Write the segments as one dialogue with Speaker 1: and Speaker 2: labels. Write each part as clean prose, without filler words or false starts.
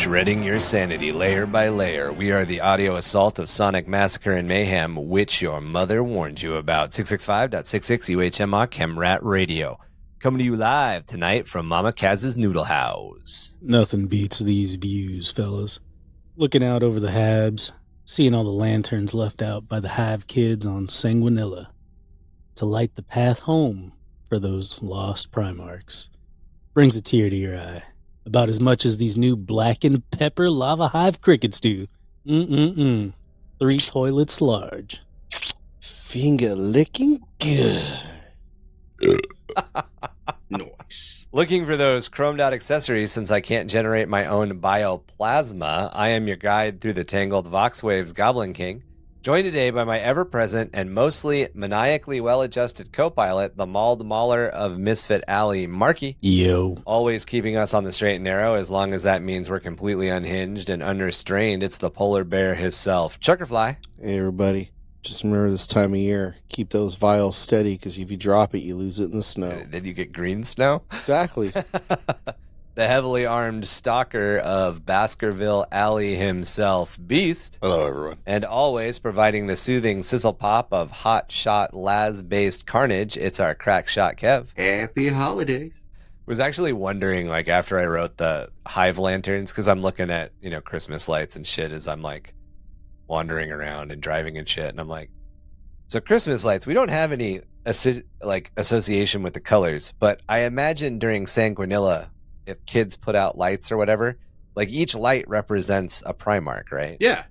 Speaker 1: Shredding your sanity layer by layer, we are the audio assault of sonic massacre and mayhem, which your mother warned you about. 665.66 UHMR Chemrat Radio. Coming to you live tonight from Mama Kaz's Noodle House.
Speaker 2: Nothing beats these views, fellas. Looking out over the Habs, seeing all the lanterns left out by the Hive kids on Sanguinilla to light the path home for those lost Primarchs. Brings a tear to your eye. About as much as these new blackened pepper lava hive crickets do. 3 toilets large.
Speaker 3: Finger licking good.
Speaker 4: Nice.
Speaker 1: Looking for those chromed out accessories since I can't generate my own bioplasma, I am your guide through the tangled Vox Waves Goblin King. Joined today by my ever-present and mostly maniacally well-adjusted co-pilot, the mauled mauler of Misfit Alley, Marky.
Speaker 2: Yo.
Speaker 1: Always keeping us on the straight and narrow, as long as that means we're completely unhinged and unrestrained. It's the polar bear himself, ChuckerFly.
Speaker 3: Hey, everybody. Just remember this time of year, keep those vials steady, because if you drop it, you lose it in the snow.
Speaker 1: Then you get green snow?
Speaker 3: Exactly.
Speaker 1: The heavily armed stalker of Baskerville Alley himself, Beast.
Speaker 5: Hello, everyone.
Speaker 1: And always providing the soothing sizzle pop of hot shot Laz-based carnage, it's our crack shot Kev.
Speaker 4: Happy holidays.
Speaker 1: Was actually wondering, like, after I wrote the Hive lanterns, because I'm looking at, Christmas lights and shit as I'm, like, wandering around and driving and shit, and I'm like, so Christmas lights, we don't have any, association with the colors, but I imagine during Sanguinilla, if kids put out lights or whatever, like each light represents a Primarch, right?
Speaker 4: Yeah,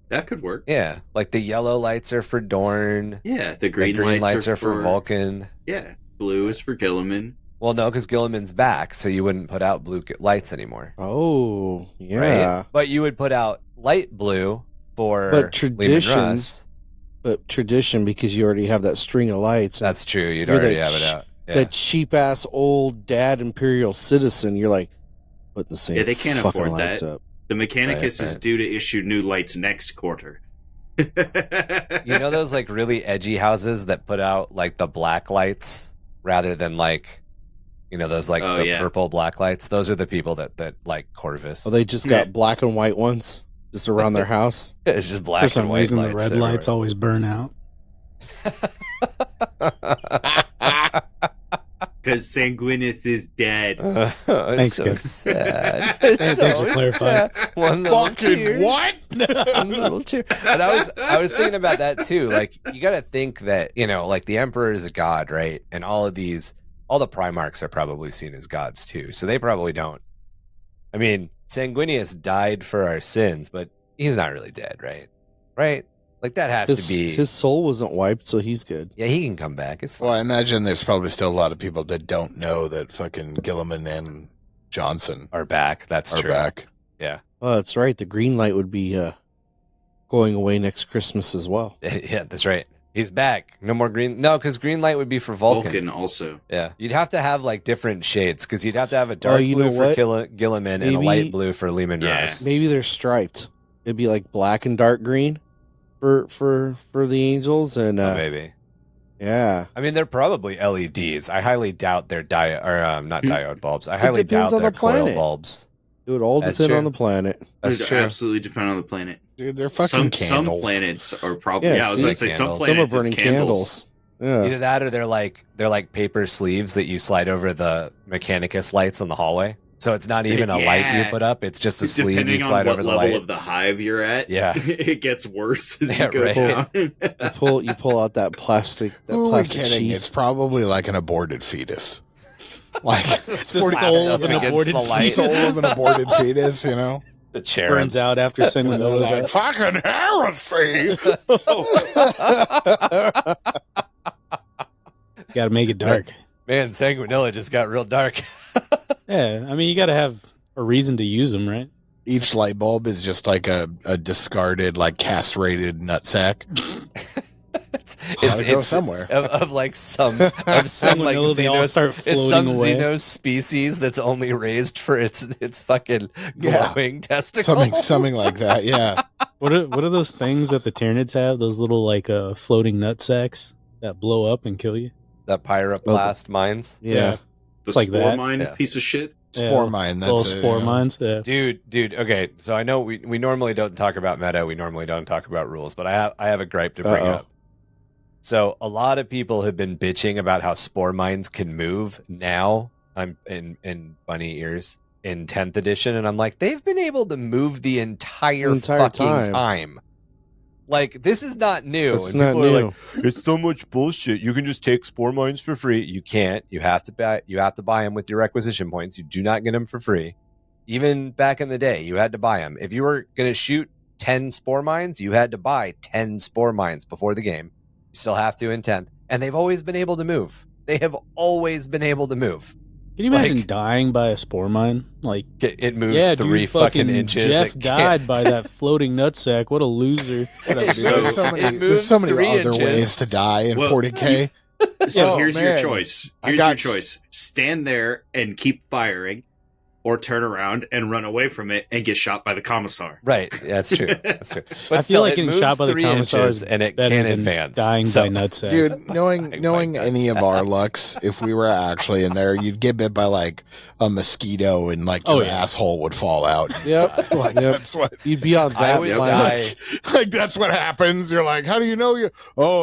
Speaker 4: that could work.
Speaker 1: Yeah, like the yellow lights are for Dorn.
Speaker 4: Yeah, the green
Speaker 1: lights are for Vulcan.
Speaker 4: Yeah, blue is for Gilliman.
Speaker 1: Well, no, because Gilliman's back, so you wouldn't put out blue lights anymore.
Speaker 3: Oh, yeah.
Speaker 1: Right? But you would put out light blue for
Speaker 3: But tradition,
Speaker 1: Lehman Russ.
Speaker 3: But tradition, because you already have that string of lights.
Speaker 1: That's true. You'd
Speaker 3: You're
Speaker 1: already
Speaker 3: that
Speaker 1: have it out. Yeah.
Speaker 3: That cheap-ass old dad imperial citizen, you're like, putting the same
Speaker 4: They can't
Speaker 3: fucking
Speaker 4: afford
Speaker 3: lights
Speaker 4: that.
Speaker 3: up.
Speaker 4: The Mechanicus is
Speaker 1: Right.
Speaker 4: due to issue new lights next quarter.
Speaker 1: You know those like really edgy houses that put out like the black lights rather than like, those like purple black lights? Those are the people that like Corvus.
Speaker 3: Oh, they just got black and white ones just around their house.
Speaker 1: It's just black
Speaker 2: For some
Speaker 1: and white
Speaker 2: reason,
Speaker 1: lights.
Speaker 2: the red lights always burn out.
Speaker 4: Because Sanguinus is dead.
Speaker 2: Thanks,
Speaker 1: so
Speaker 2: Kev.
Speaker 1: sad.
Speaker 2: Thanks for clarifying.
Speaker 1: One little tear.
Speaker 5: what?
Speaker 1: One little tear. But I was thinking about that too. Like, you got to think that, like the Emperor is a god, right? And all the Primarchs are probably seen as gods too. So they probably don't. I mean, Sanguinius died for our sins, but he's not really dead, right? Right? Like, that has to be...
Speaker 3: His soul wasn't wiped, so he's good.
Speaker 1: Yeah, he can come back. It's fine.
Speaker 5: Well, I imagine there's probably still a lot of people that don't know that fucking Gilliman and Johnson
Speaker 1: Are back. That's
Speaker 5: are
Speaker 1: true.
Speaker 5: back.
Speaker 1: Yeah.
Speaker 3: Oh, that's right. The green light would be going away next Christmas as well.
Speaker 1: Yeah, that's right. He's back. No more green... No, because green light would be for Vulcan.
Speaker 4: Also.
Speaker 1: Yeah. You'd have to have, like, different shades, because you'd have to have a dark
Speaker 3: you
Speaker 1: blue
Speaker 3: know
Speaker 1: for
Speaker 3: what?
Speaker 1: Gilliman and a
Speaker 3: Maybe-
Speaker 1: light blue for Lehman
Speaker 4: Yeah.
Speaker 1: Russ.
Speaker 3: Maybe they're striped. It'd be like black and dark green for the angels, and
Speaker 1: Maybe.
Speaker 3: yeah.
Speaker 1: I mean, they're probably LEDs. I highly doubt they're not diode bulbs. I highly
Speaker 3: depends
Speaker 1: doubt
Speaker 3: on
Speaker 1: they're
Speaker 3: the
Speaker 1: coil
Speaker 3: planet.
Speaker 1: bulbs.
Speaker 3: It would all
Speaker 1: That's
Speaker 3: depend
Speaker 1: true.
Speaker 3: on the planet.
Speaker 1: That's
Speaker 4: It
Speaker 1: true.
Speaker 4: absolutely depend on the planet.
Speaker 5: Dude, they're fucking
Speaker 4: Some
Speaker 5: candles.
Speaker 4: planets are probably...
Speaker 3: Yeah,
Speaker 4: Yeah, I was
Speaker 3: see?
Speaker 4: going to say some
Speaker 1: Candles.
Speaker 3: Some are
Speaker 4: planets
Speaker 3: burning
Speaker 4: it's candles.
Speaker 3: candles. Yeah.
Speaker 1: Either that or they're like paper sleeves that you slide over the Mechanicus lights on the hallway. So it's not even a light you
Speaker 4: Yeah.
Speaker 1: put up. It's just a sleeve you
Speaker 4: Depending
Speaker 1: slide
Speaker 4: on
Speaker 1: over
Speaker 4: what
Speaker 1: the
Speaker 4: level
Speaker 1: light.
Speaker 4: of the hive you're at,
Speaker 1: Yeah.
Speaker 4: it gets worse as
Speaker 1: Yeah,
Speaker 4: you go
Speaker 1: right.
Speaker 4: down.
Speaker 3: You pull out that plastic
Speaker 5: Who are we
Speaker 3: plastic
Speaker 5: kidding?
Speaker 3: sheath.
Speaker 5: It's probably like an aborted fetus. Like
Speaker 2: The soul of an
Speaker 1: against
Speaker 2: aborted
Speaker 1: the light.
Speaker 2: fetus.
Speaker 5: soul of an aborted fetus,
Speaker 1: The cherub.
Speaker 2: Burns out after Sanguinilla's
Speaker 5: Like,
Speaker 2: out.
Speaker 5: fucking heresy.
Speaker 2: Got to make it dark.
Speaker 1: Man, Sanguinilla just got real dark.
Speaker 2: Yeah, I mean, you got to have a reason to use them, right?
Speaker 5: Each light bulb is just like a discarded, like castrated nutsack. Gotta go somewhere.
Speaker 1: of like some like
Speaker 2: Sanguinilla, they all start
Speaker 1: it's some
Speaker 2: floating away.
Speaker 1: Xeno species that's only raised for its fucking
Speaker 5: Yeah.
Speaker 1: glowing testicles.
Speaker 5: Something like that. Yeah.
Speaker 2: What are those things that the Tyranids have? Those little like floating nut sacks that blow up and kill you?
Speaker 1: That pyroplast mines.
Speaker 3: Yeah.
Speaker 4: The
Speaker 2: Like
Speaker 4: spore
Speaker 2: that?
Speaker 4: mine
Speaker 1: Yeah.
Speaker 4: piece of shit.
Speaker 5: Spore mine.
Speaker 2: Little
Speaker 5: That's it,
Speaker 2: spore
Speaker 5: yeah.
Speaker 2: mines. Yeah.
Speaker 1: Dude. Okay, so I know we normally don't talk about meta. We normally don't talk about rules, but I have a gripe to bring up. So a lot of people have been bitching about how spore mines can move now. I'm in bunny ears in 10th edition, and I'm like, they've been able to move the entire fucking time. Like, this is not new.
Speaker 3: It's
Speaker 1: and
Speaker 3: not
Speaker 1: people
Speaker 3: new.
Speaker 1: are like, it's so much bullshit. You can just take spore mines for free. You can't. You have to buy them with your requisition points. You do not get them for free. Even back in the day, you had to buy them. If you were going to shoot 10 spore mines, you had to buy 10 spore mines before the game. You still have to in 10th. And they've always been able to move. They have always been able to move.
Speaker 2: Can you imagine dying by a spore mine? Like,
Speaker 1: it moves 3 fucking inches.
Speaker 2: Jeff died by that floating nutsack. What a loser.
Speaker 5: There's so many other ways to die in 40k.
Speaker 4: So here's your choice. Here's your choice. Stand there and keep firing, or turn around and run away from it and get shot by the commissar.
Speaker 1: Right, that's true. That's true. But
Speaker 2: I feel
Speaker 1: still,
Speaker 2: like getting shot by the commissar is
Speaker 1: and it
Speaker 2: better
Speaker 1: can
Speaker 2: than
Speaker 1: advance.
Speaker 2: dying by nutsack.
Speaker 5: Dude, knowing any of our lucks, if we were actually in there, you'd get bit by like a mosquito and like your asshole would fall out.
Speaker 3: Yep.
Speaker 5: That's what
Speaker 3: You'd be on that
Speaker 5: planet. Like that's what happens. You're like, how do you know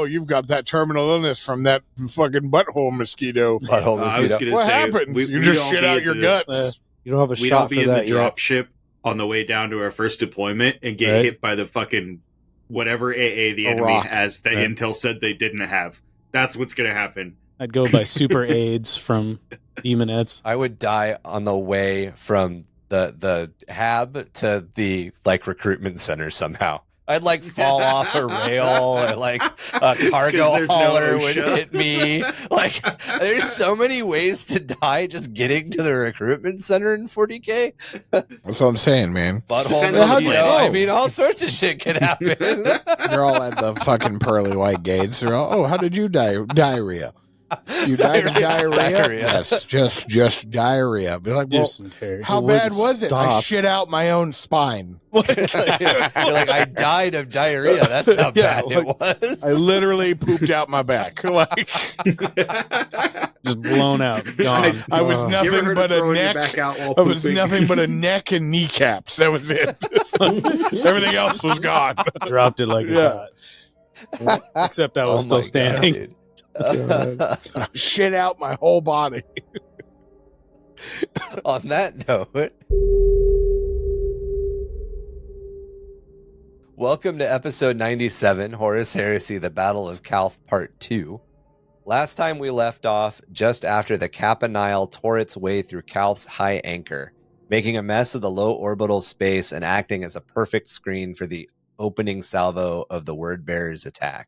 Speaker 5: you've got that terminal illness from that fucking butthole mosquito?
Speaker 1: Butthole mosquito.
Speaker 4: I was gonna
Speaker 5: what
Speaker 4: say,
Speaker 5: happens? You just shit out your guts.
Speaker 3: You don't have a
Speaker 4: we
Speaker 3: shot
Speaker 4: don't be
Speaker 3: for
Speaker 4: in
Speaker 3: that
Speaker 4: the
Speaker 3: yet.
Speaker 4: drop ship on the way down to our first deployment and get hit by the fucking whatever AA the enemy
Speaker 3: rock.
Speaker 4: has that Intel said they didn't have. That's what's gonna happen.
Speaker 2: I'd go by super aids from Demonettes.
Speaker 1: I would die on the way from the hab to the like recruitment center somehow. I'd like fall off a rail, or like a cargo hauler would hit me. Like, there's so many ways to die just getting to the recruitment center in 40k.
Speaker 5: That's what I'm saying, man.
Speaker 1: Butthole mosquito. I mean, all sorts of shit can happen.
Speaker 5: They're all at the fucking pearly white gates. They're all, how did you die? Diarrhea. You died of diarrhea? Yes, just diarrhea. Be like, well, how bad was it? I shit out my own spine.
Speaker 1: You're like, I died of diarrhea. That's how bad it was.
Speaker 5: I literally pooped out my back. Like,
Speaker 2: just blown out. Gone.
Speaker 5: I was nothing but a neck. I was nothing but a neck and kneecaps. That was it. Everything else was gone.
Speaker 2: Dropped it like a shot. Except I was still standing.
Speaker 1: God,
Speaker 5: shit out my whole body.
Speaker 1: On that note, welcome to episode 97, Horus Heresy, the Battle of Calth, Part 2. Last time we left off just after the Kappa Nile tore its way through Calth's high anchor, making a mess of the low orbital space and acting as a perfect screen for the opening salvo of the Word Bearers' attack.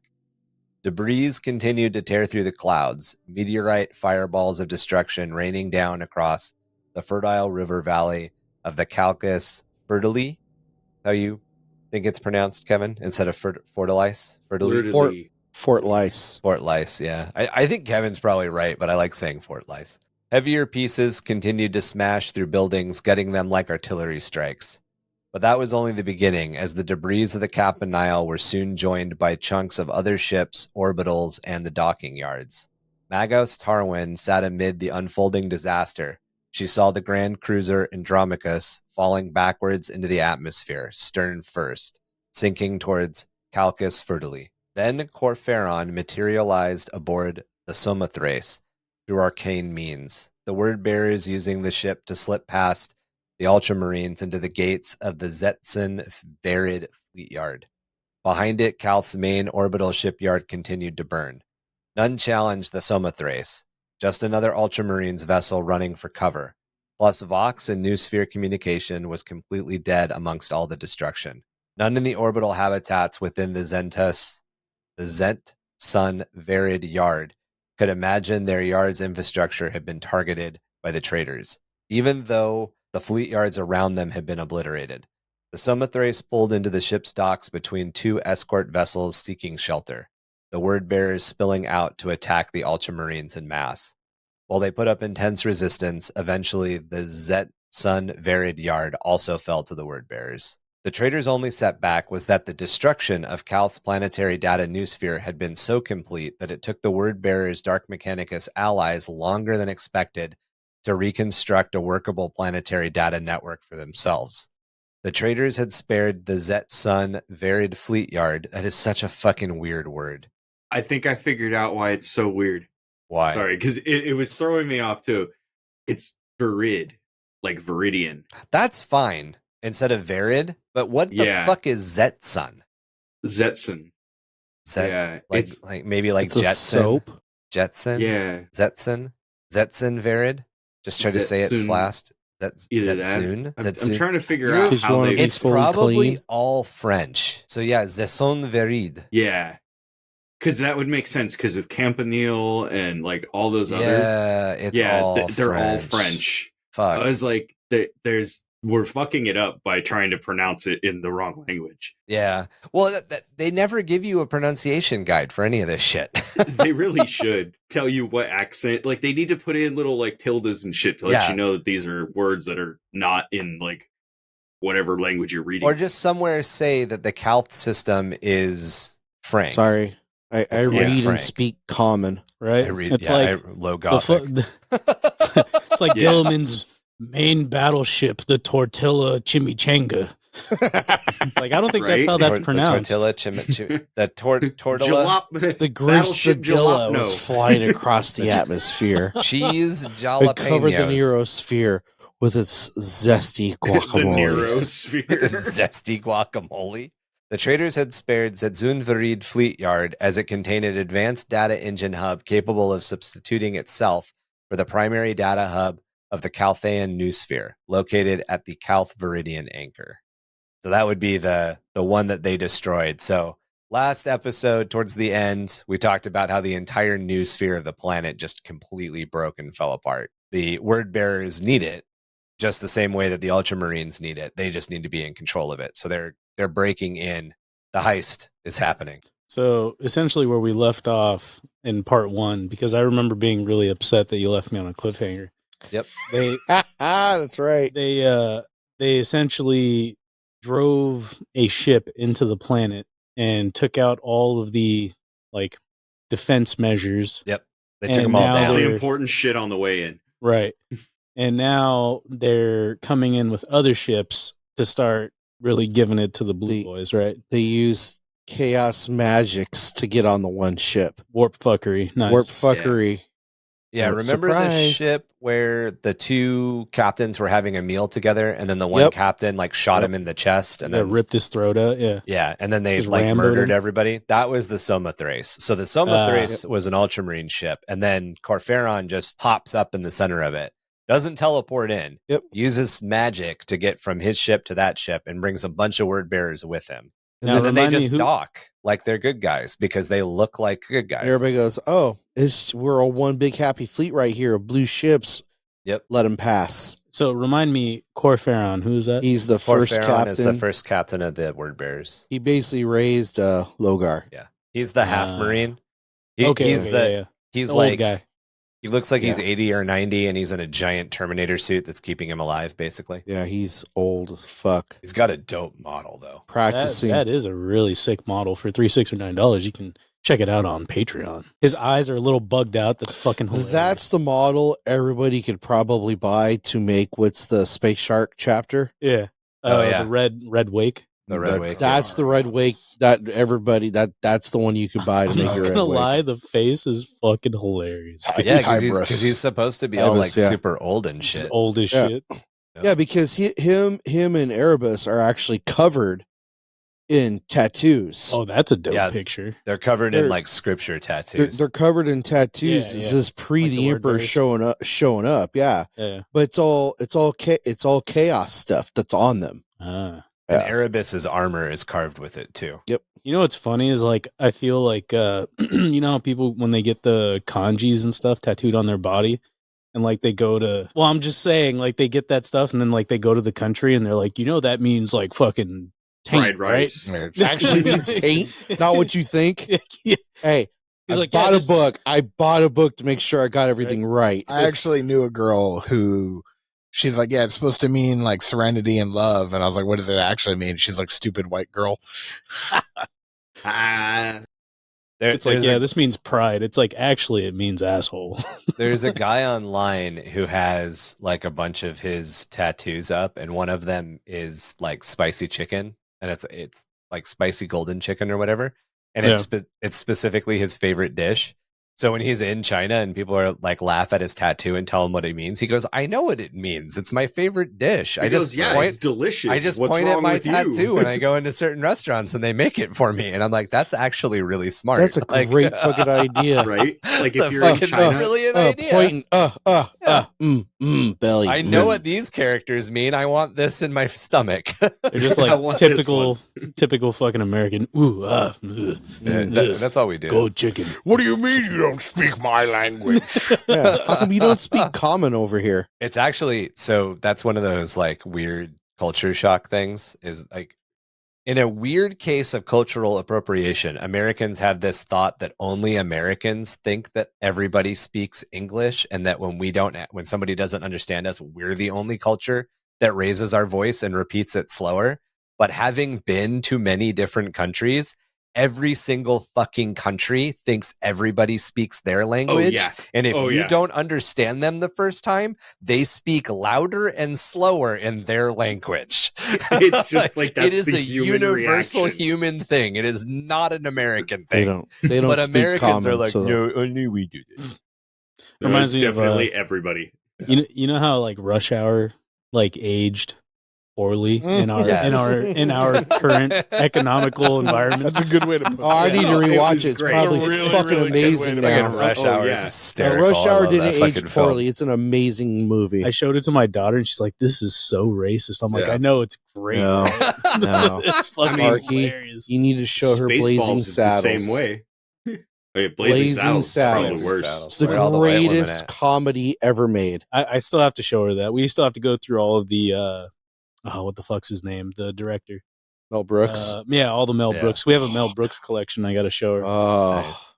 Speaker 1: Debris continued to tear through the clouds, meteorite fireballs of destruction raining down across the fertile river valley of the Calcus Fertili. How you think it's pronounced, Kevin, instead of Fortalice?
Speaker 3: Fort Lice.
Speaker 1: Fort Lice, yeah. I think Kevin's probably right, but I like saying Fort Lice. Heavier pieces continued to smash through buildings, gutting them like artillery strikes. But that was only the beginning, as the debris of the Kappa Nile were soon joined by chunks of other ships, orbitals, and the docking yards. Magos Tarwin sat amid the unfolding disaster. She saw the grand cruiser Andromachus falling backwards into the atmosphere, stern first, sinking towards Calcus Fertili. Then Corpheron materialized aboard the Somathrace through arcane means, the Word Bearers using the ship to slip past the Ultramarines into the gates of the Zetson Varid fleet yard. Behind it, Calth's main orbital shipyard continued to burn. None challenged the Somathrace, just another Ultramarines vessel running for cover. Plus, Vox and New Sphere communication was completely dead amongst all the destruction. None in the orbital habitats within the Zent-Sun Varid yard could imagine their yard's infrastructure had been targeted by the traitors, even though the fleet yards around them had been obliterated. The Somathrace pulled into the ship's docks between two escort vessels seeking shelter, the Word Bearers spilling out to attack the Ultramarines en masse. While they put up intense resistance, eventually the Zet-Sun Varid yard also fell to the Word Bearers. The traitors' only setback was that the destruction of Calth's planetary data noosphere had been so complete that it took the Word Bearers' Dark Mechanicus allies longer than expected to reconstruct a workable planetary data network for themselves. The traders had spared the Zetsun Varied Fleet Yard. That is such a fucking weird word.
Speaker 4: I think I figured out why it's so weird.
Speaker 1: Why?
Speaker 4: Sorry, because it was throwing me off too. It's Virid, like Viridian.
Speaker 1: That's fine instead of Varied, but what the fuck is Zetsun?
Speaker 4: Zetsun.
Speaker 1: Like maybe like
Speaker 3: it's
Speaker 1: Jetson.
Speaker 3: A soap.
Speaker 1: Jetson?
Speaker 4: Yeah.
Speaker 1: Zetsun Varied? Just try to say it fast. That's Zetsun.
Speaker 4: I'm trying to figure out how they...
Speaker 1: It's probably all French. So yeah, Zetsun Varied.
Speaker 4: Yeah. Because that would make sense because of Campanile and like all those others.
Speaker 1: Yeah,
Speaker 4: they're all French.
Speaker 1: Fuck.
Speaker 4: I was like, we're fucking it up by trying to pronounce it in the wrong language.
Speaker 1: Yeah. Well, they never give you a pronunciation guide for any of this shit.
Speaker 4: They really should tell you what accent. Like, they need to put in little like tildes and shit to let you know that these are words that are not in like whatever language you're reading.
Speaker 1: Or just somewhere say that the Calth system is Frank.
Speaker 3: Sorry. I read and speak common.
Speaker 2: Right?
Speaker 1: I read,
Speaker 2: it's like
Speaker 1: low Gothic.
Speaker 2: It's like Gilliman's main battleship, the Tortilla Chimichanga. Like, I don't think that's how that's pronounced.
Speaker 1: The tortilla, the tortilla.
Speaker 3: The Grisadilla was flying across the atmosphere.
Speaker 1: Cheese jalapeno.
Speaker 3: It covered the Nerosphere with its zesty guacamole.
Speaker 4: The Nerosphere.
Speaker 1: Zesty guacamole. The traders had spared Zetsun Varid Fleet Yard as it contained an advanced data engine hub capable of substituting itself for the primary data hub of the Calthaean Noosphere, located at the Calth Viridian Anchor. So that would be the one that they destroyed. So last episode, towards the end, we talked about how the entire Noosphere of the planet just completely broke and fell apart. The Word Bearers need it, just the same way that the Ultramarines need it. They just need to be in control of it. So they're breaking in. The heist is happening.
Speaker 2: So essentially where we left off in part 1, because I remember being really upset that you left me on a cliffhanger.
Speaker 1: Yep.
Speaker 3: That's right.
Speaker 2: They essentially drove a ship into the planet and took out all of the like defense measures.
Speaker 1: Yep. They took them all down.
Speaker 4: All the important shit on the way in.
Speaker 2: Right. And now they're coming in with other ships to start really giving it to the blue boys, right?
Speaker 3: They use chaos magics to get on the one ship.
Speaker 2: Warp fuckery. Nice.
Speaker 3: Warp fuckery.
Speaker 1: Yeah, remember the ship where the two captains were having a meal together and then the one captain like shot him in the chest and then
Speaker 2: ripped his throat out?
Speaker 1: Yeah, and then they like murdered everybody. That was the Somathrace. So the Somathrace was an Ultramarine ship, and then Corferon just pops up in the center of it. Doesn't teleport in. Uses magic to get from his ship to that ship and brings a bunch of Word Bearers with him. And then they just dock like they're good guys because they look like good guys.
Speaker 3: Everybody goes, "Oh, we're a one big happy fleet right here of blue ships."
Speaker 1: Yep.
Speaker 3: Let him pass.
Speaker 2: So remind me, Corferon, who's that?
Speaker 3: He's the first captain.
Speaker 1: Is the first captain of the Word Bearers.
Speaker 3: He basically raised Logar.
Speaker 1: Yeah. He's the half Marine. He's
Speaker 2: the
Speaker 1: like
Speaker 2: old guy.
Speaker 1: He looks like he's 80 or 90 and he's in a giant Terminator suit that's keeping him alive, basically.
Speaker 3: Yeah, he's old as fuck.
Speaker 1: He's got a dope model, though.
Speaker 3: Practicing.
Speaker 2: That is a really sick model for $3, $6, or $9. You can check it out on Patreon. His eyes are a little bugged out. That's fucking hilarious.
Speaker 3: That's the model everybody could probably buy to make what's the Space Shark chapter.
Speaker 2: Yeah. The red wake.
Speaker 1: The red wake.
Speaker 3: That's the red wake that everybody that's the one you could buy to make your red
Speaker 2: wake.
Speaker 3: Lie,
Speaker 2: the face is fucking hilarious.
Speaker 1: Yeah, because he's supposed to be all like super old and shit.
Speaker 2: He's old as shit.
Speaker 3: Yeah, because him and Erebus are actually covered in tattoos.
Speaker 2: Oh, that's a dope picture.
Speaker 1: They're covered in like scripture tattoos.
Speaker 3: They're covered in tattoos. This is pre like the Emperor showing up. Yeah. But it's all chaos stuff that's on them.
Speaker 1: And Erebus's armor is carved with it too.
Speaker 3: Yep.
Speaker 2: You know what's funny is like I feel like you know how people when they get the kanjis and stuff tattooed on their body and like they go to I'm just saying like they get that stuff and then like they go to the country and they're like, you know, that means like fucking taint,
Speaker 4: rice.
Speaker 2: Right?
Speaker 3: It actually means taint, not what you think.
Speaker 2: Yeah.
Speaker 3: Hey, I bought a book. I bought a book to make sure I got everything right.
Speaker 5: I actually knew a girl who she's like, yeah, it's supposed to mean like serenity and love. And I was like, what does it actually mean? She's like, stupid white girl.
Speaker 4: That
Speaker 2: It's like, this means pride. It's like, actually, it means asshole.
Speaker 1: There's a guy online who has like a bunch of his tattoos up, and one of them is like spicy chicken, and it's like spicy golden chicken or whatever, and it's specifically his favorite dish. So when he's in China and people are like laugh at his tattoo and tell him what it means, he goes, "I know what it means. It's my favorite dish."
Speaker 4: It's delicious.
Speaker 1: I just point at my tattoo when I go into certain restaurants and they make it for me, and I'm like, "That's actually really smart.
Speaker 3: That's a great fucking idea,
Speaker 4: right? Like if you're in China,
Speaker 1: brilliant idea.
Speaker 3: Pointing, belly.
Speaker 1: I know what these characters mean. I want this in my stomach."
Speaker 2: They're just like typical fucking American. Ooh,
Speaker 1: that's all we do.
Speaker 2: Go chicken.
Speaker 5: What do you mean you don't speak my language?
Speaker 3: How come you don't speak common over here?
Speaker 1: It's actually, so that's one of those like weird culture shock things, is like, in a weird case of cultural appropriation, Americans have this thought that only Americans think that everybody speaks English, and that when somebody doesn't understand us, we're the only culture that raises our voice and repeats it slower. But having been to many different countries, every single fucking country thinks everybody speaks their language. And if you don't understand them the first time, they speak louder and slower in their language.
Speaker 4: It's just like that's
Speaker 1: it is
Speaker 4: the
Speaker 1: a universal
Speaker 4: reaction.
Speaker 1: Human thing. It is not an American thing.
Speaker 3: They don't
Speaker 1: but
Speaker 3: speak
Speaker 1: Americans
Speaker 3: common,
Speaker 1: are like,
Speaker 3: so
Speaker 1: no, only we do this.
Speaker 2: Reminds me
Speaker 4: definitely
Speaker 2: of
Speaker 4: everybody.
Speaker 2: You know how like Rush Hour like aged poorly in our current economical environment.
Speaker 5: That's a good way to put it.
Speaker 3: I need to rewatch it. It's
Speaker 4: great.
Speaker 3: probably
Speaker 5: Really,
Speaker 3: fucking
Speaker 5: really
Speaker 3: amazing
Speaker 5: good way to
Speaker 3: now.
Speaker 5: put
Speaker 1: Rush Hour is hysterical.
Speaker 3: Rush Hour didn't age
Speaker 1: fucking film.
Speaker 3: poorly. It's an amazing movie.
Speaker 2: I showed it to my daughter, and she's like, "This is so racist." I'm like,
Speaker 5: Yeah.
Speaker 2: "I know, it's great.
Speaker 3: No, no.
Speaker 2: It's fucking
Speaker 3: Marky,
Speaker 2: hilarious."
Speaker 3: you need to show her
Speaker 4: Spaceballs
Speaker 3: Blazing
Speaker 4: is
Speaker 3: Saddles.
Speaker 4: the same way. Blazing Saddles is probably
Speaker 3: Saddles.
Speaker 4: worse.
Speaker 3: It's the
Speaker 1: Where are all the white women
Speaker 3: greatest
Speaker 1: at?
Speaker 3: comedy ever made.
Speaker 2: I still have to show her that. We still have to go through all of the what the fuck's his name? The director.
Speaker 3: Mel Brooks.
Speaker 2: All the Mel Brooks. We have a Mel Brooks collection. I got to show her.
Speaker 3: Oh,
Speaker 1: Nice.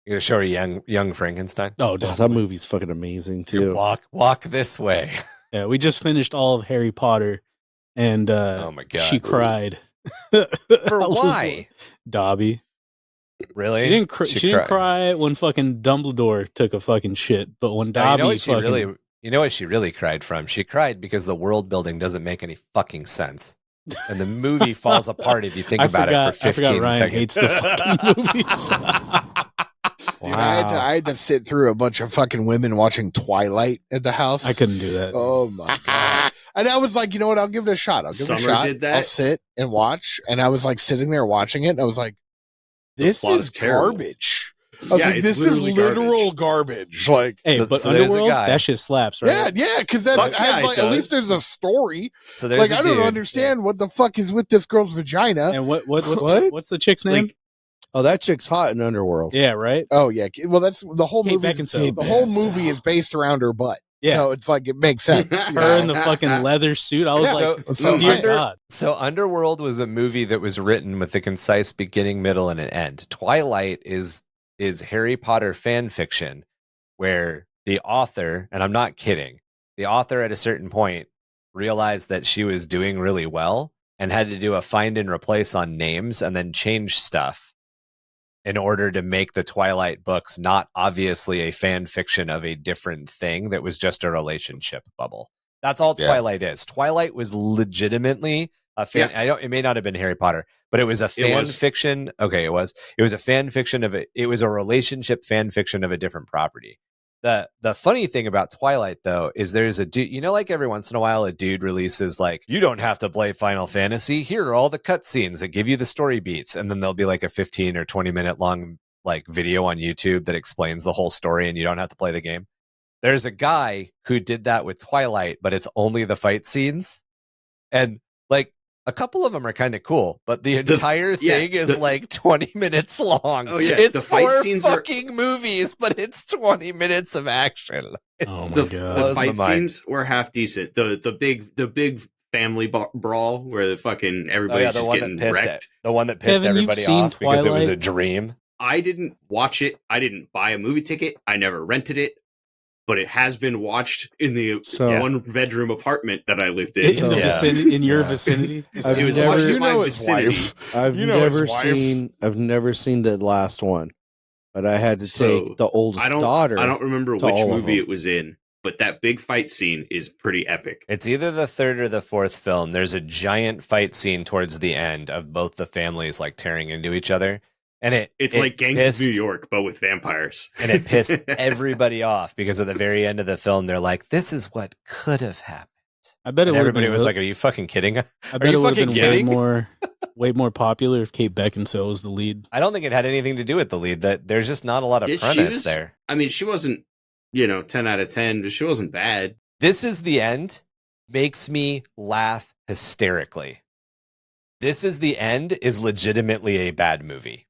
Speaker 1: You gonna show her young Frankenstein?
Speaker 2: Oh,
Speaker 3: that movie's fucking amazing
Speaker 1: You
Speaker 3: too.
Speaker 1: walk this way.
Speaker 2: Yeah, we just finished all of Harry Potter, and
Speaker 1: Oh my God.
Speaker 2: she cried.
Speaker 1: For why?
Speaker 2: Dobby.
Speaker 1: Really?
Speaker 2: She didn't. She didn't cry when fucking Dumbledore took a fucking shit, but when Dobby
Speaker 1: You know what she really cried from? She cried because the world building doesn't make any fucking sense. And the movie falls apart if you think about it for 15
Speaker 2: Ryan
Speaker 1: seconds.
Speaker 2: hates the fucking movies.
Speaker 5: Dude, I had to sit through a bunch of fucking women watching Twilight at the house.
Speaker 2: I couldn't do that.
Speaker 5: Oh my God. And I was like, you know what? I'll give it a shot.
Speaker 4: Did that.
Speaker 5: I'll sit and watch. And I was like sitting there watching it. And I was like, this is garbage. I was like, this is literal garbage. Like,
Speaker 2: hey, but Underworld, that shit slaps, right?
Speaker 5: Yeah, because that has like, at least there's a story.
Speaker 1: So there's
Speaker 5: like, I don't understand what the fuck is with this girl's vagina.
Speaker 2: And what's the chick's name?
Speaker 3: Oh, that chick's hot in Underworld.
Speaker 2: Yeah, right.
Speaker 5: Oh yeah. Well, that's the whole movie. The whole movie is based around her butt. Yeah. So it's like it makes sense.
Speaker 2: Her in the fucking leather suit. I was
Speaker 1: so Underworld was a movie that was written with a concise beginning, middle, and an end. Twilight is Harry Potter fan fiction where the author, and I'm not kidding, the author at a certain point realized that she was doing really well and had to do a find and replace on names and then change stuff in order to make the Twilight books not obviously a fan fiction of a different thing that was just a relationship bubble. That's all Twilight is. Twilight was legitimately a fan. It may not have been Harry Potter, but it was a fan fiction. Okay, it was a fan fiction of it. It was a relationship fan fiction of a different property. The funny thing about Twilight, though, is there's a dude, like every once in a while, a dude releases like, you don't have to play Final Fantasy. Here are all the cutscenes that give you the story beats. And then there'll be like a 15 or 20 minute long like video on YouTube that explains the whole story and you don't have to play the game. There's a guy who did that with Twilight, but it's only the fight scenes. And like, a couple of them are kind of cool, but the entire thing is like 20 minutes long.
Speaker 4: Oh yeah,
Speaker 1: it's the fight scenes fucking movies, but it's 20 minutes of action.
Speaker 2: Oh my God.
Speaker 4: The fight scenes were half decent. The big family brawl where the fucking everybody's just getting wrecked.
Speaker 1: The one that pissed everybody off because it was a dream.
Speaker 4: I didn't watch it. I didn't buy a movie ticket. I never rented it. but it has been watched in the one-bedroom apartment that I lived in.
Speaker 2: In the vicinity, in your vicinity.
Speaker 3: I've never seen the last one, but I had to take the oldest daughter.
Speaker 4: I don't remember which movie it was in, but that big fight scene is pretty epic.
Speaker 1: It's either the third or the fourth film. There's a giant fight scene towards the end of both the families like tearing into each other. And it's
Speaker 4: like Gangs of New York, but with vampires.
Speaker 1: And it pissed everybody off because at the very end of the film, they're like, this is what could have happened.
Speaker 2: I bet
Speaker 1: everybody was like, are you fucking kidding?
Speaker 2: I bet it would have been way more popular if Kate Beckinsale was the lead.
Speaker 1: I don't think it had anything to do with the lead. That there's just not a lot of premise there.
Speaker 4: I mean, she wasn't, 10 out of 10, but she wasn't bad.
Speaker 1: This Is the End makes me laugh hysterically. This Is the End is legitimately a bad movie.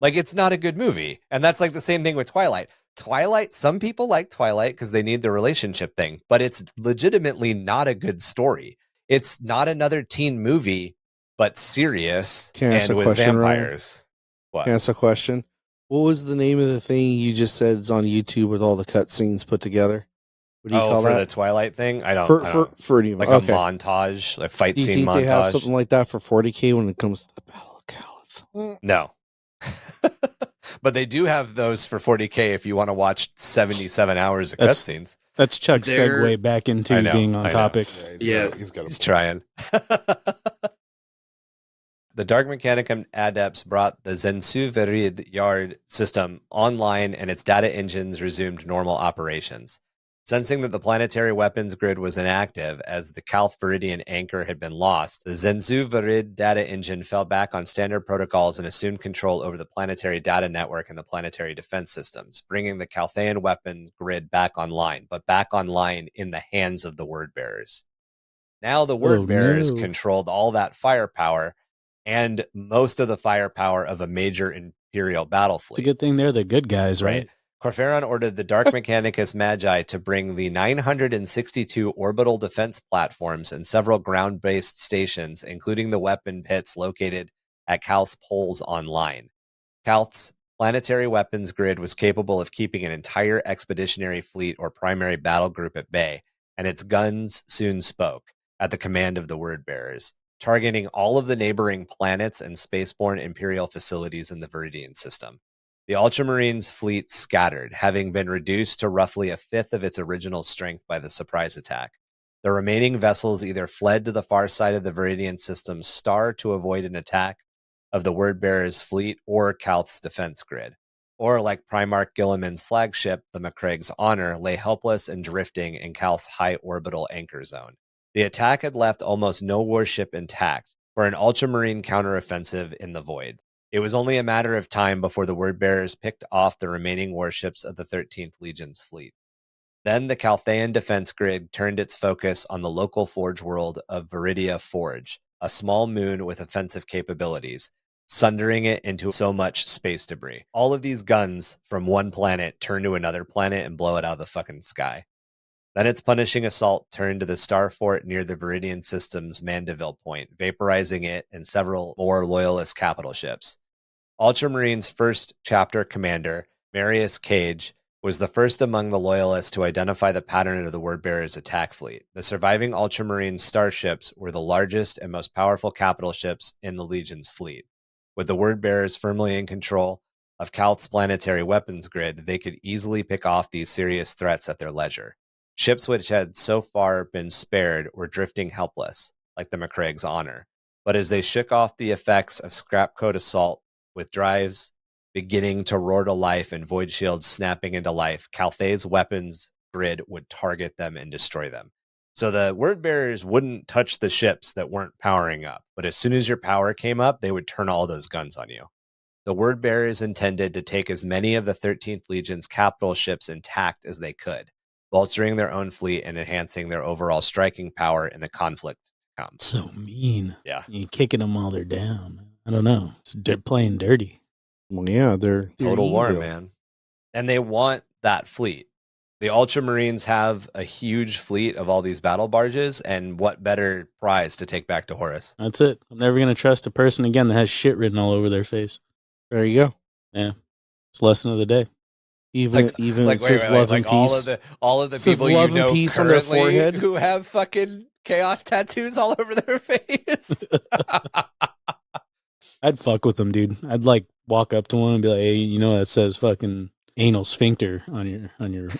Speaker 1: Like, it's not a good movie. And that's like the same thing with Twilight. Some people like Twilight because they need the relationship thing, but it's legitimately not a good story. It's not another teen movie, but serious and with vampires.
Speaker 3: What? Can I ask a question? What was the name of the thing you just said is on YouTube with all the cutscenes put together? What do you call that?
Speaker 1: The Twilight thing? I don't
Speaker 3: for any,
Speaker 1: like a montage, a fight scene montage. Do you think they have
Speaker 3: something like that for 40k when it comes to the Battle of Calth?
Speaker 1: No. But they do have those for 40k if you want to watch 77 hours of cutscenes.
Speaker 2: That's Chuck's segue back into being on topic.
Speaker 1: He's trying. The Dark Mechanicum adepts brought the Zensu Verid Yard system online and its data engines resumed normal operations. Sensing that the planetary weapons grid was inactive as the Calth Viridian anchor had been lost, the Zensu Verid data engine fell back on standard protocols and assumed control over the planetary data network and the planetary defense systems, bringing the Calthaean weapons grid back online, but back online in the hands of the Word Bearers. Now the Word Bearers controlled all that firepower and most of the firepower of a major Imperial battle fleet.
Speaker 2: It's a good thing they're the good guys, right?
Speaker 1: Corferon ordered the Dark Mechanicus Magi to bring the 962 orbital defense platforms and several ground-based stations, including the weapon pits located at Calth's poles, online. Calth's planetary weapons grid was capable of keeping an entire expeditionary fleet or primary battle group at bay, and its guns soon spoke, at the command of the Word Bearers, targeting all of the neighboring planets and spaceborne Imperial facilities in the Viridian system. The Ultramarines fleet scattered, having been reduced to roughly a fifth of its original strength by the surprise attack. The remaining vessels either fled to the far side of the Viridian system's star to avoid an attack of the Word Bearers' fleet or Calth's defense grid, or like Primarch Gilliman's flagship, the Macraig's Honor, lay helpless and drifting in Calth's high orbital anchor zone. The attack had left almost no warship intact for an Ultramarine counteroffensive in the void. It was only a matter of time before the Word Bearers picked off the remaining warships of the 13th Legion's fleet. Then the Calthaean defense grid turned its focus on the local forge world of Viridia Forge, a small moon with offensive capabilities, sundering it into so much space debris. All of these guns from one planet turn to another planet and blow it out of the fucking sky. Then its punishing assault turned to the star fort near the Viridian system's Mandeville point, vaporizing it and several more loyalist capital ships. Ultramarines' first chapter commander, Marius Cage, was the first among the loyalists to identify the pattern of the Word Bearers' attack fleet. The surviving Ultramarine starships were the largest and most powerful capital ships in the Legion's fleet. With the Word Bearers firmly in control of Calth's planetary weapons grid, they could easily pick off these serious threats at their leisure. Ships which had so far been spared were drifting helpless, like the Macraig's Honor. But as they shook off the effects of scrapcoat assault, with drives beginning to roar to life and void shields snapping into life, Calthae's weapons grid would target them and destroy them. So the Word Bearers wouldn't touch the ships that weren't powering up, but as soon as your power came up, they would turn all those guns on you. The Word Bearers intended to take as many of the 13th Legion's capital ships intact as they could, bolstering their own fleet and enhancing their overall striking power in the conflict to come.
Speaker 2: So mean.
Speaker 1: Yeah.
Speaker 2: You're kicking them while they're down. I don't know. They're playing dirty.
Speaker 3: Well, yeah, they're
Speaker 1: total war, man. And they want that fleet. The Ultramarines have a huge fleet of all these battle barges, and what better prize to take back to Horus?
Speaker 2: That's it. I'm never going to trust a person again that has shit written all over their face.
Speaker 3: There you go.
Speaker 2: Yeah. It's lesson of the day.
Speaker 3: Even it says love and peace.
Speaker 1: All of the people you know
Speaker 3: peace on their forehead
Speaker 1: who have fucking chaos tattoos all over their face.
Speaker 2: I'd fuck with them, dude. I'd like walk up to one and be like, "Hey, you know that says fucking anal sphincter on your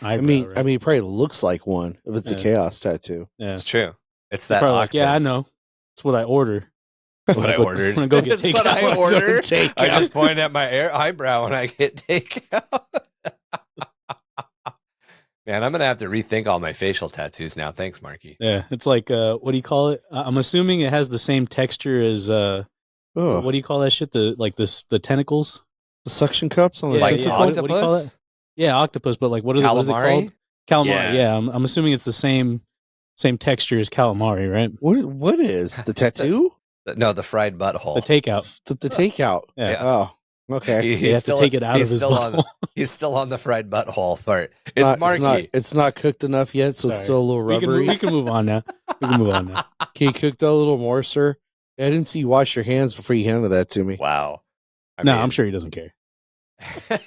Speaker 2: eyebrow."
Speaker 3: I mean,
Speaker 2: right?
Speaker 3: it probably looks like one if it's a chaos tattoo.
Speaker 2: Yeah,
Speaker 1: it's true. It's
Speaker 2: that. Probably like, yeah, I know. It's what I order.
Speaker 1: That's what I ordered.
Speaker 2: When I go get takeout.
Speaker 1: What I order. I just point at my eyebrow when I get takeout. Man, I'm gonna have to rethink all my facial tattoos now. Thanks, Marky.
Speaker 2: Yeah, it's like what do you call it? I'm assuming it has the same texture as what do you call that shit? The tentacles,
Speaker 3: the suction cups on the
Speaker 1: like
Speaker 3: tentacle.
Speaker 1: octopus.
Speaker 2: What do you call it? Yeah, octopus. But like, what is it called? Calamari. Yeah, I'm assuming it's the same texture as calamari, right?
Speaker 3: What is the tattoo?
Speaker 1: No, the fried butthole.
Speaker 2: The takeout.
Speaker 3: The takeout.
Speaker 2: Yeah.
Speaker 3: Oh. Okay,
Speaker 2: you have to take it out of his butthole.
Speaker 1: He's still on the fried butthole part. It's Marky.
Speaker 3: It's not cooked enough yet, so it's still a little rubbery.
Speaker 2: We can move on now. Can
Speaker 3: you cook that a little more, sir? I didn't see you wash your hands before you handed that to me.
Speaker 1: Wow.
Speaker 2: I'm sure he doesn't care.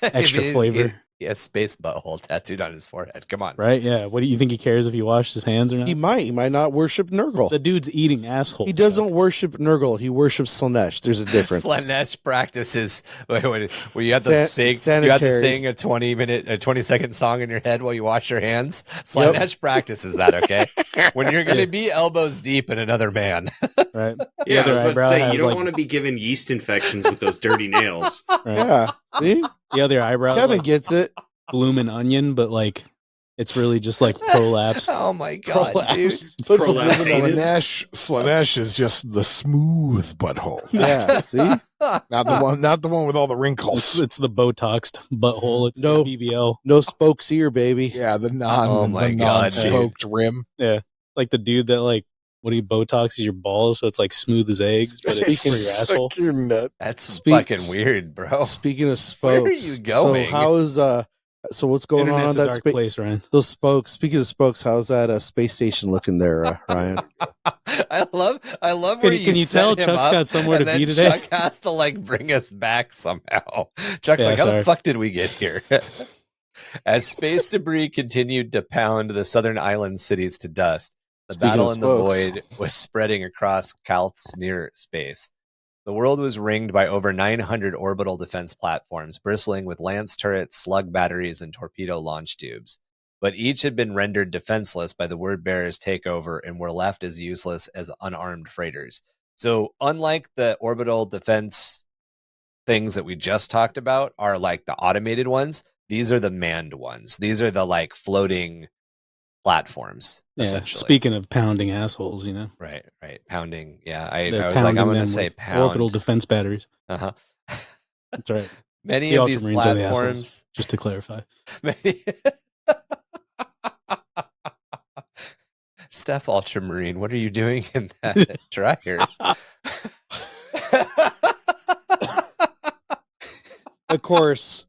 Speaker 2: Extra flavor.
Speaker 1: He has space butthole tattooed on his forehead. Come on.
Speaker 2: Right? Yeah. What do you think he cares if he washed his hands or not?
Speaker 3: He might not worship Nurgle.
Speaker 2: The dude's eating asshole.
Speaker 3: He doesn't worship Nurgle. He worships Slaanesh. There's a difference.
Speaker 1: Slaanesh practices where you have to sing. You have to sing a 20-second song in your head while you wash your hands. Slaanesh practices that. Okay. When you're going to be elbows deep in another man.
Speaker 2: Right.
Speaker 4: Yeah, I was about to say you don't want to be given yeast infections with those dirty nails.
Speaker 2: Right.
Speaker 3: Yeah. See?
Speaker 2: The other eyebrow.
Speaker 3: Kevin gets it.
Speaker 2: Bloomin' onion, but like it's really just like prolapsed.
Speaker 1: Oh my god,
Speaker 3: prolapse.
Speaker 1: dude!
Speaker 5: Slaanesh is just the smooth butthole.
Speaker 3: Yeah, see,
Speaker 5: not the one with all the wrinkles.
Speaker 2: It's the Botoxed butthole. It's the BBL.
Speaker 3: No spokes here, baby.
Speaker 5: Yeah, the non-spoked rim.
Speaker 2: Yeah, like the dude that like what he Botoxes your balls, so it's like smooth as eggs, but it's for your asshole.
Speaker 1: That's fucking weird, bro.
Speaker 3: Speaking of spokes,
Speaker 1: where are you going?
Speaker 3: So how is So what's going on that
Speaker 2: place, Ryan?
Speaker 3: Those spokes. Speaking of spokes, how's that space station looking there, Ryan?
Speaker 1: I love where
Speaker 2: can you tell Chuck's got somewhere to be today?
Speaker 1: Chuck has to like bring us back somehow. Chuck's like, how the fuck did we get here? As space debris continued to pound the southern island cities to dust, the battle in the void was spreading across Calth's near space. The world was ringed by over 900 orbital defense platforms, bristling with lance turrets, slug batteries, and torpedo launch tubes. But each had been rendered defenseless by the Word Bearers' takeover and were left as useless as unarmed freighters. So unlike the orbital defense things that we just talked about are like the automated ones, these are the manned ones. These are the like floating platforms.
Speaker 2: Yeah. Speaking of pounding assholes, you know.
Speaker 1: Right. Pounding. Yeah. I was like, I'm going to say pound.
Speaker 2: Orbital defense batteries.
Speaker 1: Uh-huh.
Speaker 2: That's right.
Speaker 1: Many of these platforms,
Speaker 2: just to clarify.
Speaker 1: Steph Ultramarine, what are you doing in that dryer?
Speaker 3: Of course,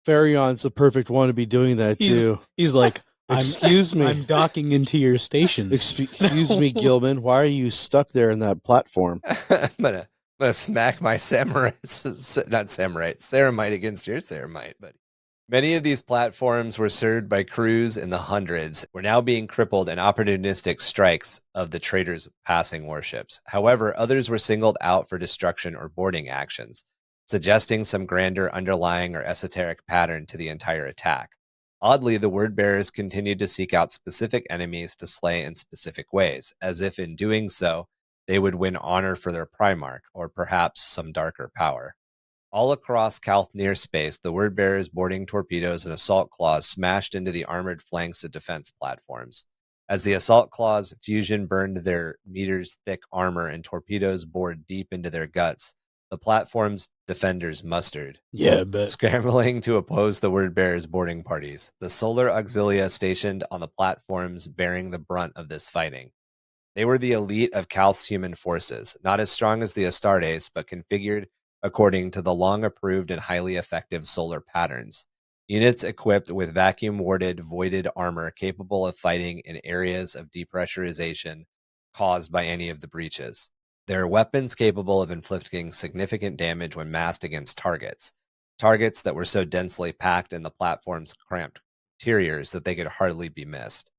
Speaker 3: Farion's the perfect one to be doing that too.
Speaker 2: He's like,
Speaker 3: excuse me.
Speaker 2: I'm docking into your station.
Speaker 3: Excuse me, Gilman. Why are you stuck there in that platform?
Speaker 1: I'm gonna smack my ceramite against your ceramite, buddy. Many of these platforms were served by crews in the hundreds, were now being crippled in opportunistic strikes of the traitors' passing warships. However, others were singled out for destruction or boarding actions, suggesting some grander underlying or esoteric pattern to the entire attack. Oddly, the Word Bearers continued to seek out specific enemies to slay in specific ways, as if in doing so, they would win honor for their Primarch, or perhaps some darker power. All across Calth near space, the Word Bearers boarding torpedoes and assault claws smashed into the armored flanks of defense platforms. As the assault claws' fusion burned their meters-thick armor and torpedoes bored deep into their guts, the platform's defenders mustered.
Speaker 2: Yeah, but
Speaker 1: scrambling to oppose the Word Bearers' boarding parties. The solar auxilia stationed on the platforms bearing the brunt of this fighting. They were the elite of Calth's human forces, not as strong as the Astartes, but configured according to the long-approved and highly effective solar patterns. Units equipped with vacuum-warded, voided armor capable of fighting in areas of depressurization caused by any of the breaches. There are weapons capable of inflicting significant damage when massed against targets. targets that were so densely packed in the platform's cramped interiors that they could hardly be missed.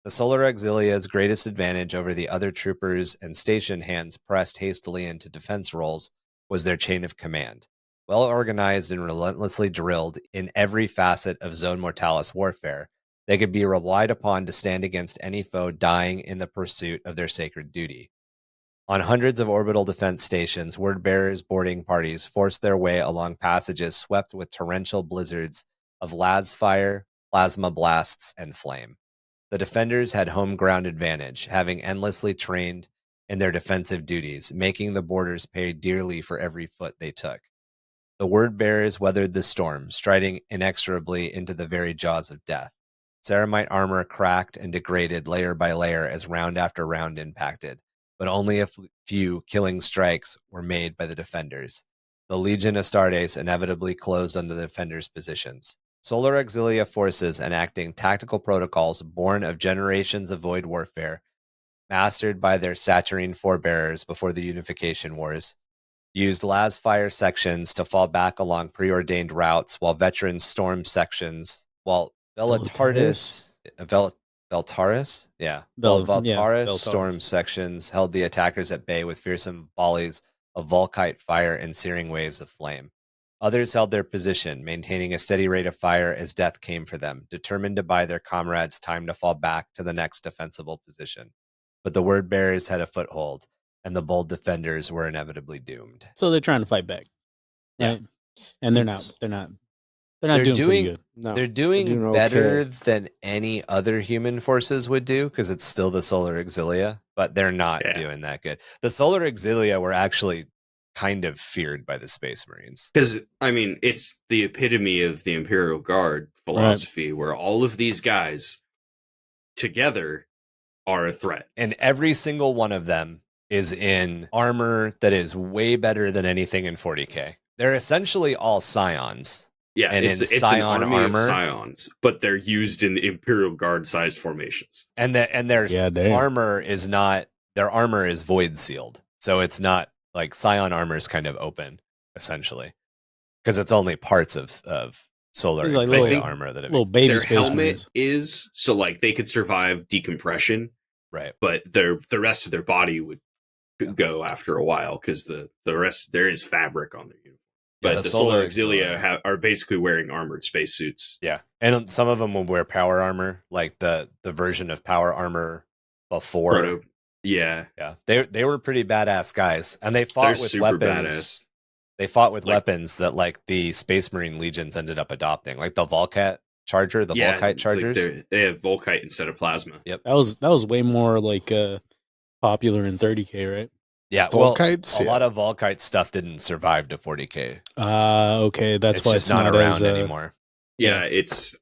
Speaker 1: The Solar Auxilia's greatest advantage over the other troopers and station hands pressed hastily into defense roles was their chain of command. Well organized and relentlessly drilled in every facet of Zone Mortalis warfare, they could be relied upon to stand against any foe dying in the pursuit of their sacred duty. On hundreds of orbital defense stations, Word Bearers boarding parties forced their way along passages swept with torrential blizzards of las fire, plasma blasts, and flame. The defenders had home ground advantage, having endlessly trained in their defensive duties, making the boarders pay dearly for every foot they took. The Word Bearers weathered the storm, striding inexorably into the very jaws of death. Ceramite armor cracked and degraded layer by layer as round after round impacted, but only a few killing strikes were made by the defenders. The Legion Astartes inevitably closed on the defenders' positions. Solar Auxilia forces enacting tactical protocols born of generations of void warfare, mastered by their Saturnine forebearers before the Unification Wars, used las fire sections to fall back along preordained routes while veteran storm sections, while Veltaris storm sections held the attackers at bay with fearsome volleys of Volkite fire and searing waves of flame. Others held their position, maintaining a steady rate of fire as death came for them, determined to buy their comrades time to fall back to the next defensible position. But the Word Bearers had a foothold, and the bold defenders were inevitably doomed.
Speaker 2: So they're trying to fight back, right? Yeah. And they're not doing pretty good.
Speaker 1: No, they're doing better than any other human forces would do, because it's still the Solar Auxilia, but they're not doing that good. The Solar Auxilia were actually kind of feared by the Space Marines.
Speaker 4: Because, I mean, it's the epitome of the Imperial Guard philosophy, where all of these guys together are a threat.
Speaker 1: And every single one of them is in armor that is way better than anything in 40k. They're essentially all scions.
Speaker 4: Yeah,
Speaker 1: and
Speaker 4: it's
Speaker 1: Scion
Speaker 4: an army
Speaker 1: armor.
Speaker 4: of scions, but they're used in the Imperial Guard-sized formations.
Speaker 1: And their armor is not, their armor is void sealed. So it's not like Scion armor is kind of open, essentially, because it's only parts of Solar Auxilia armor that
Speaker 2: little baby
Speaker 4: their
Speaker 2: space
Speaker 4: helmet
Speaker 2: marines.
Speaker 4: is, so like they could survive decompression,
Speaker 1: right?
Speaker 4: But the rest of their body would go after a while, because the rest, there is fabric on their uniform. But the Solar Auxilia are basically wearing armored spacesuits.
Speaker 1: Yeah, and some of them will wear power armor, like the version of power armor before.
Speaker 4: Yeah.
Speaker 1: They were pretty badass guys, and they fought with weapons. Badass. They fought with weapons that like the Space Marine legions ended up adopting, like the Volkite charger, Volkite chargers.
Speaker 4: Like they have Volkite instead of plasma.
Speaker 1: Yep,
Speaker 2: that was way more like popular in 30k, right?
Speaker 1: Yeah,
Speaker 5: Volkites,
Speaker 1: a lot of Volkite stuff didn't survive to 40k.
Speaker 2: Okay, that's why
Speaker 1: it's not around anymore.
Speaker 4: Yeah, it's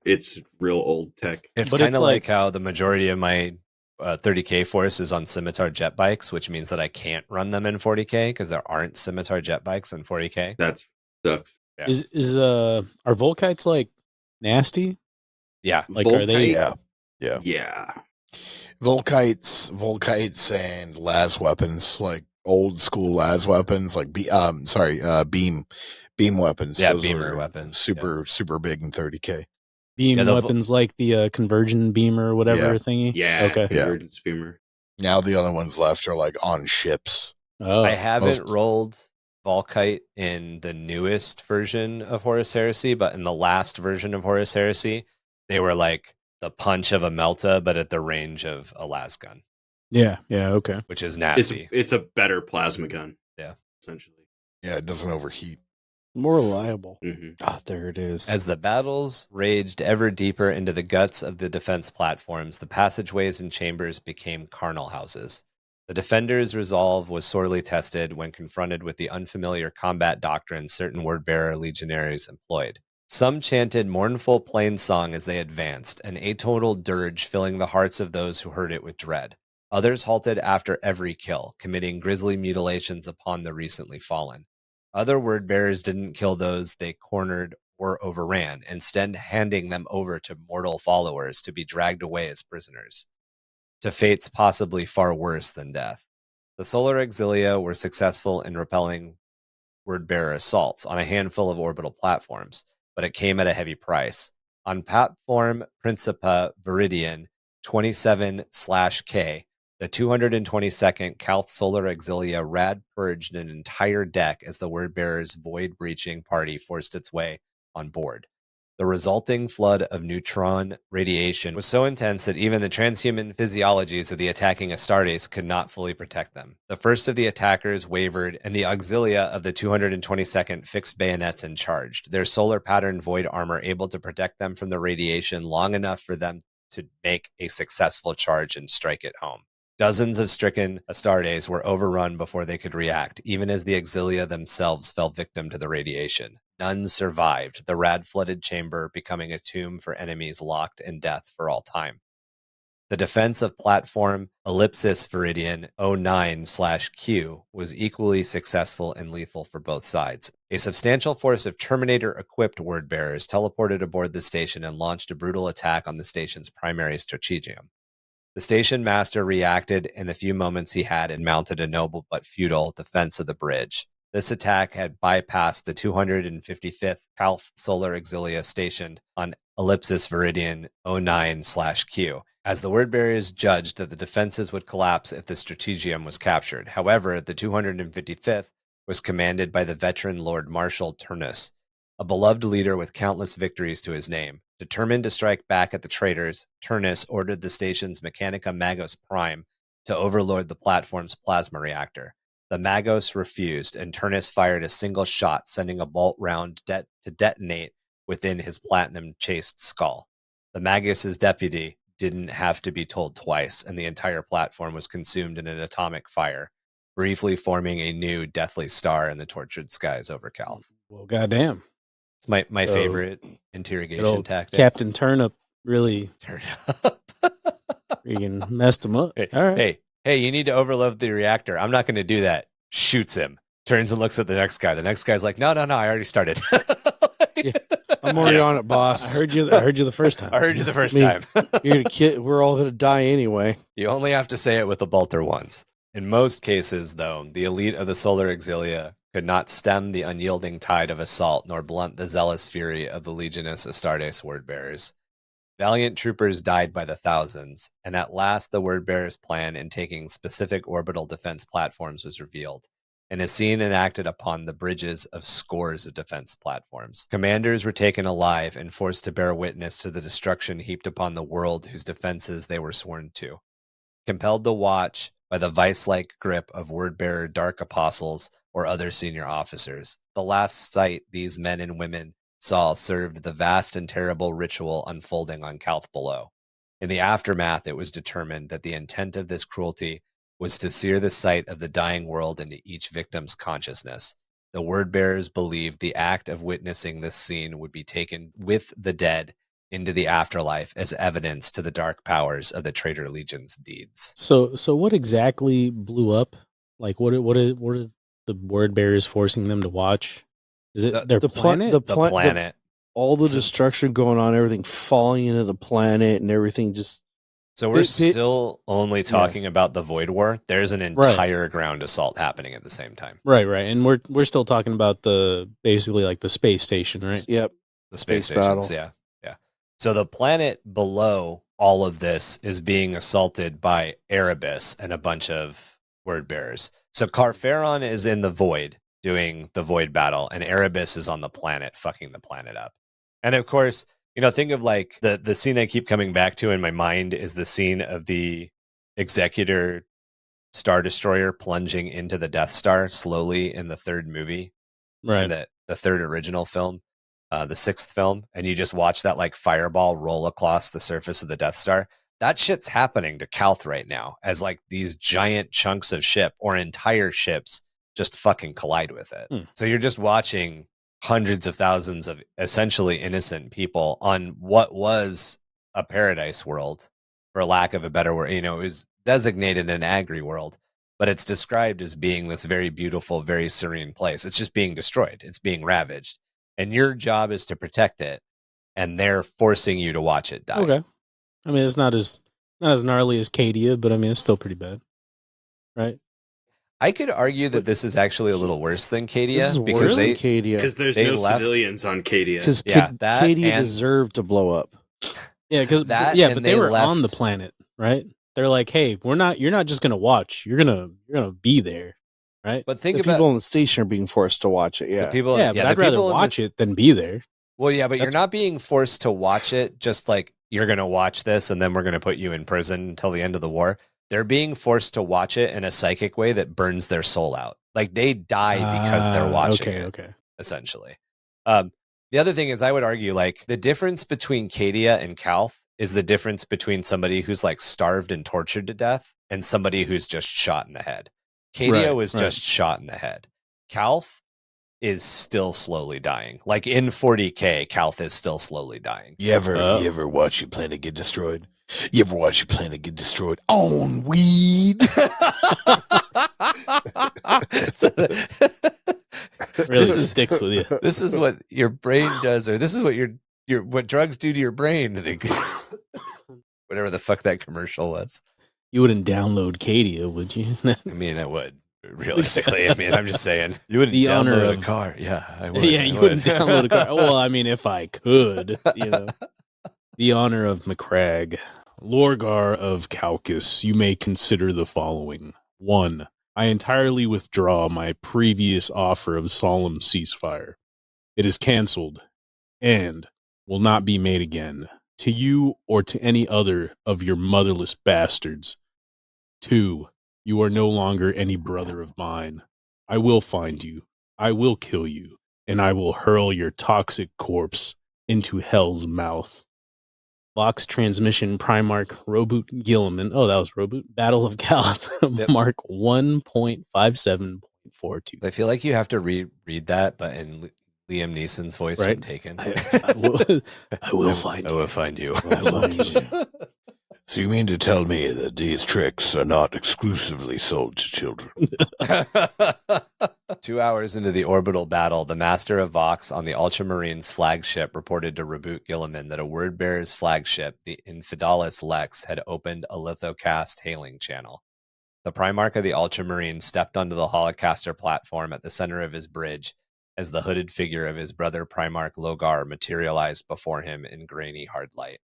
Speaker 4: real old tech.
Speaker 1: It's kind of like how the majority of my 30k force is on scimitar jet bikes, which means that I can't run them in 40k because there aren't scimitar jet bikes in 40k.
Speaker 4: That sucks.
Speaker 2: Yeah. Are Volkites like nasty?
Speaker 1: Yeah,
Speaker 2: like are they?
Speaker 5: Yeah. Volkites and las weapons, like old school las weapons, like beam weapons.
Speaker 1: Yeah,
Speaker 5: those
Speaker 1: beamer weapons.
Speaker 5: Super big in 30k.
Speaker 2: Beam weapons like the conversion beamer or whatever thingy.
Speaker 4: Yeah,
Speaker 2: okay.
Speaker 4: Convergence beamer.
Speaker 5: Now the other ones left are like on ships.
Speaker 1: I haven't rolled Volkite in the newest version of Horus Heresy, but in the last version of Horus Heresy, they were like the punch of a Melta, but at the range of a las gun.
Speaker 2: Yeah, okay.
Speaker 1: Which is nasty.
Speaker 4: It's a better plasma gun.
Speaker 1: Yeah,
Speaker 4: essentially.
Speaker 5: Yeah, it doesn't overheat.
Speaker 3: More reliable.
Speaker 4: Mm-hmm.
Speaker 3: There it is.
Speaker 1: As the battles raged ever deeper into the guts of the defense platforms, the passageways and chambers became carnal houses. The defenders' resolve was sorely tested when confronted with the unfamiliar combat doctrines certain word-bearer legionaries employed. Some chanted mournful plain song as they advanced, an atonal dirge filling the hearts of those who heard it with dread. Others halted after every kill, committing grisly mutilations upon the recently fallen. Other word-bearers didn't kill those they cornered or overran, instead handing them over to mortal followers to be dragged away as prisoners, to fates possibly far worse than death. The Solar Auxilia were successful in repelling Word Bearer assaults on a handful of orbital platforms, but it came at a heavy price. On platform Principa Viridian 27/K, the 222nd Calth Solar Auxilia rad purged an entire deck as the Word Bearer's void-breaching party forced its way on board. The resulting flood of neutron radiation was so intense that even the transhuman physiologies of the attacking Astartes could not fully protect them. The first of the attackers wavered, and the auxilia of the 222nd fixed bayonets and charged, their solar pattern void armor able to protect them from the radiation long enough for them to make a successful charge and strike it home. Dozens of stricken Astartes were overrun before they could react, even as the auxilia themselves fell victim to the radiation. None survived, the rad-flooded chamber becoming a tomb for enemies locked in death for all time. The defense of platform Ellipsis Viridian 09/Q was equally successful and lethal for both sides. A substantial force of Terminator-equipped Word Bearers teleported aboard the station and launched a brutal attack on the station's primary strategium. The station master reacted in the few moments he had and mounted a noble but futile defense of the bridge. This attack had bypassed the 255th Calth Solar Auxilia stationed on Ellipsis Viridian 09/Q, as the Word Bearers judged that the defenses would collapse if the strategium was captured. However, the 255th was commanded by the veteran Lord Marshal Turnus, a beloved leader with countless victories to his name. Determined to strike back at the traitors, Turnus ordered the station's Mechanica Magos Prime to overlord the platform's plasma reactor. The Magos refused, and Turnus fired a single shot, sending a bolt round to detonate within his platinum-chased skull. The Magos' deputy didn't have to be told twice, and the entire platform was consumed in an atomic fire, briefly forming a new deathly star in the tortured skies over Calth.
Speaker 2: Well, goddamn.
Speaker 1: It's my favorite interrogation tactic.
Speaker 2: Captain Turnip really freaking messed him up.
Speaker 1: Hey,
Speaker 2: all right.
Speaker 1: Hey, you need to overload the reactor. I'm not going to do that. Shoots him. Turns and looks at the next guy. The next guy's like, no, I already started.
Speaker 3: Yeah. I'm already on it, boss.
Speaker 2: I heard you the first time.
Speaker 1: I heard you the first time.
Speaker 3: You're gonna we're all going to die anyway.
Speaker 1: You only have to say it with a bolter once. In most cases, though, the elite of the Solar Auxilia could not stem the unyielding tide of assault nor blunt the zealous fury of the legionous Astartes Word Bearers. Valiant troopers died by the thousands, and at last the Word Bearers' plan in taking specific orbital defense platforms was revealed, and a scene enacted upon the bridges of scores of defense platforms. Commanders were taken alive and forced to bear witness to the destruction heaped upon the world whose defenses they were sworn to. Compelled to watch by the vice-like grip of Word-Bearer Dark Apostles or other senior officers, the last sight these men and women saw served the vast and terrible ritual unfolding on Calth below. In the aftermath, it was determined that the intent of this cruelty was to sear the sight of the dying world into each victim's consciousness. The Word-Bearers believed the act of witnessing this scene would be taken with the dead into the afterlife as evidence to the dark powers of the Traitor Legion's deeds.
Speaker 2: So what exactly blew up? Like, what are the Word Bearers forcing them to watch? Is it their planet?
Speaker 1: The planet.
Speaker 3: All the destruction going on, everything falling into the planet and everything just...
Speaker 1: So we're still only talking about the Void War. There's an entire ground assault happening at the same time.
Speaker 2: Right. And we're still talking about basically like the space station, right?
Speaker 3: Yep.
Speaker 1: The space stations, yeah. So the planet below all of this is being assaulted by Erebus and a bunch of Word Bearers. So Carferon is in the Void doing the Void battle, and Erebus is on the planet fucking the planet up. And of course, think of like the scene I keep coming back to in my mind is the scene of the Executor Star Destroyer plunging into the Death Star slowly in the third movie,
Speaker 2: right?
Speaker 1: The third original film, the sixth film, and you just watch that like fireball roll across the surface of the Death Star. That shit's happening to Calth right now as like these giant chunks of ship or entire ships just fucking collide with it. So you're just watching hundreds of thousands of essentially innocent people on what was a paradise world, for lack of a better word. It was designated an agri world, but it's described as being this very beautiful, very serene place. It's just being destroyed. It's being ravaged. And your job is to protect it, and they're forcing you to watch it die.
Speaker 2: Okay. I mean, it's not as gnarly as Cadia, but I mean, it's still pretty bad. Right?
Speaker 1: I could argue that this is actually a little worse than Cadia.
Speaker 3: This is worse than Cadia.
Speaker 4: Because there's no civilians on Cadia.
Speaker 3: Because Cadia deserved to blow up.
Speaker 2: Yeah, because but they were on the planet, right? They're like, hey, you're not just gonna watch, you're gonna be there, right?
Speaker 3: But think about people on the station are being forced to watch it. Yeah,
Speaker 2: but I'd rather watch it than be there.
Speaker 1: Well, yeah, but you're not being forced to watch it. Just like you're gonna watch this, and then we're gonna put you in prison until the end of the war. They're being forced to watch it in a psychic way that burns their soul out. Like they die because they're watching it. Okay. Essentially. The other thing is, I would argue like the difference between Cadia and Calth is the difference between somebody who's like starved and tortured to death and somebody who's just shot in the head. Cadia was just shot in the head. Calth is still slowly dying. Like in 40k, Calth is still slowly dying.
Speaker 5: You ever watch your planet get destroyed? You ever watch your planet get destroyed on weed?
Speaker 2: Really sticks with you.
Speaker 1: This is what your brain does, or this is what what drugs do to your brain. Whatever the fuck that commercial was.
Speaker 2: You wouldn't download Cadia, would you?
Speaker 1: I mean, I would. Realistically, I mean, I'm just saying. You wouldn't download a car. Yeah, I would.
Speaker 2: Yeah, you wouldn't download a car. Well, I mean, if I could, you know. The honor of McCrag. Lorgar of Calcus, you may consider the following. 1. I entirely withdraw my previous offer of solemn ceasefire. It is cancelled and will not be made again, to you or to any other of your motherless bastards. 2. You are no longer any brother of mine. I will find you, I will kill you, and I will hurl your toxic corpse into hell's mouth. Vox Transmission Primarch Roboot Gilliman. Oh, that was Roboot. Battle of Calth. Yep. Mark 1.57.42.
Speaker 1: I feel like you have to read that, but in Liam Neeson's voice, right? Taken.
Speaker 2: I will find you.
Speaker 1: I will find you.
Speaker 2: I will find you.
Speaker 5: So you mean to tell me that these tricks are not exclusively sold to children?
Speaker 1: 2 hours into the orbital battle, the Master of Vox on the Ultramarines flagship reported to Reboot Gilliman that a Word Bearer's flagship, the Infidalis Lex, had opened a lithocast hailing channel. The Primarch of the Ultramarines stepped onto the holocaster platform at the center of his bridge as the hooded figure of his brother Primarch Logar materialized before him in grainy hard light.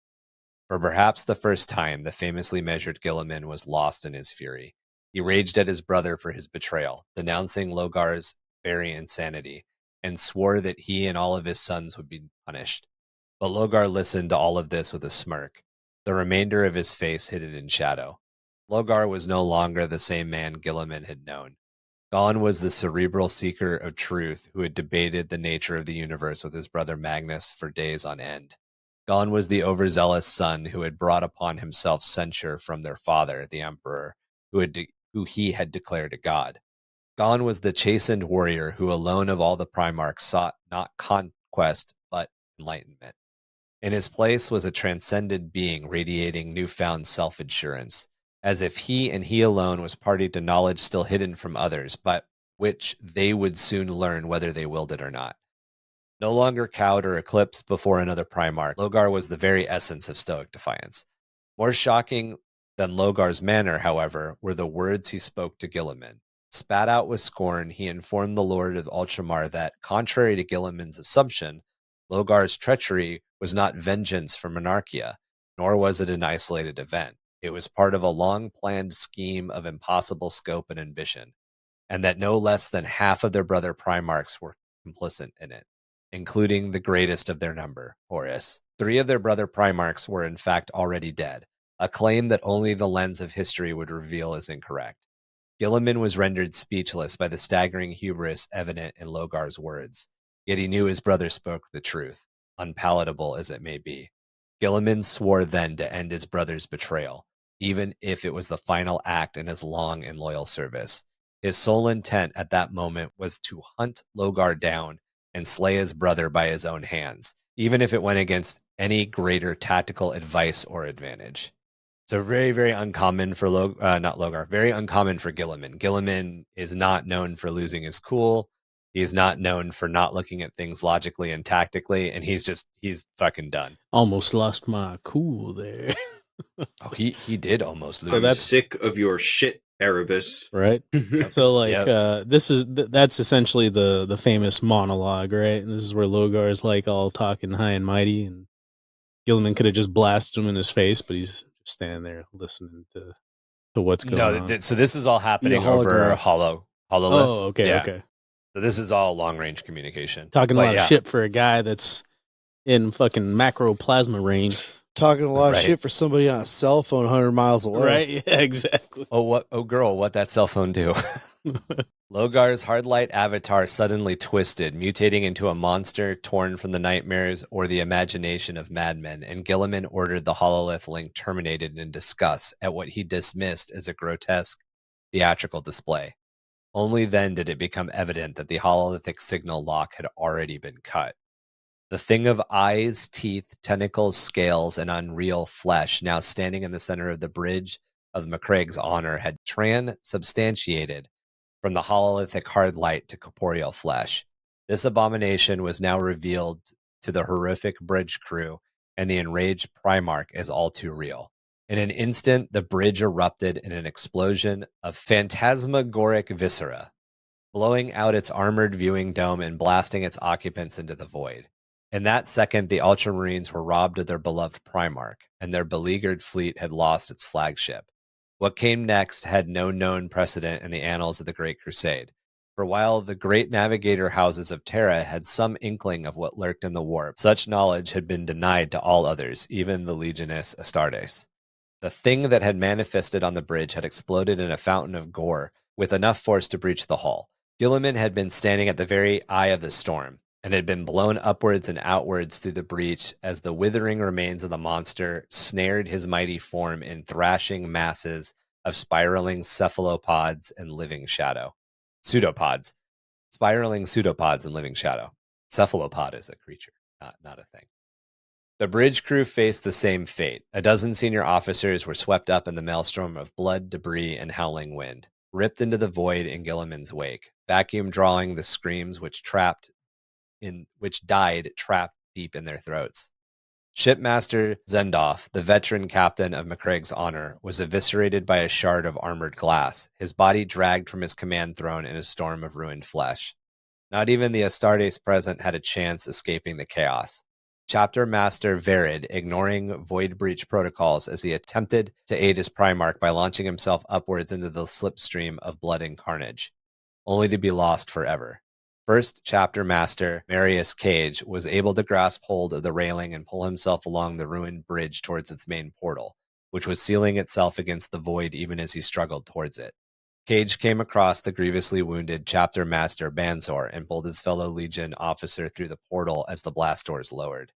Speaker 1: For perhaps the first time, the famously measured Gilliman was lost in his fury. He raged at his brother for his betrayal, denouncing Logar's very insanity, and swore that he and all of his sons would be punished. But Logar listened to all of this with a smirk, the remainder of his face hidden in shadow. Logar was no longer the same man Gilliman had known. Gone was the cerebral seeker of truth who had debated the nature of the universe with his brother Magnus for days on end. Gone was the overzealous son who had brought upon himself censure from their father, the Emperor, who he had declared a god. Gone was the chastened warrior who alone of all the Primarchs sought not conquest, but enlightenment. In his place was a transcended being radiating newfound self-assurance, as if he and he alone was party to knowledge still hidden from others, but which they would soon learn whether they willed it or not. No longer cowed or eclipsed before another Primarch, Logar was the very essence of stoic defiance. More shocking than Logar's manner, however, were the words he spoke to Gilliman. Spat out with scorn, he informed the Lord of Ultramar that, contrary to Gilliman's assumption, Logar's treachery was not vengeance for Monarchia, nor was it an isolated event. It was part of a long-planned scheme of impossible scope and ambition, and that no less than half of their brother Primarchs were complicit in it, including the greatest of their number, Horus. 3 of their brother Primarchs were in fact already dead, a claim that only the lens of history would reveal as incorrect. Gilliman was rendered speechless by the staggering hubris evident in Logar's words, yet he knew his brother spoke the truth, unpalatable as it may be. Gilliman swore then to end his brother's betrayal, even if it was the final act in his long and loyal service. His sole intent at that moment was to hunt Logar down and slay his brother by his own hands, even if it went against any greater tactical advice or advantage. So very, very uncommon for very uncommon for Gilliman. Gilliman is not known for losing his cool. He's not known for not looking at things logically and tactically, and he's fucking done.
Speaker 2: Almost lost my cool there.
Speaker 1: Oh, he did almost lose.
Speaker 4: So that's sick of your shit Erebus.
Speaker 2: Right? So, like, that's essentially the famous monologue, right? And this is where Logar is, like, all talking high and mighty, and Gilliman could have just blasted him in his face, but he's just standing there listening to what's going on.
Speaker 1: So this is all happening over hololith.
Speaker 2: Oh, okay.
Speaker 1: So this is all long-range communication.
Speaker 2: Talking a lot of shit for a guy that's in fucking macro plasma range.
Speaker 3: Talking a lot of shit for somebody on a cell phone 100 miles away.
Speaker 2: Right, yeah, exactly.
Speaker 1: Oh girl, what that cell phone do? Logar's hardlight avatar suddenly twisted, mutating into a monster torn from the nightmares or the imagination of madmen, and Gilliman ordered the hololith link terminated in disgust at what he dismissed as a grotesque theatrical display. Only then did it become evident that the hololithic signal lock had already been cut. The thing of eyes, teeth, tentacles, scales, and unreal flesh now standing in the center of the bridge of McCraig's honor had transubstantiated from the hololithic hard light to corporeal flesh. This abomination was now revealed to the horrific bridge crew and the enraged Primarch as all too real. In an instant, the bridge erupted in an explosion of phantasmagoric viscera, blowing out its armored viewing dome and blasting its occupants into the void. In that second, the Ultramarines were robbed of their beloved Primarch, and their beleaguered fleet had lost its flagship. What came next had no known precedent in the annals of the Great Crusade. For while the great navigator houses of Terra had some inkling of what lurked in the warp, such knowledge had been denied to all others, even the legioness Astartes. The thing that had manifested on the bridge had exploded in a fountain of gore with enough force to breach the hull. Gilliman had been standing at the very eye of the storm, and had been blown upwards and outwards through the breach as the withering remains of the monster snared his mighty form in thrashing masses of spiraling cephalopods and living shadow. Pseudopods. Spiraling pseudopods and living shadow. Cephalopod is a creature, not a thing. The bridge crew faced the same fate. A dozen senior officers were swept up in the maelstrom of blood, debris, and howling wind, ripped into the void in Gilliman's wake, vacuum drawing the screams which died trapped deep in their throats. Shipmaster Zendoff, the veteran captain of McCraig's honor, was eviscerated by a shard of armored glass, his body dragged from his command throne in a storm of ruined flesh. Not even the Astartes present had a chance escaping the chaos. Chapter Master Verid, ignoring void breach protocols as he attempted to aid his Primarch by launching himself upwards into the slipstream of blood and carnage, only to be lost forever. First Chapter Master, Marius Cage, was able to grasp hold of the railing and pull himself along the ruined bridge towards its main portal, which was sealing itself against the void even as he struggled towards it. Cage came across the grievously wounded Chapter Master Banzor and pulled his fellow Legion officer through the portal as the blast doors lowered.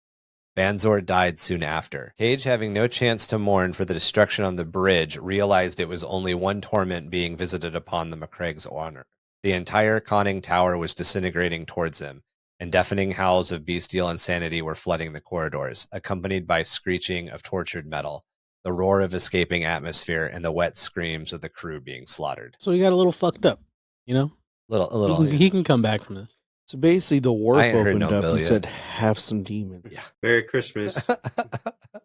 Speaker 1: Banzor died soon after. Cage, having no chance to mourn for the destruction on the bridge, realized it was only one torment being visited upon the McCraig's honor. The entire conning tower was disintegrating towards him, and deafening howls of bestial insanity were flooding the corridors, accompanied by screeching of tortured metal, the roar of escaping atmosphere, and the wet screams of the crew being slaughtered.
Speaker 2: So he got a little fucked up, you know? He can come back from this.
Speaker 3: So basically the warp opened up and said, have some demons.
Speaker 1: Yeah.
Speaker 4: Merry Christmas.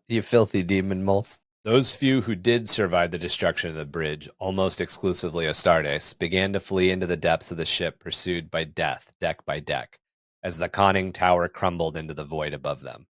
Speaker 1: You filthy demon moles. Those few who did survive the destruction of the bridge, almost exclusively Astartes, began to flee into the depths of the ship pursued by death, deck by deck, as the conning tower crumbled into the void above them.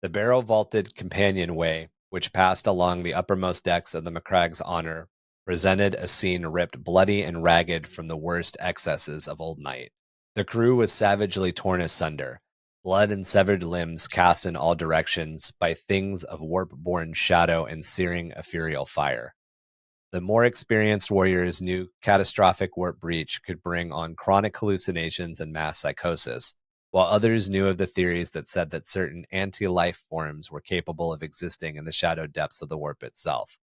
Speaker 1: The barrel-vaulted companionway, which passed along the uppermost decks of the McCraig's honor, presented a scene ripped bloody and ragged from the worst excesses of old night. The crew was savagely torn asunder, blood and severed limbs cast in all directions by things of warp-born shadow and searing ethereal fire. The more experienced warriors knew catastrophic warp breach could bring on chronic hallucinations and mass psychosis, while others knew of the theories that said that certain anti-life forms were capable of existing in the shadow depths of the warp itself.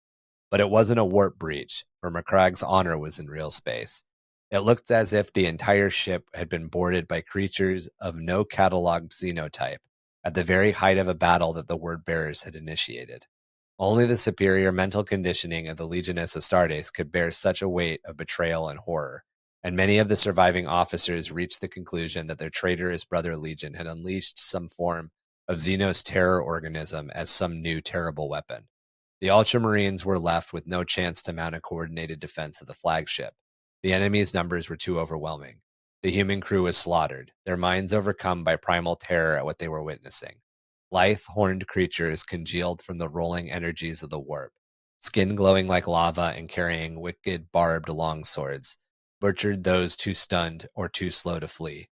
Speaker 1: But it wasn't a warp breach, for McCraig's honor was in real space. It looked as if the entire ship had been boarded by creatures of no cataloged xenotype, at the very height of a battle that the Word Bearers had initiated. Only the superior mental conditioning of the Legioness Astartes could bear such a weight of betrayal and horror, and many of the surviving officers reached the conclusion that their traitorous brother Legion had unleashed some form of Xenos terror organism as some new terrible weapon. The Ultramarines were left with no chance to mount a coordinated defense of the flagship. The enemy's numbers were too overwhelming. The human crew was slaughtered, their minds overcome by primal terror at what they were witnessing. Lithe, horned creatures congealed from the rolling energies of the warp, skin glowing like lava and carrying wicked barbed longswords, butchered those too stunned or too slow to flee.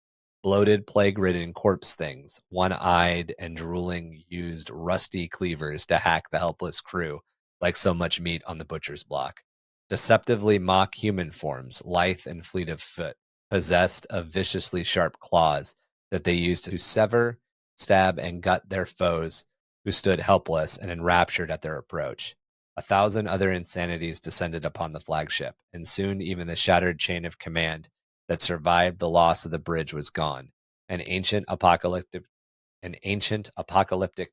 Speaker 1: Bloated, plague-ridden corpse things, one-eyed and drooling, used rusty cleavers to hack the helpless crew like so much meat on the butcher's block. Deceptively mock human forms, lithe and fleet of foot, possessed of viciously sharp claws that they used to sever, stab, and gut their foes who stood helpless and enraptured at their approach. 1,000 other insanities descended upon the flagship, and soon even the shattered chain of command that survived the loss of the bridge was gone. An ancient apocalyptic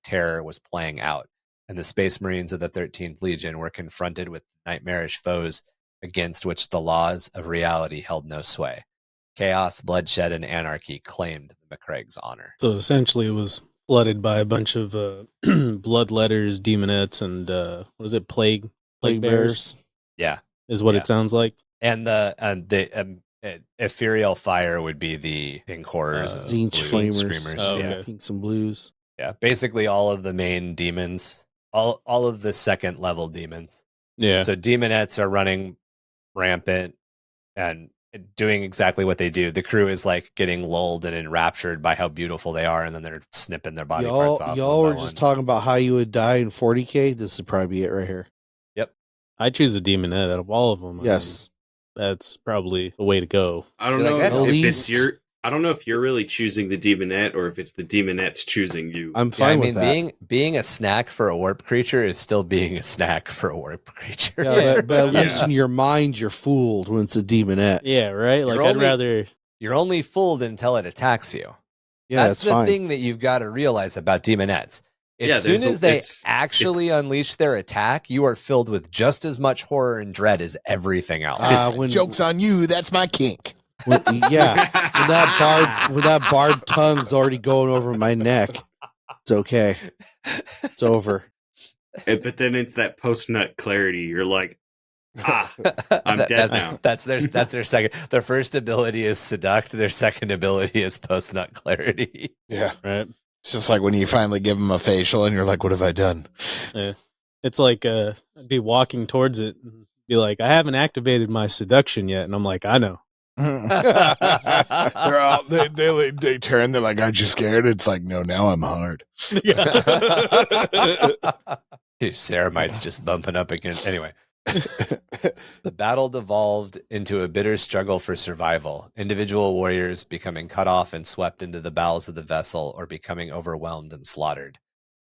Speaker 1: terror was playing out, and the Space Marines of the 13th Legion were confronted with nightmarish foes against which the laws of reality held no sway. Chaos, bloodshed, and anarchy claimed the McCraig's honor.
Speaker 2: So essentially it was flooded by a bunch of bloodletters, demonettes, and what was it, plague bears?
Speaker 1: Yeah.
Speaker 2: Is what it sounds like.
Speaker 1: And the ethereal fire would be the pink horrors,
Speaker 3: Zinch flamers,
Speaker 1: screamers.
Speaker 2: Okay.
Speaker 3: Pinks and blues.
Speaker 1: Yeah, basically all of the main demons, all of the second level demons.
Speaker 2: Yeah.
Speaker 1: So demonettes are running rampant and doing exactly what they do. The crew is like getting lulled and enraptured by how beautiful they are, and then they're snipping their body parts off.
Speaker 3: Y'all were just talking about how you would die in 40k. This would probably be it right here.
Speaker 1: Yep.
Speaker 2: I choose a demonette out of all of them.
Speaker 3: Yes.
Speaker 2: That's probably the way to go.
Speaker 4: I don't know I don't know if you're really choosing the demonette or if it's the demonette's choosing you.
Speaker 3: I'm fine with that.
Speaker 1: Being a snack for a warp creature is still being a snack for a warp creature.
Speaker 3: Yeah, but at least in your mind, you're fooled when it's a demonette.
Speaker 2: Yeah, right? Like,
Speaker 1: You're only fooled until it attacks you.
Speaker 3: Yeah,
Speaker 1: that's the thing that you've got to realize about demonettes. As soon as they actually unleash their attack, you are filled with just as much horror and dread as everything else.
Speaker 5: Joke's on you. That's my kink.
Speaker 3: When that barbed tongue's already going over my neck, it's okay. It's over.
Speaker 4: But then it's that post-nut clarity. You're like, I'm dead now.
Speaker 1: That's their second. Their first ability is seduct. Their second ability is post-nut clarity.
Speaker 5: Yeah.
Speaker 2: Right.
Speaker 5: It's just like when you finally give them a facial and you're like, what have I done?
Speaker 2: Yeah. It's like I'd be walking towards it and be like, I haven't activated my seduction yet. And I'm like, I know.
Speaker 5: They turn, they're like, aren't you scared? It's like, no, now I'm hard.
Speaker 1: Ceramite's just bumping up against. Anyway. The battle devolved into a bitter struggle for survival, individual warriors becoming cut off and swept into the bowels of the vessel or becoming overwhelmed and slaughtered.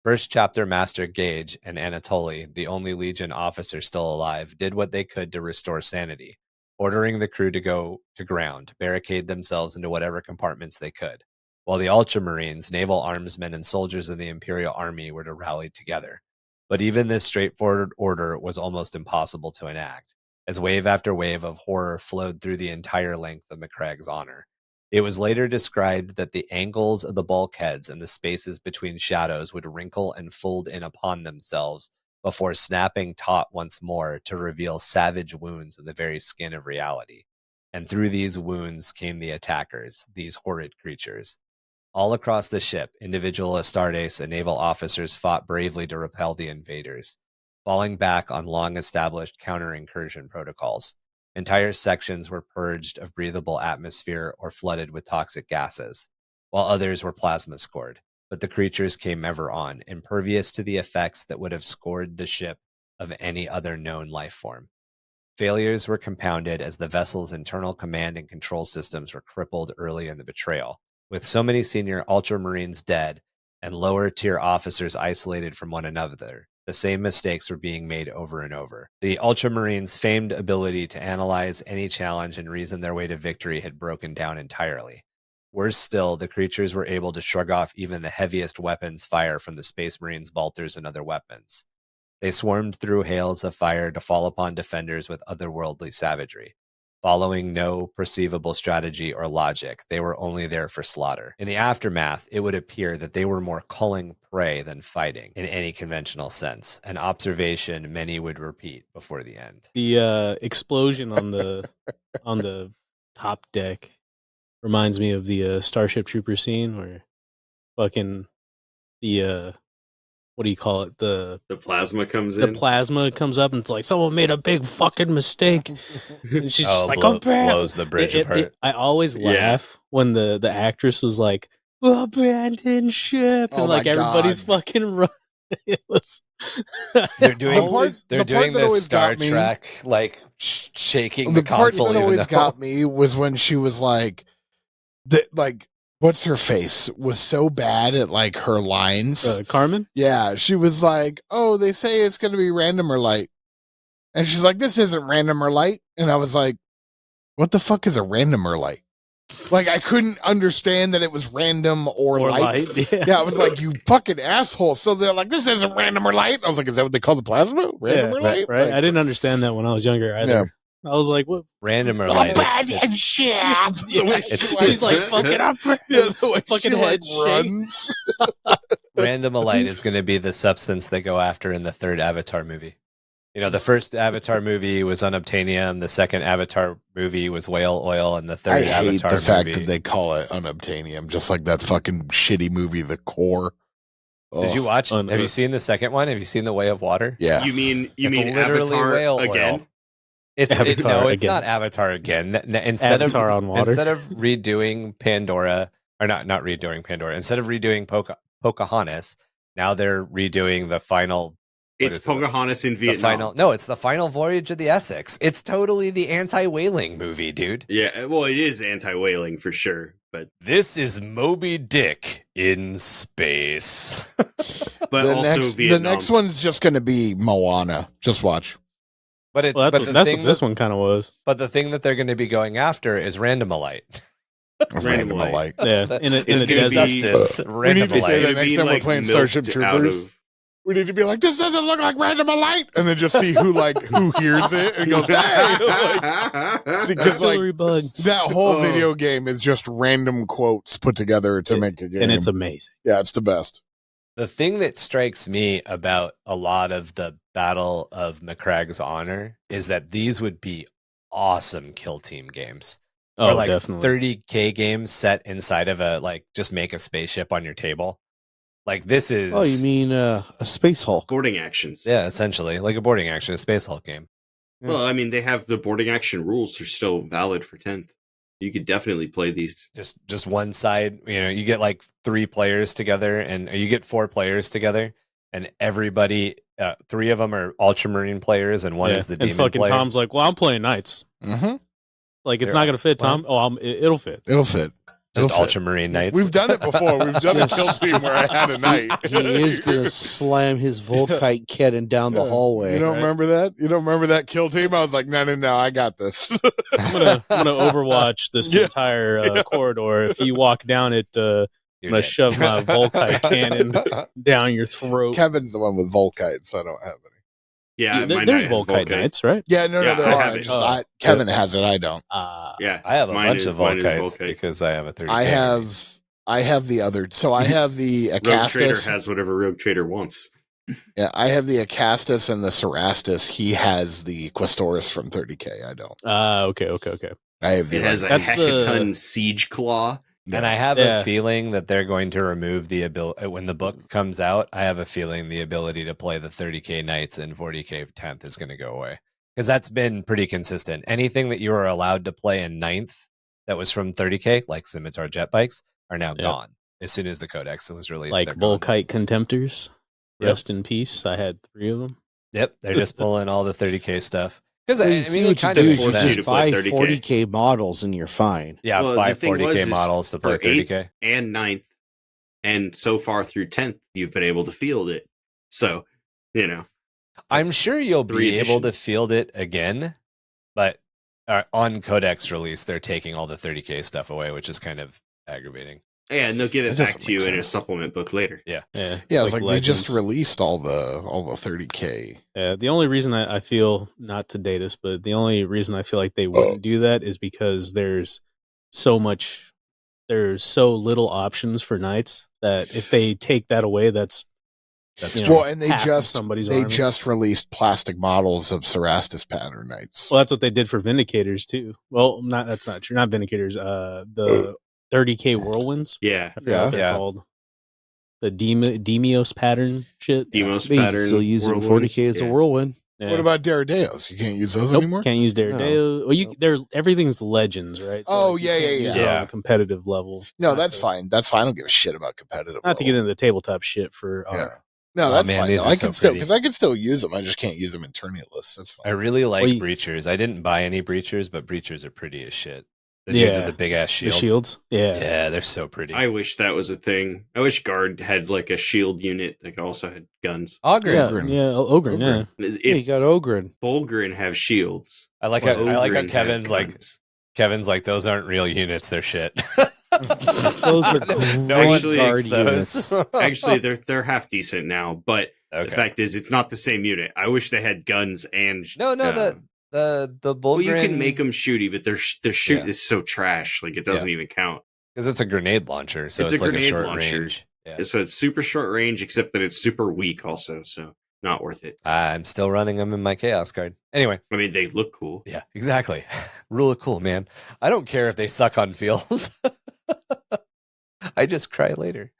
Speaker 1: First chapter Master Gage and Anatoly, the only Legion officer still alive, did what they could to restore sanity, ordering the crew to go to ground, barricade themselves into whatever compartments they could, while the Ultramarines, naval armsmen, and soldiers of the Imperial Army were to rally together. But even this straightforward order was almost impossible to enact, as wave after wave of horror flowed through the entire length of McCraig's honor. It was later described that the angles of the bulkheads and the spaces between shadows would wrinkle and fold in upon themselves before snapping taut once more to reveal savage wounds in the very skin of reality. And through these wounds came the attackers, these horrid creatures. All across the ship, individual Astartes and naval officers fought bravely to repel the invaders, falling back on long-established counter-incursion protocols. Entire sections were purged of breathable atmosphere or flooded with toxic gases, while others were plasma scored. But the creatures came ever on, impervious to the effects that would have scored the ship of any other known life form. Failures were compounded as the vessel's internal command and control systems were crippled early in the betrayal. With so many senior Ultramarines dead and lower-tier officers isolated from one another, the same mistakes were being made over and over. The Ultramarines' famed ability to analyze any challenge and reason their way to victory had broken down entirely. Worse still, the creatures were able to shrug off even the heaviest weapons fire from the Space Marines' bolters and other weapons. They swarmed through hails of fire to fall upon defenders with otherworldly savagery. following no perceivable strategy or logic. They were only there for slaughter. In the aftermath, it would appear that they were more culling prey than fighting in any conventional sense, an observation many would repeat before the end.
Speaker 2: The explosion on the top deck reminds me of the Starship Trooper scene where fucking the what do you call it? The
Speaker 4: plasma comes in.
Speaker 2: The plasma comes up and it's like someone made a big fucking mistake. And she's just like,
Speaker 1: blows the bridge apart.
Speaker 2: I always laugh when the actress was like, abandoned ship, and like everybody's fucking run. It was.
Speaker 1: They're doing this Star Trek like shaking the console.
Speaker 5: The part that always got me was when she was like, what's her face was so bad at like her lines.
Speaker 2: Carmen?
Speaker 5: Yeah, she was like, oh, they say it's going to be random or light. And she's like, this isn't random or light. And I was like, what the fuck is a random or light? Like, I couldn't understand that it was random or light. Yeah, I was like, you fucking asshole. So they're like, this isn't random or light. I was like, is that what they call the plasma? Random or light?
Speaker 2: Right.
Speaker 5: Like,
Speaker 2: I didn't understand that when I was younger either. Yeah. I was like, what?
Speaker 1: Random or light?
Speaker 2: She's like fucking up.
Speaker 5: Yeah, the way
Speaker 2: fucking
Speaker 5: she
Speaker 2: head
Speaker 5: runs.
Speaker 1: Random or light is going to be the substance they go after in the third Avatar movie. You know, the first Avatar movie was unobtainium, the second Avatar movie was whale oil, and the third Avatar movie...
Speaker 5: I hate the fact that they call it unobtainium, just like that fucking shitty movie, The Core.
Speaker 1: Did you watch? Have you seen the second one? Have you seen The Way of Water?
Speaker 5: Yeah.
Speaker 4: You mean
Speaker 1: literally
Speaker 4: Avatar
Speaker 1: whale
Speaker 4: again?
Speaker 1: Oil. It's not Avatar again. Instead
Speaker 2: Avatar on water.
Speaker 1: Instead of redoing Pandora, or not redoing Pandora, instead of redoing Pocahontas, now they're redoing the final...
Speaker 4: It's Pocahontas in Vietnam.
Speaker 1: It's the final voyage of the Essex. It's totally the anti-whaling movie, dude.
Speaker 4: Yeah, well, it is anti-whaling for sure, but
Speaker 1: this is Moby Dick in space.
Speaker 4: But
Speaker 5: the next one's just going to be Moana. Just watch.
Speaker 1: But it's
Speaker 2: that's what this one kind of was.
Speaker 1: But the thing that they're going to be going after is randomolite.
Speaker 5: Randomolite.
Speaker 2: Yeah, in a
Speaker 1: desert substance.
Speaker 5: We need to say that next time we're playing Starship Troopers. We need to be like, this doesn't look like Randomolite, and then just see who hears it and goes, hey! Because
Speaker 2: bug.
Speaker 5: That whole video game is just random quotes put together to make a game.
Speaker 2: And it's amazing.
Speaker 5: Yeah, it's the best.
Speaker 1: The thing that strikes me about a lot of the Battle of Macragge's Honor is that these would be awesome kill team games.
Speaker 2: Oh,
Speaker 1: or like
Speaker 2: definitely.
Speaker 1: 30K games set inside of just make a spaceship on your table. Like this is...
Speaker 3: Oh, you mean a Space Hulk?
Speaker 4: Boarding actions.
Speaker 1: Yeah, essentially. Like a boarding action, a Space Hulk game.
Speaker 3: Yeah.
Speaker 4: Well, I mean, they have the boarding action rules are still valid for 10th. You could definitely play these.
Speaker 1: Just one side, you get like 3 players together, and you get 4 players together, and everybody, 3 of them are Ultramarine players, and one is the Demon
Speaker 2: and fucking
Speaker 1: player.
Speaker 2: Tom's like, well, I'm playing Knights.
Speaker 5: Mm-hmm.
Speaker 2: Like, it's not going to fit, Tom. It'll fit.
Speaker 5: It'll fit.
Speaker 1: Just Ultramarine Knights.
Speaker 5: We've done it before. We've done a kill team where I had a knight.
Speaker 3: He is going to slam his Volkite cannon down the hallway.
Speaker 5: You don't remember that? You don't remember that kill team? I was like, no, I got this.
Speaker 2: I'm gonna overwatch this entire corridor. If you walk down it, I'm going to shove my Volkite cannon down your throat.
Speaker 5: Kevin's the one with Volkite, so I don't have any.
Speaker 4: Yeah,
Speaker 2: there's Volkite Knights, right?
Speaker 5: Yeah, no, there are. Kevin has it. I don't.
Speaker 4: Yeah,
Speaker 1: I have a bunch of Volkites because I have a 30.
Speaker 5: I have the other. So I have the Acastus.
Speaker 4: Rogue Trader has whatever Rogue Trader wants.
Speaker 5: Yeah, I have the Acastus and the Cerastus. He has the Questoris from 30K. I don't.
Speaker 2: Okay.
Speaker 5: I have the.
Speaker 4: It has a Hecaton Siege Claw.
Speaker 1: And I have a feeling that they're going to remove the ability when the book comes out. I have a feeling the ability to play the 30K Knights and 40K 10th is going to go away, because that's been pretty consistent. Anything that you were allowed to play in 9th that was from 30K, like Scimitar jet bikes, are now gone as soon as the Codex was released.
Speaker 2: Like Volkite Contemptors, rest in peace. I had 3 of them.
Speaker 1: Yep, they're just pulling all the 30K stuff. Because
Speaker 3: what you do is just buy 40K models and you're fine.
Speaker 1: Yeah, buy 40K models to play 30K.
Speaker 4: And 9th, and so far through 10th, you've been able to field it. So,
Speaker 1: I'm sure you'll be able to field it again, but on Codex release, they're taking all the 30K stuff away, which is kind of aggravating.
Speaker 4: Yeah, and they'll give it back to you in a supplement book later.
Speaker 2: Yeah.
Speaker 5: It's like they just released all the 30K.
Speaker 2: Yeah, the only reason I feel, not to date us, but the only reason I feel like they wouldn't do that is because there's so little options for knights that if they take that away, that's
Speaker 5: and they just released plastic models of Cerastus pattern knights.
Speaker 2: Well, that's what they did for Vindicators too. Well, that's not true. Not Vindicators. The 30K Whirlwinds.
Speaker 4: Yeah,
Speaker 2: I forgot what they're called. The Demios pattern shit.
Speaker 4: Demos pattern.
Speaker 3: Still using 40K as a whirlwind.
Speaker 5: Yeah. What about Daredeos? You can't use those anymore?
Speaker 2: Can't use Daredeo. Well, everything's legends, right?
Speaker 5: So yeah.
Speaker 2: On a competitive level.
Speaker 5: No, that's fine. That's fine. I don't give a shit about competitive.
Speaker 2: Not to get into the tabletop shit for.
Speaker 5: No, that's fine. I can still use them. I just can't use them in tournament lists. That's fine.
Speaker 1: I really like breachers. I didn't buy any breachers, but breachers are pretty as shit. The dudes with the big ass shields.
Speaker 2: The shields?
Speaker 1: Yeah, they're so pretty.
Speaker 4: I wish that was a thing. I wish Guard had like a shield unit that also had guns.
Speaker 1: Ogren.
Speaker 2: Ogren. Yeah,
Speaker 3: you got Ogren.
Speaker 4: Bolgren have shields.
Speaker 1: I like how Kevin's like, those aren't real units, they're shit.
Speaker 3: Those are great units.
Speaker 4: Actually, they're half decent now, but the fact is, it's not the same unit. I wish they had guns and
Speaker 1: the Bolgren.
Speaker 4: Well, you can make them shooty, but their shoot is so trash. Like it doesn't even count
Speaker 1: because it's a grenade launcher. So it's like a short range.
Speaker 4: Yeah. So it's super short range, except that it's super weak also. So not worth it.
Speaker 1: I'm still running them in my Chaos card. Anyway,
Speaker 4: I mean they look cool.
Speaker 1: Yeah, exactly. Rule of cool, man. I don't care if they suck on field. I just cry later.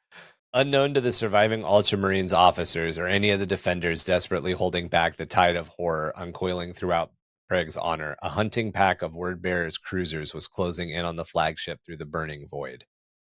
Speaker 1: Unknown to the surviving Ultramarines officers or any of the defenders desperately holding back the tide of horror uncoiling throughout Craig's honor, a hunting pack of Word Bearers cruisers was closing in on the flagship through the burning void.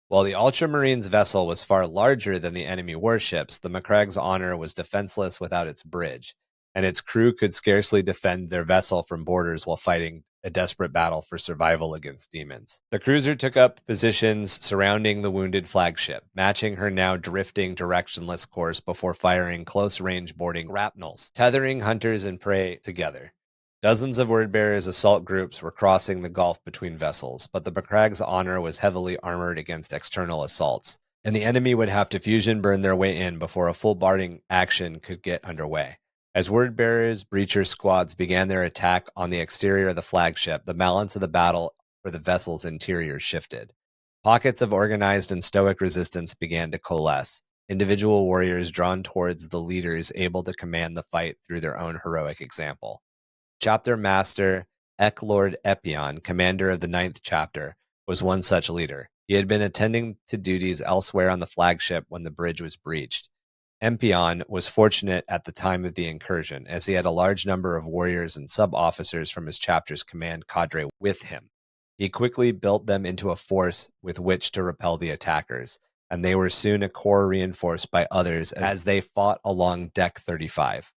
Speaker 1: While the Ultramarines' vessel was far larger than the enemy warships, the Macragg's honor was defenseless without its bridge, and its crew could scarcely defend their vessel from boarders while fighting a desperate battle for survival against demons. The cruiser took up positions surrounding the wounded flagship, matching her now drifting directionless course before firing close-range boarding grapnels, tethering hunters and prey together. Dozens of Word Bearers assault groups were crossing the gulf between vessels, but the Macragg's honor was heavily armored against external assaults, and the enemy would have to fusion burn their way in before a full boarding action could get underway. As Word Bearers' breacher squads began their attack on the exterior of the flagship, the balance of the battle for the vessel's interior shifted. Pockets of organized and stoic resistance began to coalesce, individual warriors drawn towards the leaders able to command the fight through their own heroic example. Chapter Master Lord Epion, commander of the 9th chapter, was one such leader. He had been attending to duties elsewhere on the flagship when the bridge was breached. Epion was fortunate at the time of the incursion, as he had a large number of warriors and sub-officers from his chapter's command cadre with him. He quickly built them into a force with which to repel the attackers, and they were soon a corps reinforced by others as they fought along Deck 35.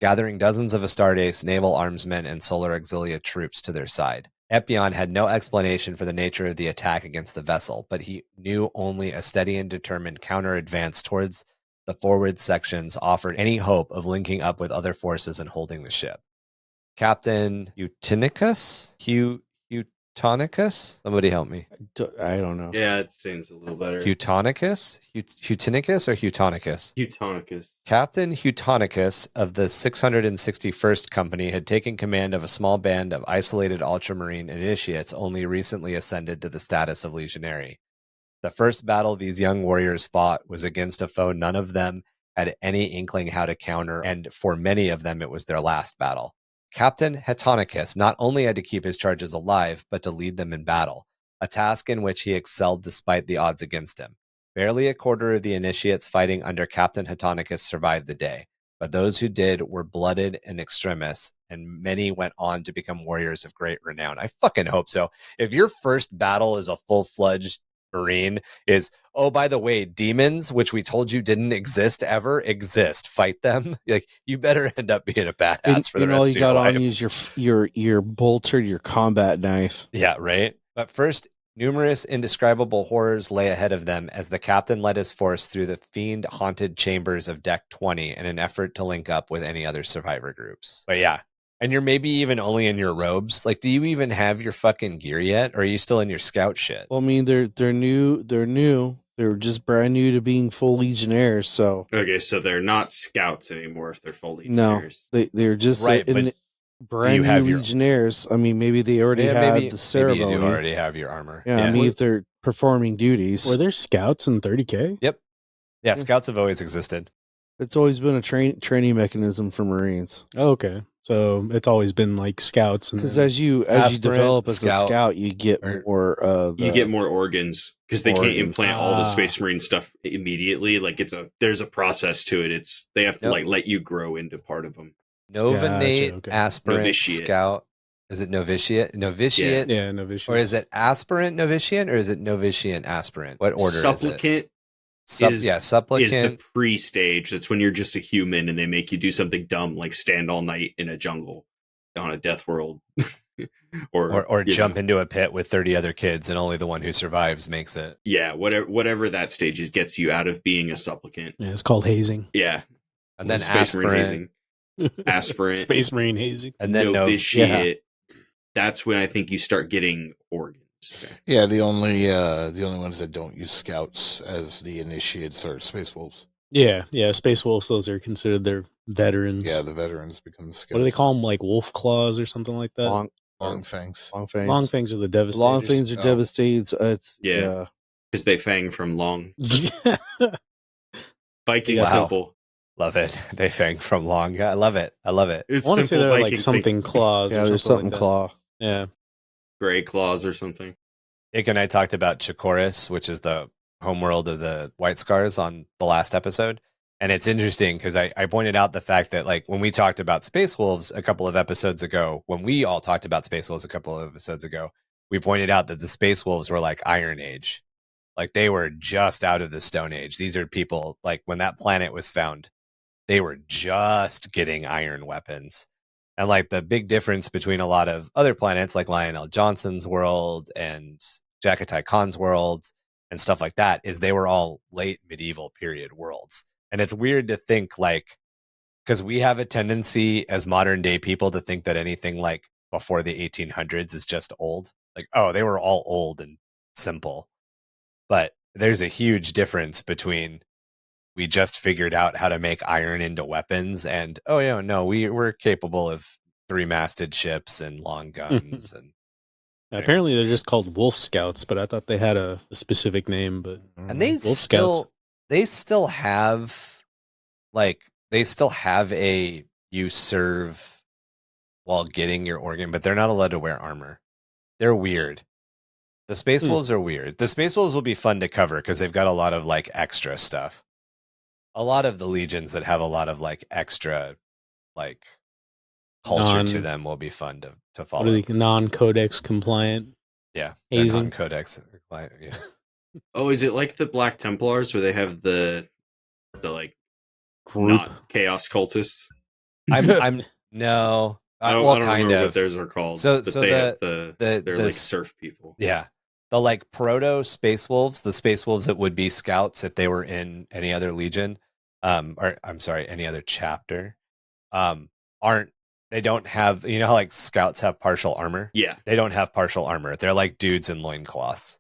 Speaker 1: Gathering dozens of Astartes, naval armsmen, and solar auxilia troops to their side. Epion had no explanation for the nature of the attack against the vessel, but he knew only a steady and determined counter-advance towards the forward sections offered any hope of linking up with other forces and holding the ship. Captain Eutinicus? Heutonicus? Somebody help me.
Speaker 3: I don't know.
Speaker 4: Yeah, it seems a little better.
Speaker 1: Heutonicus? Heutonicus or Heutonicus?
Speaker 4: Heutonicus.
Speaker 1: Captain Heutonicus of the 661st Company had taken command of a small band of isolated Ultramarine initiates only recently ascended to the status of legionary. The first battle these young warriors fought was against a foe none of them had any inkling how to counter, and for many of them it was their last battle. Captain Hetonicus not only had to keep his charges alive, but to lead them in battle, a task in which he excelled despite the odds against him. Barely a quarter of the initiates fighting under Captain Hetonicus survived the day, but those who did were blooded and extremists, and many went on to become warriors of great renown. I fucking hope so. If your first battle is a full-fledged Marine is, oh, by the way, demons, which we told you didn't exist ever, exist. Fight them. Like, you better end up being a badass for the rest of your life.
Speaker 3: All you got on use your bolter, your combat knife.
Speaker 1: Yeah, right. But first, numerous indescribable horrors lay ahead of them as the captain led his force through the fiend-haunted chambers of Deck 20 in an effort to link up with any other survivor groups. But yeah, And you're maybe even only in your robes. Like, do you even have your fucking gear yet? Or are you still in your scout shit?
Speaker 3: Well, I mean, they're new. They're just brand new to being full legionnaires. So
Speaker 4: okay, so they're not scouts anymore if they're full legionnaires.
Speaker 3: No, they're just
Speaker 1: right. But
Speaker 3: brand new legionnaires. I mean, maybe they already had the ceremony.
Speaker 1: Maybe you do already have your armor.
Speaker 3: Yeah, I mean, if they're performing duties.
Speaker 2: Were there scouts in 30K?
Speaker 1: Yep. Yeah, scouts have always existed.
Speaker 3: It's always been a training mechanism for Marines.
Speaker 2: Oh, okay. So it's always been like scouts,
Speaker 3: because as you develop as a scout, you get more.
Speaker 4: You get more organs because they can't implant all the Space Marine stuff immediately. Like there's a process to it. They have to like let you grow into part of them.
Speaker 1: Novinate, aspirant, novitiate. Scout. Is it novitiate? Novitiate?
Speaker 2: Yeah, novitiate.
Speaker 1: Or is it aspirant novitiate or is it novitiate aspirant? What order
Speaker 4: Supplicant
Speaker 1: is it?
Speaker 4: Supplicant is the pre-stage. That's when you're just a human and they make you do something dumb like stand all night in a jungle on a death world.
Speaker 1: or jump into a pit with 30 other kids and only the one who survives makes it.
Speaker 4: Yeah, whatever that stage is gets you out of being a supplicant.
Speaker 2: Yeah, it's called hazing.
Speaker 4: Yeah.
Speaker 1: And then
Speaker 4: Space Marine hazing. Aspirant.
Speaker 2: Space Marine hazing.
Speaker 1: And then
Speaker 4: novitiate. That's when I think you start getting organs.
Speaker 5: Okay. Yeah, the only ones that don't use scouts as the initiates are Space Wolves.
Speaker 2: Yeah, Space Wolves. Those are considered their veterans.
Speaker 5: Yeah, the veterans become scouts.
Speaker 2: What do they call them? Like wolf claws or something like that.
Speaker 5: Long fangs.
Speaker 3: Long fangs.
Speaker 2: Long fangs are the devastators.
Speaker 3: Long fangs are devastators.
Speaker 4: Because they fang from long. Viking simple.
Speaker 1: Love it. They fang from long. Yeah, I love it.
Speaker 4: It's
Speaker 2: I want to say they're
Speaker 4: Viking
Speaker 2: like something claws.
Speaker 3: Yeah, there's something like claw.
Speaker 2: Yeah.
Speaker 4: Gray claws or something.
Speaker 1: Ike and I talked about Chikoris, which is the homeworld of the White Scars on the last episode. And it's interesting because I pointed out the fact that like when we talked about Space Wolves a couple of episodes ago, when we all talked about Space Wolves a couple of episodes ago, we pointed out that the Space Wolves were like Iron Age. Like they were just out of the Stone Age. These are people like when that planet was found, they were just getting iron weapons. And like the big difference between a lot of other planets like Lionel Johnson's world and Jakatai Khan's world and stuff like that is they were all late medieval period worlds. And it's weird to think like, because we have a tendency as modern day people to think that anything like before the 1800s is just old. Like, oh, they were all old and simple. But there's a huge difference between we just figured out how to make iron into weapons and we're capable of 3-masted ships and long guns and
Speaker 2: apparently they're just called Wolf Scouts, but I thought they had a specific name. But
Speaker 1: and they still have a you serve while getting your organ, but they're not allowed to wear armor. They're weird. The Space Wolves are weird. The Space Wolves will be fun to cover because they've got a lot of like extra stuff. A lot of the legions that have a lot of like extra like culture to them will be fun to follow.
Speaker 2: What are they, non-codex compliant?
Speaker 1: Yeah,
Speaker 2: hazing.
Speaker 1: Non-codex compliant. Yeah.
Speaker 4: Oh, is it like the Black Templars where they have the like
Speaker 2: group
Speaker 4: not chaos cultists?
Speaker 1: I'm no.
Speaker 4: I don't remember what theirs are called.
Speaker 1: So
Speaker 4: they're like surf people.
Speaker 1: Yeah. The like proto Space Wolves, the Space Wolves that would be scouts if they were in any other legion, any other chapter, they don't have, you know how like scouts have partial armor?
Speaker 4: Yeah.
Speaker 1: They don't have partial armor. They're like dudes in loincloths.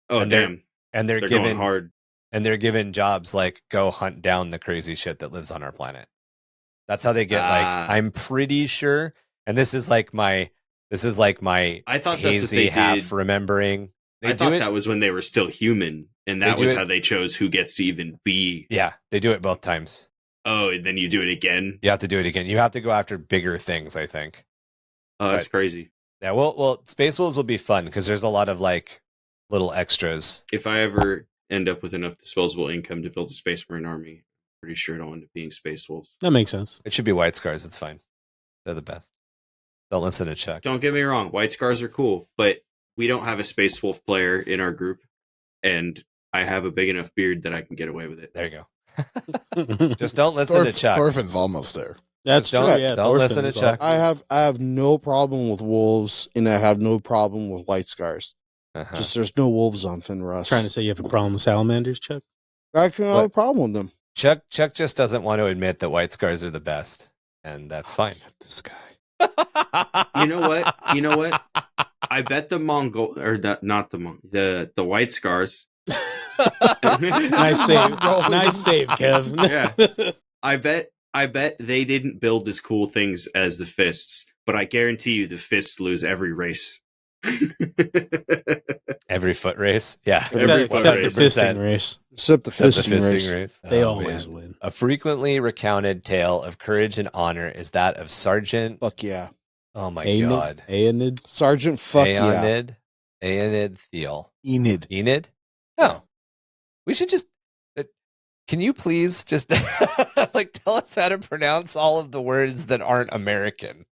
Speaker 4: Oh, damn.
Speaker 1: They're given
Speaker 4: going hard.
Speaker 1: And they're given jobs like go hunt down the crazy shit that lives on our planet. That's how they get I'm pretty sure. And this is like my
Speaker 4: I thought
Speaker 1: hazy half remembering.
Speaker 4: I thought that was when they were still human, and that was how they chose who gets to even be.
Speaker 1: Yeah, they do it both times.
Speaker 4: Oh, and then you do it again?
Speaker 1: You have to do it again. You have to go after bigger things, I think.
Speaker 4: Oh, that's crazy.
Speaker 1: Yeah, well, Space Wolves will be fun because there's a lot of like little extras.
Speaker 4: If I ever end up with enough disposable income to build a Space Marine army, I'm pretty sure it'll end up being Space Wolves.
Speaker 2: That makes sense.
Speaker 1: It should be White Scars. It's fine. They're the best. Don't listen to Chuck.
Speaker 4: Don't get me wrong. White Scars are cool, but we don't have a Space Wolf player in our group, and I have a big enough beard that I can get away with it.
Speaker 1: There you go. Just don't listen to Chuck.
Speaker 5: Thorfinn's almost there.
Speaker 2: That's true. Yeah,
Speaker 1: don't listen to Chuck.
Speaker 3: I have no problem with wolves, and I have no problem with White Scars. Just there's no wolves on Finruss.
Speaker 2: Trying to say you have a problem with salamanders, Chuck?
Speaker 3: I can have a problem with them.
Speaker 1: Chuck just doesn't want to admit that White Scars are the best, and that's fine.
Speaker 3: This guy.
Speaker 4: You know what? You know what? I bet the Mongol or not the White Scars.
Speaker 2: Nice save, Kev.
Speaker 4: Yeah, I bet they didn't build as cool things as the fists, but I guarantee you the fists lose every race.
Speaker 1: Every foot race, yeah.
Speaker 2: Except the fisting race.
Speaker 3: Except the fisting race.
Speaker 2: They always win.
Speaker 1: A frequently recounted tale of courage and honor is that of Sergeant.
Speaker 3: Fuck yeah.
Speaker 1: Oh my god.
Speaker 2: Aenid.
Speaker 3: Sergeant fuck
Speaker 1: Aenid. Aenid Thiel.
Speaker 3: Enid.
Speaker 1: Oh. We should just. Can you please just like tell us how to pronounce all of the words that aren't American?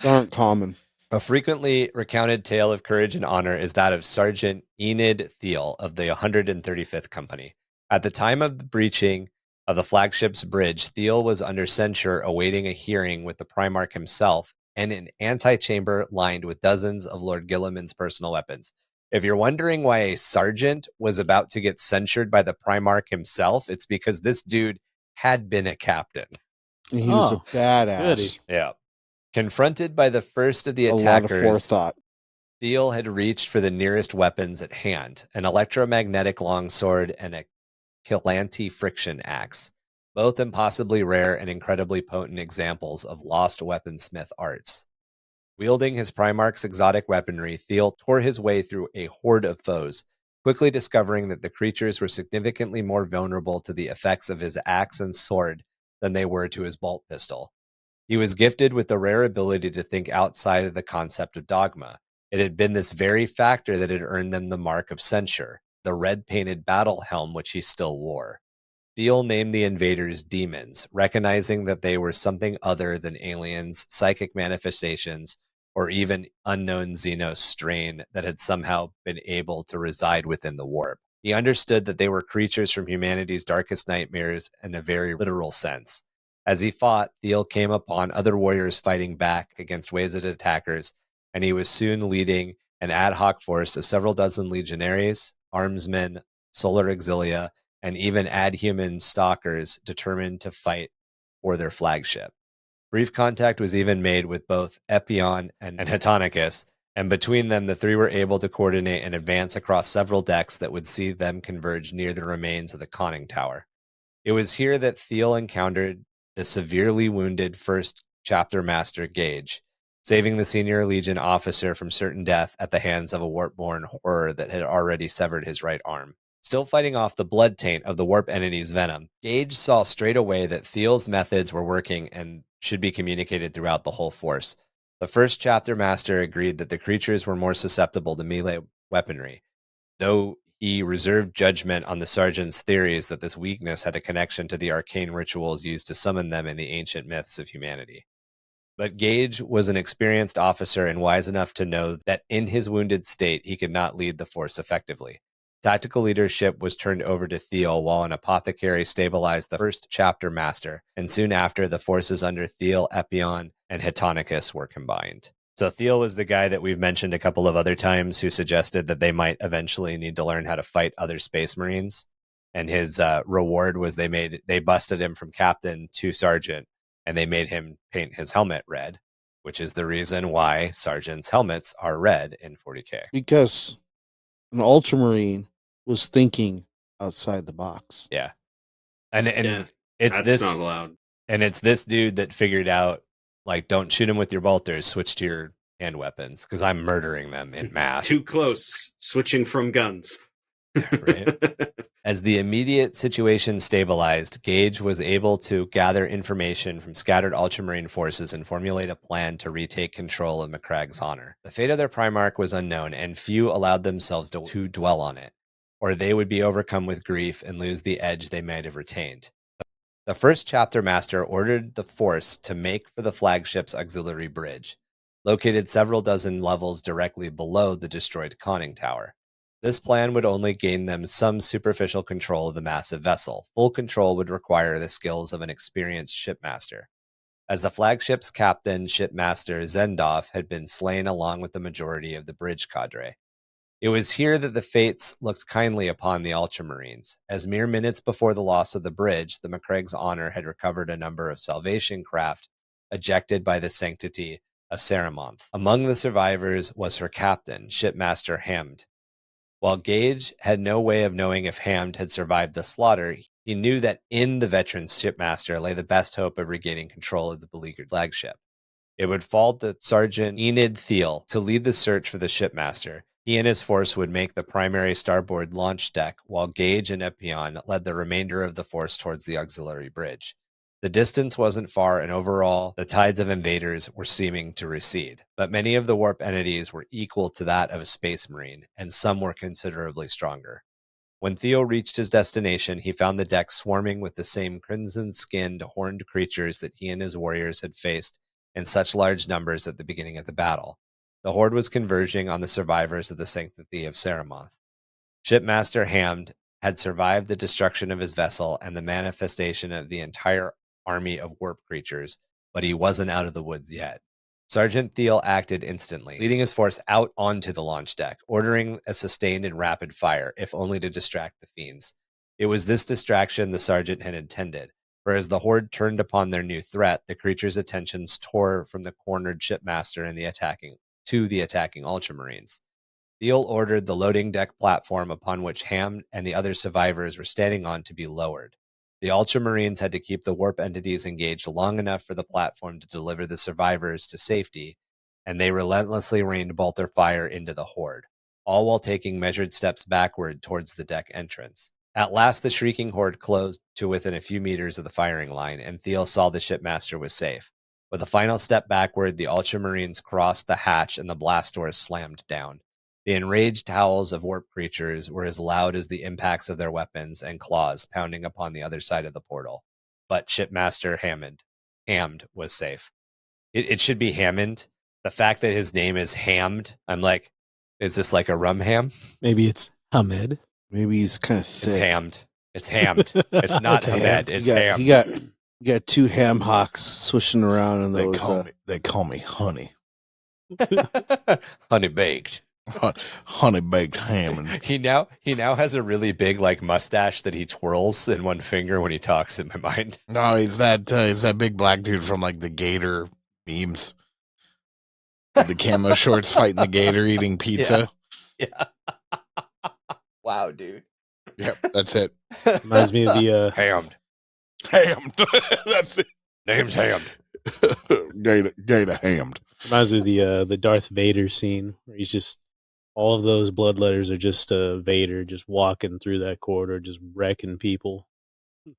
Speaker 3: Aren't common.
Speaker 1: A frequently recounted tale of courage and honor is that of Sergeant Enid Thiel of the 135th Company. At the time of the breaching of the flagship's bridge, Thiel was under censure awaiting a hearing with the Primarch himself and an antechamber lined with dozens of Lord Guilliman's personal weapons. If you're wondering why a sergeant was about to get censured by the Primarch himself, it's because this dude had been a captain.
Speaker 3: He was a badass.
Speaker 2: Goody.
Speaker 1: Yeah. Confronted by the first of the attackers,
Speaker 3: a lot of forethought.
Speaker 1: Thiel had reached for the nearest weapons at hand, an electromagnetic longsword and a Killanti friction axe, both impossibly rare and incredibly potent examples of lost weaponsmith arts. Wielding his Primarch's exotic weaponry, Thiel tore his way through a horde of foes, quickly discovering that the creatures were significantly more vulnerable to the effects of his axe and sword than they were to his bolt pistol. He was gifted with the rare ability to think outside of the concept of dogma. It had been this very factor that had earned them the mark of censure, the red-painted battle helm which he still wore. Thiel named the invaders Daemons, recognizing that they were something other than aliens, psychic manifestations, or even unknown Xenos strain that had somehow been able to reside within the warp. He understood that they were creatures from humanity's darkest nightmares in a very literal sense. As he fought, Thiel came upon other warriors fighting back against waves of attackers, and he was soon leading an ad hoc force of several dozen legionaries, armsmen, solar auxilia, and even adhuman stalkers determined to fight for their flagship. Brief contact was even made with both Epion and Hetonicus, and between them the three were able to coordinate and advance across several decks that would see them converge near the remains of the conning tower. It was here that Thiel encountered the severely wounded first chapter master Gage, saving the senior legion officer from certain death at the hands of a warp-born horror that had already severed his right arm. Still fighting off the blood taint of the warp entity's venom, Gage saw straight away that Thiel's methods were working and should be communicated throughout the whole force. The first chapter master agreed that the creatures were more susceptible to melee weaponry, though he reserved judgment on the sergeant's theories that this weakness had a connection to the arcane rituals used to summon them in the ancient myths of humanity. But Gage was an experienced officer and wise enough to know that in his wounded state he could not lead the force effectively. Tactical leadership was turned over to Thiel while an apothecary stabilized the first chapter master, and soon after the forces under Thiel, Epion, and Hetonicus were combined. So Thiel was the guy that we've mentioned a couple of other times who suggested that they might eventually need to learn how to fight other space marines. And his reward was they busted him from captain to sergeant, and they made him paint his helmet red, which is the reason why sergeants' helmets are red in 40k.
Speaker 3: Because an Ultramarine was thinking outside the box.
Speaker 1: Yeah. And it's
Speaker 4: that's
Speaker 1: this
Speaker 4: not allowed.
Speaker 1: And it's this dude that figured out, like, don't shoot him with your bolters, switch to your hand weapons, because I'm murdering them in mass.
Speaker 4: Too close, switching from guns.
Speaker 1: Right? As the immediate situation stabilized, Gage was able to gather information from scattered Ultramarine forces and formulate a plan to retake control of Macragge's honor. The fate of their Primarch was unknown, and few allowed themselves to dwell on it, or they would be overcome with grief and lose the edge they might have retained. The first chapter master ordered the force to make for the flagship's auxiliary bridge, located several dozen levels directly below the destroyed conning tower. This plan would only gain them some superficial control of the massive vessel. Full control would require the skills of an experienced shipmaster. As the flagship's captain, shipmaster Zendov had been slain along with the majority of the bridge cadre. It was here that the fates looked kindly upon the Ultramarines. As mere minutes before the loss of the bridge, the Macragge's honor had recovered a number of salvation craft ejected by the sanctity of Saramonth. Among the survivors was her captain, Shipmaster Hamd. While Gage had no way of knowing if Hamd had survived the slaughter, he knew that in the veteran shipmaster lay the best hope of regaining control of the beleaguered flagship. It would fall to Sergeant Enid Thiel to lead the search for the shipmaster. He and his force would make the primary starboard launch deck, while Gage and Epion led the remainder of the force towards the auxiliary bridge. The distance wasn't far, and overall, the tides of invaders were seeming to recede, but many of the warp entities were equal to that of a space marine, and some were considerably stronger. When Theo reached his destination, he found the deck swarming with the same crimson-skinned, horned creatures that he and his warriors had faced in such large numbers at the beginning of the battle. The horde was converging on the survivors of the sanctity of Saramonth. Shipmaster Hamd had survived the destruction of his vessel and the manifestation of the entire army of warp creatures, but he wasn't out of the woods yet. Sergeant Thiel acted instantly, leading his force out onto the launch deck, ordering a sustained and rapid fire, if only to distract the fiends. It was this distraction the sergeant had intended, for as the horde turned upon their new threat, the creatures' attentions tore from the cornered shipmaster and the attacking Ultramarines. Thiel ordered the loading deck platform upon which Ham and the other survivors were standing on to be lowered. The Ultramarines had to keep the warp entities engaged long enough for the platform to deliver the survivors to safety, and they relentlessly rained bolter fire into the horde, all while taking measured steps backward towards the deck entrance. At last the shrieking horde closed to within a few meters of the firing line, and Thiel saw the shipmaster was safe. With a final step backward, the Ultramarines crossed the hatch and the blast doors slammed down. The enraged howls of warp creatures were as loud as the impacts of their weapons and claws pounding upon the other side of the portal. But Shipmaster Hamd was safe. It should be Hammond. The fact that his name is Hamd, I'm like, is this like a rum ham?
Speaker 2: Maybe it's Hamed.
Speaker 3: Maybe he's kind of thick.
Speaker 1: It's Hamd. It's Hamd. It's not Hamed. It's Hamd.
Speaker 3: You got two ham hocks swishing around, and
Speaker 5: they call me Honey.
Speaker 1: Honey baked.
Speaker 5: Honey baked ham. And
Speaker 1: he now has a really big like mustache that he twirls in one finger when he talks, in my mind.
Speaker 5: No, he's that big black dude from like the Gator memes. The camo shorts fighting the Gator eating pizza.
Speaker 1: Yeah. Wow, dude.
Speaker 5: Yep, that's it.
Speaker 2: Reminds me of the
Speaker 1: Hamd.
Speaker 5: That's it.
Speaker 1: Name's Hamd.
Speaker 5: Gator Hamd.
Speaker 2: Reminds me of the Darth Vader scene where he's just all of those bloodletters are just Vader just walking through that corridor, just wrecking people.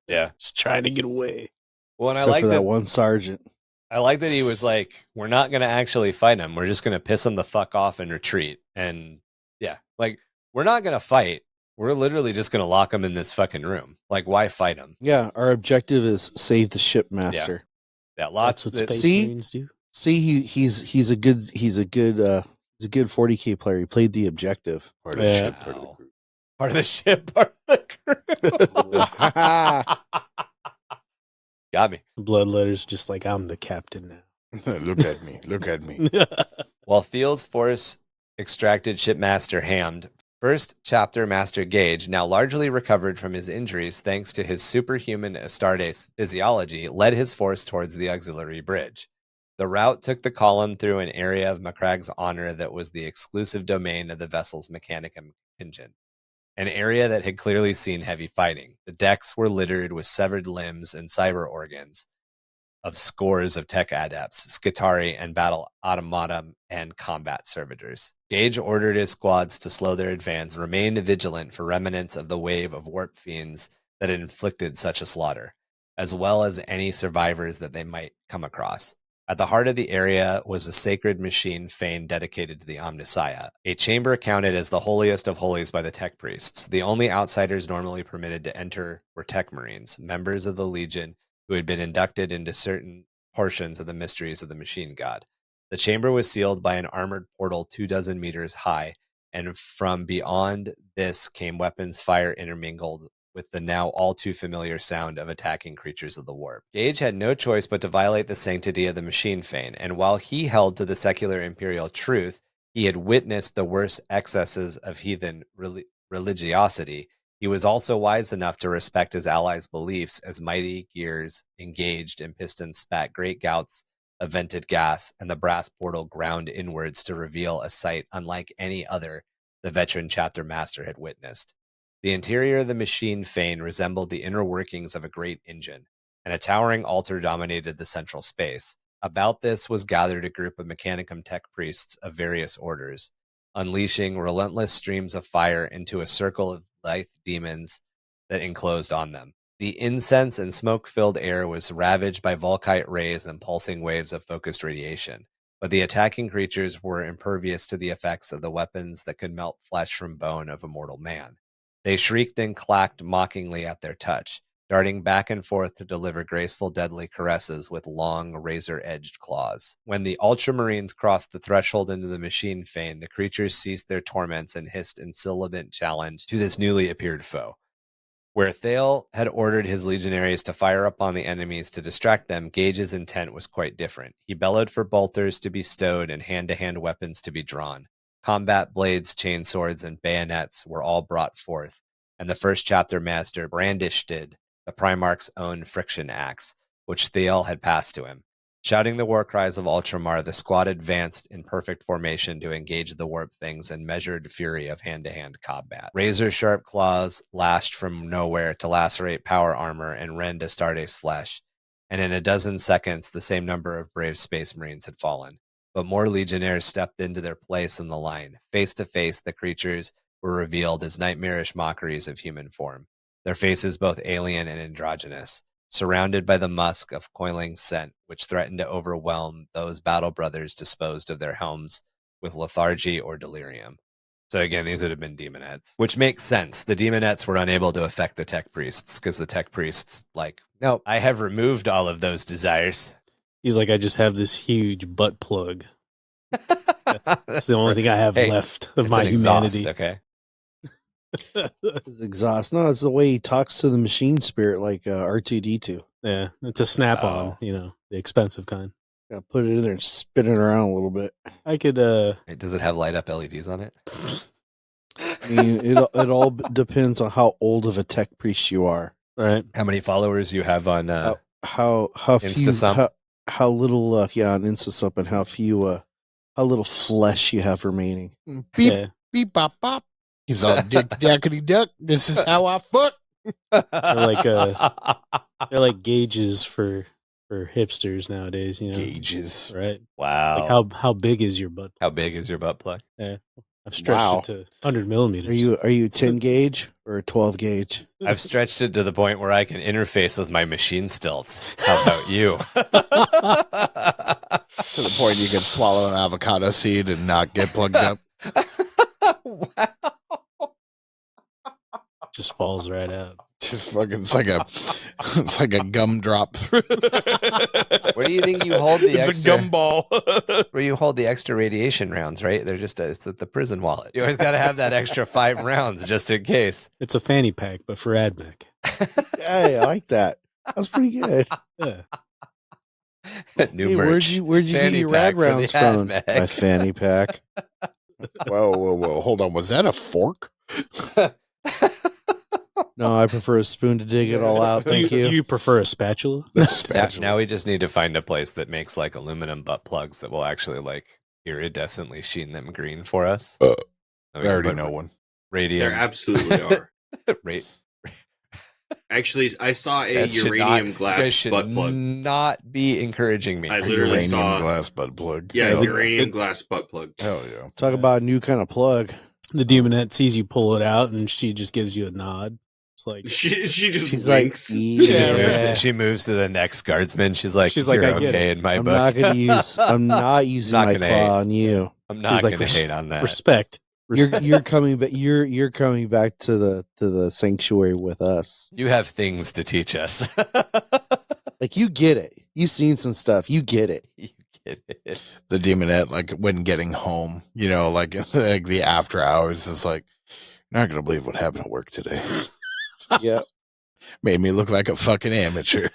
Speaker 1: Yeah,
Speaker 2: just trying to get away.
Speaker 1: Well, and
Speaker 3: except
Speaker 1: I like
Speaker 3: for that one sergeant.
Speaker 1: I like that he was like, "We're not going to actually fight him. We're just going to piss him the fuck off and retreat." And yeah, like we're not going to fight. We're literally just going to lock him in this fucking room. Like, why fight him?
Speaker 3: Yeah, our objective is save the shipmaster.
Speaker 1: Yeah, lots
Speaker 2: of Space Marines do.
Speaker 3: See, he's a good 40k player. He played the objective.
Speaker 5: Part of the ship,
Speaker 1: part of the ship, part of the crew. Got me.
Speaker 2: Bloodletter's just like, I'm the captain now.
Speaker 5: Look at me.
Speaker 1: While Thiel's force extracted shipmaster Hamd, first chapter Master Gage, now largely recovered from his injuries thanks to his superhuman Astartes physiology, led his force towards the auxiliary bridge. The route took the column through an area of Macrag's honor that was the exclusive domain of the vessel's mechanicum contingent, an area that had clearly seen heavy fighting. The decks were littered with severed limbs and cyber organs of scores of tech adepts, Skitarii, and battle automatum and combat servitors. Gage ordered his squads to slow their advance and remain vigilant for remnants of the wave of warp fiends that had inflicted such a slaughter, as well as any survivors that they might come across. At the heart of the area was a sacred machine fane dedicated to the Omnissiah, a chamber counted as the holiest of holies by the tech priests. The only outsiders normally permitted to enter were tech marines, members of the Legion who had been inducted into certain portions of the mysteries of the machine god. The chamber was sealed by an armored portal 24 meters high, and from beyond this came weapons fire intermingled with the now all too familiar sound of attacking creatures of the warp. Gage had no choice but to violate the sanctity of the machine fane, and while he held to the secular imperial truth, he had witnessed the worst excesses of heathen religiosity. He was also wise enough to respect his allies' beliefs as mighty gears engaged and pistons spat great gouts of vented gas, and the brass portal ground inwards to reveal a sight unlike any other the veteran chapter master had witnessed. The interior of the machine fane resembled the inner workings of a great engine, and a towering altar dominated the central space. About this was gathered a group of Mechanicum tech priests of various orders, unleashing relentless streams of fire into a circle of lithe demons that enclosed on them. The incense and smoke-filled air was ravaged by Volkite rays and pulsing waves of focused radiation, but the attacking creatures were impervious to the effects of the weapons that could melt flesh from bone of a mortal man. They shrieked and clacked mockingly at their touch, darting back and forth to deliver graceful, deadly caresses with long, razor-edged claws. When the Ultramarines crossed the threshold into the machine fane, the creatures ceased their torments and hissed in sibilant challenge to this newly appeared foe. Where Thale had ordered his legionaries to fire upon the enemies to distract them, Gage's intent was quite different. He bellowed for bolters to be stowed and hand-to-hand weapons to be drawn. Combat blades, chainswords, and bayonets were all brought forth, and the first chapter master brandished the Primarch's own friction axe, which Thale had passed to him. Shouting the war cries of Ultramar, the squad advanced in perfect formation to engage the warp things in measured fury of hand-to-hand combat. Razor-sharp claws lashed from nowhere to lacerate power armor and rend Astartes' flesh, and in a dozen seconds the same number of brave Space Marines had fallen. But more legionnaires stepped into their place in the line. Face to face, the creatures were revealed as nightmarish mockeries of human form, their faces both alien and androgynous, surrounded by the musk of coiling scent which threatened to overwhelm those battle brothers disposed of their helms with lethargy or delirium. So again, these would have been demonettes, which makes sense. The demonettes were unable to affect the tech priests because the tech priests no, I have removed all of those desires.
Speaker 2: He's like, I just have this huge butt plug. That's the only thing I have left of my humanity.
Speaker 1: Exhaust, okay.
Speaker 3: His exhaust. No, it's the way he talks to the machine spirit, like R2D2.
Speaker 2: Yeah, it's a snap-on, the expensive kind.
Speaker 3: Yeah, put it in there and spin it around a little bit.
Speaker 2: I could.
Speaker 1: Does it have light-up LEDs on it?
Speaker 3: I mean, it all depends on how old of a tech priest you are.
Speaker 2: Right.
Speaker 1: How many followers you have on
Speaker 3: how few how little on InstaSump and how little flesh you have remaining.
Speaker 5: Beep beep bop bop. He's all dick dackety duck. This is how I fuck.
Speaker 2: They're like gauges for hipsters nowadays,
Speaker 5: Gauges.
Speaker 2: Right?
Speaker 1: Wow.
Speaker 2: Like how big is your butt?
Speaker 1: How big is your butt plug?
Speaker 2: Yeah. I've stretched it to 100 millimeters.
Speaker 3: Are you 10 gauge or a 12 gauge?
Speaker 1: I've stretched it to the point where I can interface with my machine stilts. How about you?
Speaker 5: To the point you can swallow an avocado seed and not get plugged up.
Speaker 1: Wow.
Speaker 2: Just falls right out.
Speaker 5: Just fucking, it's like a gumdrop.
Speaker 1: Where do you think you hold the
Speaker 5: It's a gumball.
Speaker 1: Where you hold the extra radiation rounds, right? They're just it's at the prison wallet. You always got to have that extra 5 rounds just in case.
Speaker 2: It's a fanny pack, but for AdMech.
Speaker 3: Hey, I like that. That's pretty good.
Speaker 2: Yeah.
Speaker 1: New merch.
Speaker 3: Where'd you get your rad rounds from? My fanny pack.
Speaker 5: Whoa. Hold on. Was that a fork?
Speaker 3: No, I prefer a spoon to dig it all out. Thank you.
Speaker 2: Do you prefer a spatula?
Speaker 1: Now we just need to find a place that makes aluminum butt plugs that will actually iridescently sheen them green for us.
Speaker 5: I already know one.
Speaker 1: Radium.
Speaker 4: There absolutely are.
Speaker 1: Actually,
Speaker 4: I saw a uranium glass butt plug.
Speaker 1: Not be encouraging me.
Speaker 4: I literally saw
Speaker 5: glass butt plug.
Speaker 4: Yeah, uranium glass butt plug.
Speaker 5: Hell yeah!
Speaker 3: Talk about a new kind of plug.
Speaker 2: The demonette sees you pull it out, and she just gives you a nod. It's like
Speaker 4: she's
Speaker 3: winks.
Speaker 1: She moves to the next guardsman. She's like, "You're
Speaker 2: I
Speaker 1: okay in my book."
Speaker 3: I'm not using my claw on you.
Speaker 1: I'm not going to hate on that.
Speaker 2: Respect.
Speaker 3: You're coming back. You're coming back to the sanctuary with us.
Speaker 1: You have things to teach us.
Speaker 3: You get it. You've seen some stuff. You get it.
Speaker 1: You get it.
Speaker 5: The demonette, when getting home, the after hours is like, you're not gonna believe what happened at work today.
Speaker 3: Yeah,
Speaker 5: made me look like a fucking amateur.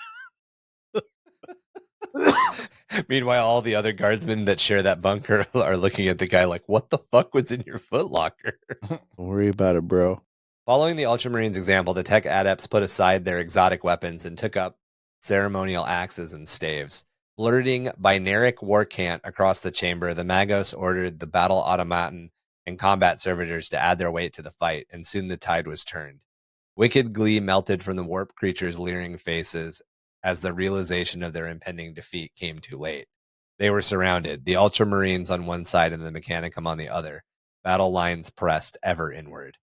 Speaker 1: Meanwhile, all the other guardsmen that share that bunker are looking at the guy like, what the fuck was in your footlocker?
Speaker 3: Don't worry about it, bro.
Speaker 1: Following the Ultramarines' example, the tech adepts put aside their exotic weapons and took up ceremonial axes and staves. Blurting binaric war cant across the chamber, the Magos ordered the battle automaton and combat servitors to add their weight to the fight, and soon the tide was turned. Wicked glee melted from the warp creatures' leering faces as the realization of their impending defeat came too late. They were surrounded, the Ultramarines on one side and the Mechanicum on the other. Battle lines pressed ever inward.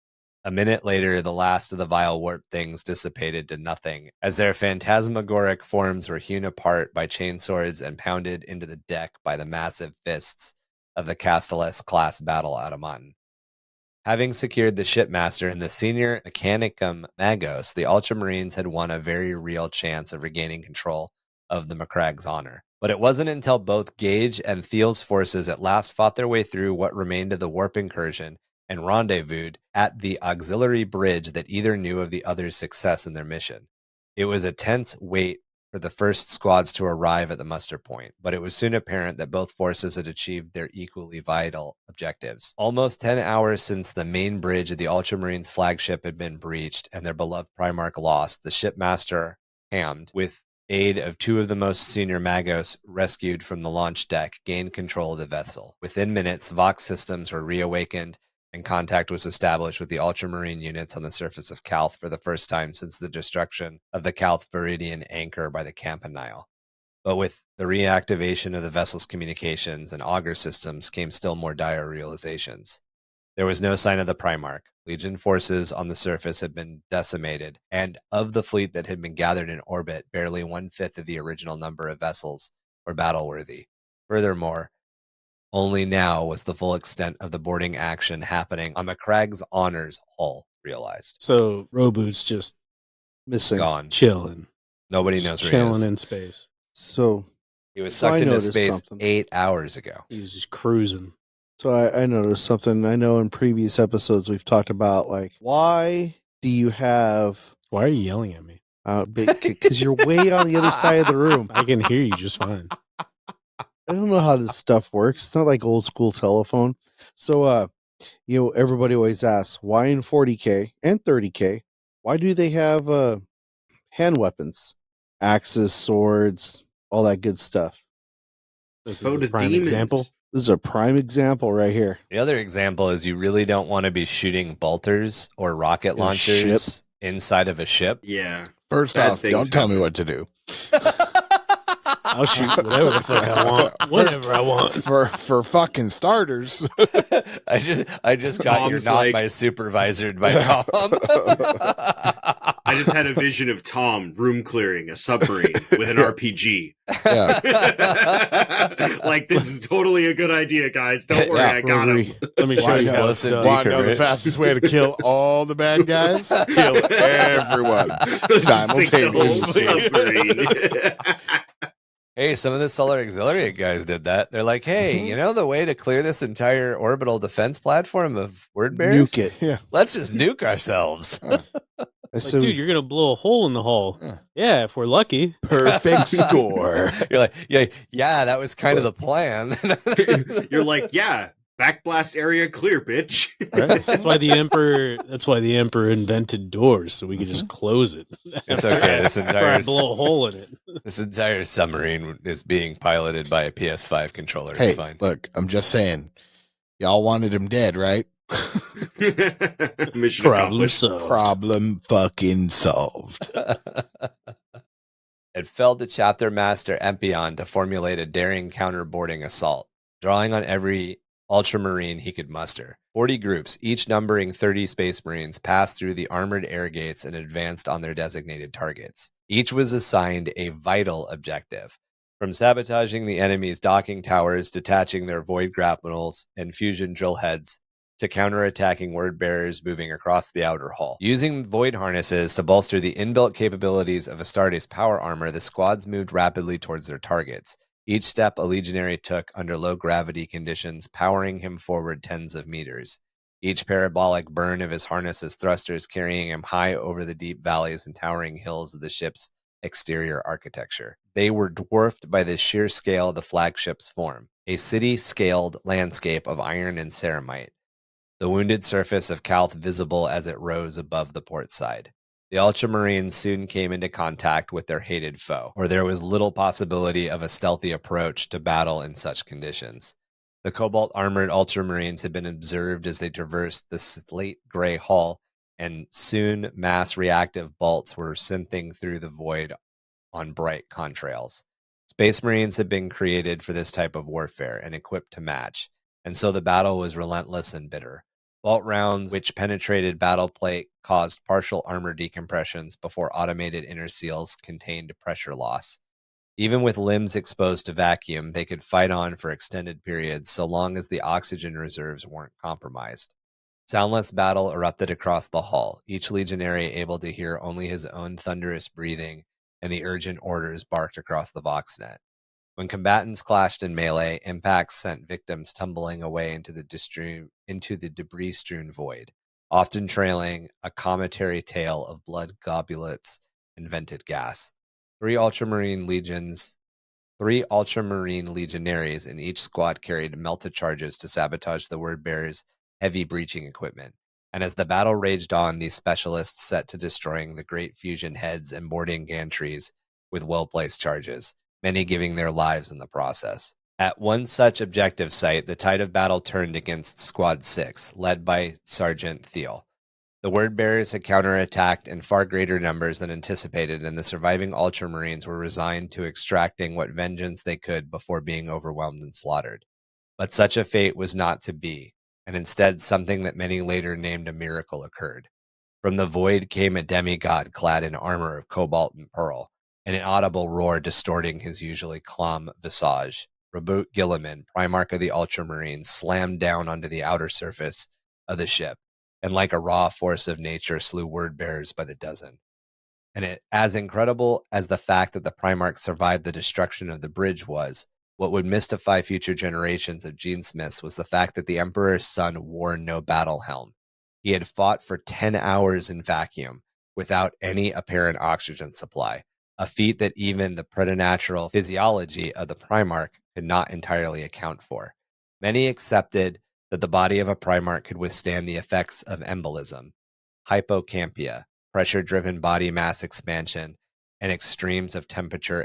Speaker 1: A minute later, the last of the vile warp things dissipated to nothing, as their phantasmagoric forms were hewn apart by chainswords and pounded into the deck by the massive fists of the Castellus-class battle automaton. Having secured the shipmaster and the senior Mechanicum Magos, the Ultramarines had won a very real chance of regaining control of the Macragge's honor. But it wasn't until both Gage and Thiel's forces at last fought their way through what remained of the warp incursion and rendezvoused at the auxiliary bridge that either knew of the other's success in their mission. It was a tense wait for the first squads to arrive at the muster point, but it was soon apparent that both forces had achieved their equally vital objectives. Almost 10 hours since the main bridge of the Ultramarines' flagship had been breached and their beloved Primarch lost, the shipmaster Hamd, with aid of two of the most senior Magos rescued from the launch deck, gained control of the vessel. Within minutes, Vox systems were reawakened, and contact was established with the Ultramarine units on the surface of Calth for the first time since the destruction of the Calth Viridian anchor by the Campanile. But with the reactivation of the vessel's communications and auger systems came still more dire realizations. There was no sign of the Primarch. Legion forces on the surface had been decimated, and of the fleet that had been gathered in orbit, barely 1/5 of the original number of vessels were battle-worthy. Furthermore, only now was the full extent of the boarding action happening on Macragge's honor's hull realized.
Speaker 2: So Roboot's just
Speaker 3: missing,
Speaker 1: gone,
Speaker 2: chilling.
Speaker 1: Nobody knows where he is.
Speaker 2: Chilling in space.
Speaker 3: So
Speaker 1: he was sucked into space 8 hours ago.
Speaker 2: He was just cruising.
Speaker 3: So I noticed something. I know in previous episodes we've talked about, like, why do you have...
Speaker 2: Why are you yelling at me?
Speaker 3: Because you're way on the other side of the room.
Speaker 2: I can hear you just fine.
Speaker 3: I don't know how this stuff works. It's not like old school telephone. So, everybody always asks, why in 40k and 30k, why do they have hand weapons? Axes, swords, all that good stuff.
Speaker 2: This is a prime example.
Speaker 3: This is a prime example right here.
Speaker 1: The other example is you really don't want to be shooting bolters or rocket launchers inside of a ship.
Speaker 4: Yeah.
Speaker 5: First off, don't tell me what to do.
Speaker 2: I'll shoot whatever the fuck I want. Whatever I want.
Speaker 5: For fucking starters.
Speaker 1: I just got you're not my supervisor by Tom.
Speaker 4: I just had a vision of Tom room clearing a submarine with an RPG.
Speaker 5: Yeah.
Speaker 4: Like, this is totally a good idea, guys. Don't worry, I got him.
Speaker 2: Let me show you how it's done.
Speaker 5: Want to know the fastest way to kill all the bad guys? Kill everyone simultaneously.
Speaker 1: Hey, some of the Solar Auxiliary guys did that. They're like, hey, you know the way to clear this entire orbital defense platform of Word Bearers?
Speaker 3: Nuke it. Yeah.
Speaker 1: Let's just nuke ourselves.
Speaker 2: Like, dude, you're going to blow a hole in the hull. Yeah, if we're lucky.
Speaker 5: Perfect score.
Speaker 1: You're like, yeah, that was kind of the plan.
Speaker 4: You're like, yeah, backblast area clear, bitch.
Speaker 2: Right? That's why the Emperor invented doors, so we could just close it.
Speaker 1: It's okay.
Speaker 2: Blow a hole in it.
Speaker 1: This entire submarine is being piloted by a PS5 controller.
Speaker 5: Hey,
Speaker 1: it's fine.
Speaker 5: Look, I'm just saying, y'all wanted him dead, right?
Speaker 4: Mission
Speaker 2: Problem solved.
Speaker 5: Problem fucking solved.
Speaker 1: It fell to Chapter Master Empion to formulate a daring counterboarding assault, drawing on every Ultramarine he could muster. 40 groups, each numbering 30 Space Marines, passed through the armored air gates and advanced on their designated targets. Each was assigned a vital objective, from sabotaging the enemy's docking towers, detaching their void grapnels and fusion drill heads, to counterattacking Word Bearers moving across the outer hull. Using void harnesses to bolster the inbuilt capabilities of Astartes' power armor, the squads moved rapidly towards their targets. Each step a legionary took under low gravity conditions, powering him forward tens of meters. Each parabolic burn of his harness's thrusters carrying him high over the deep valleys and towering hills of the ship's exterior architecture. They were dwarfed by the sheer scale of the flagship's form, a city-scaled landscape of iron and ceramite, the wounded surface of Calth visible as it rose above the port side. The Ultramarines soon came into contact with their hated foe, or there was little possibility of a stealthy approach to battle in such conditions. The cobalt-armored Ultramarines had been observed as they traversed the slate-gray hull, and soon mass reactive bolts were synthing through the void on bright contrails. Space Marines had been created for this type of warfare and equipped to match, and so the battle was relentless and bitter. Bolt rounds which penetrated battle plate caused partial armor decompressions before automated inner seals contained pressure loss. Even with limbs exposed to vacuum, they could fight on for extended periods so long as the oxygen reserves weren't compromised. Soundless battle erupted across the hull, each legionary able to hear only his own thunderous breathing and the urgent orders barked across the Voxnet. When combatants clashed in melee, impacts sent victims tumbling away into the debris-strewn void, often trailing a cometary tale of blood globules and vented gas. Three Ultramarine legionaries in each squad carried melta charges to sabotage the Word Bearers' heavy breaching equipment. And as the battle raged on, these specialists set to destroying the great fusion heads and boarding gantries with well-placed charges, many giving their lives in the process. At one such objective site, the tide of battle turned against Squad 6, led by Sergeant Thiel. The Word Bearers had counterattacked in far greater numbers than anticipated, and the surviving Ultramarines were resigned to extracting what vengeance they could before being overwhelmed and slaughtered. But such a fate was not to be, and instead something that many later named a miracle occurred. From the void came a demigod clad in armor of cobalt and pearl, an inaudible roar distorting his usually calm visage. Reboot Gilliman, Primarch of the Ultramarines, slammed down onto the outer surface of the ship, and like a raw force of nature slew Word Bearers by the dozen. And as incredible as the fact that the Primarch survived the destruction of the bridge was, what would mystify future generations of Genesmiths was the fact that the Emperor's son wore no battle helm. He had fought for 10 hours in vacuum, without any apparent oxygen supply, a feat that even the preternatural physiology of the Primarch could not entirely account for. Many accepted that the body of a Primarch could withstand the effects of embolism, hypocampia, pressure-driven body mass expansion, and extremes of temperature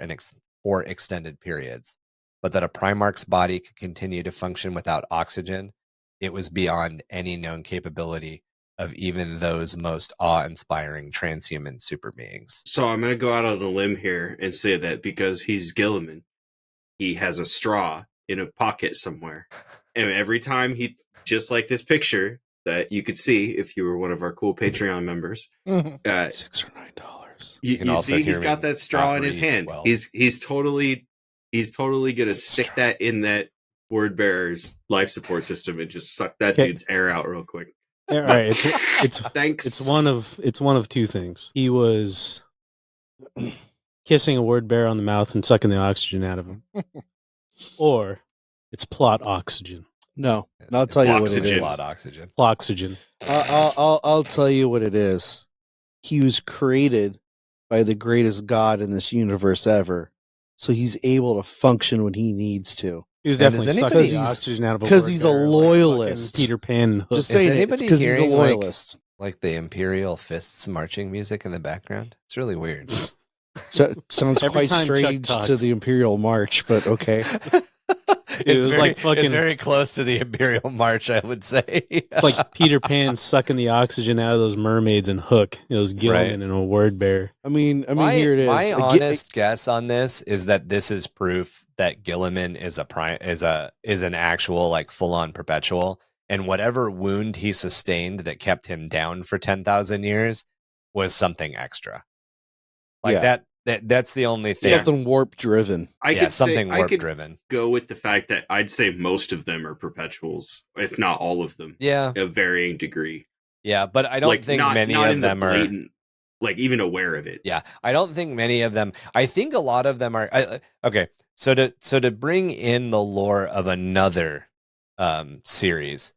Speaker 1: for extended periods. But that a Primarch's body could continue to function without oxygen, it was beyond any known capability of even those most awe-inspiring transhuman super beings.
Speaker 4: So I'm going to go out on a limb here and say that because he's Gilliman, he has a straw in a pocket somewhere. And every time he, just like this picture that you could see if you were one of our cool Patreon members,
Speaker 3: $6 or $9.
Speaker 4: You see he's got that straw in his hand. Well. He's totally going to stick that in that Word Bearer's life support system and just suck that dude's air out real quick.
Speaker 2: All right, it's
Speaker 4: thanks.
Speaker 2: It's one of two things. He was kissing a Word Bearer on the mouth and sucking the oxygen out of him, or it's plot oxygen.
Speaker 3: No, I'll tell you what it is.
Speaker 1: Plot oxygen.
Speaker 2: Ploxygen.
Speaker 3: I'll tell you what it is. He was created by the greatest god in this universe ever, so he's able to function when he needs to.
Speaker 2: He's definitely sucking the oxygen out of a
Speaker 3: because he's a loyalist.
Speaker 2: Like Peter Pan.
Speaker 3: Just saying, it's because he's a loyalist.
Speaker 1: Like the Imperial Fists marching music in the background. It's really weird.
Speaker 3: So, sounds quite strange to the Imperial March, but okay.
Speaker 1: It's very close to the Imperial March, I would say.
Speaker 2: It's like Peter Pan sucking the oxygen out of those mermaids and Hook. It was Gilliman and a Word Bearer.
Speaker 3: I mean, here it is.
Speaker 1: My honest guess on this is that this is proof that Gilliman is an actual like full-on perpetual, and whatever wound he sustained that kept him down for 10,000 years was something extra. Like that's the only thing.
Speaker 3: Something warp driven.
Speaker 4: I could go with the fact that I'd say most of them are perpetuals, if not all of them.
Speaker 1: Yeah.
Speaker 4: A varying degree.
Speaker 1: Yeah, but I don't think many of them are
Speaker 4: like even aware of it.
Speaker 1: Yeah. I don't think many of them. I think a lot of them are okay. So to bring in the lore of another series,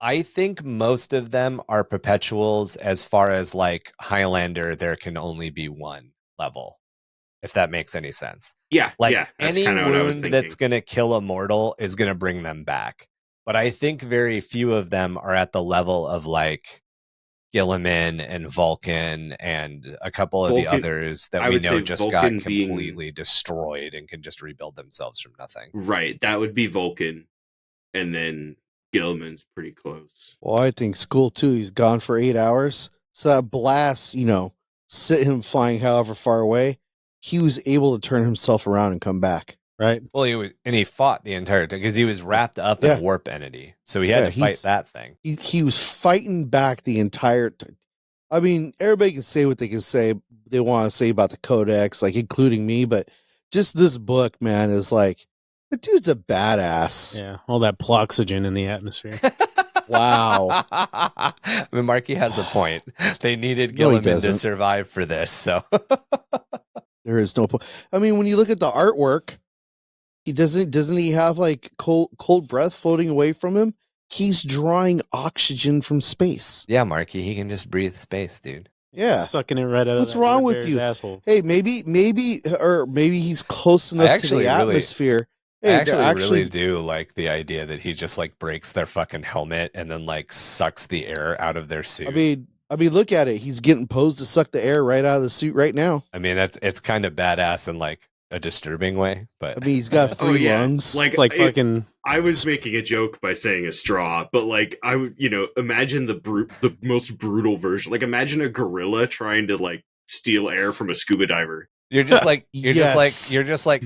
Speaker 1: I think most of them are perpetuals as far as like Highlander, there can only be one level. If that makes any sense.
Speaker 4: Yeah,
Speaker 1: like
Speaker 4: that's
Speaker 1: any
Speaker 4: kind of what I was
Speaker 1: wound that's going to kill a mortal is going to bring them back. But I think very few of them are at the level of like Gilliman and Vulcan and a couple of the others that we know just
Speaker 4: Vulcan
Speaker 1: got completely destroyed and can just rebuild themselves from nothing.
Speaker 4: Right, that would be Vulcan, and then Gilliman's pretty close.
Speaker 3: Well, I think School 2, he's gone for 8 hours. So that blast, sent him flying however far away. He was able to turn himself around and come back.
Speaker 2: Right.
Speaker 1: Well, he fought the entire time because he was wrapped up in a warp entity. So he had to fight that thing.
Speaker 3: He was fighting back the entire time. I mean, everybody can say what they can say. They want to say about the Codex, like including me, but just this book, man, is like, the dude's a badass.
Speaker 2: Yeah. All that ploxygen in the atmosphere.
Speaker 3: Wow.
Speaker 1: I mean, Marky has a point. They needed Gilliman to survive for this, so
Speaker 3: there is no point. I mean, when you look at the artwork, doesn't he have like cold breath floating away from him? He's drawing oxygen from space.
Speaker 1: Yeah, Marky, he can just breathe space, dude.
Speaker 3: Yeah,
Speaker 2: sucking it right out of
Speaker 3: what's wrong with you?
Speaker 2: Asshole.
Speaker 3: Hey, maybe he's close enough to the atmosphere.
Speaker 1: I actually really do like the idea that he just like breaks their fucking helmet and then like sucks the air out of their suit.
Speaker 3: I mean, look at it. He's getting posed to suck the air right out of the suit right now.
Speaker 1: I mean, it's kind of badass in like a disturbing way, but
Speaker 3: I mean, he's got 3 lungs.
Speaker 2: Like it's like fucking.
Speaker 4: I was making a joke by saying a straw, but like I would, imagine the most brutal version. Like imagine a gorilla trying to like steal air from a scuba diver.
Speaker 1: You're just like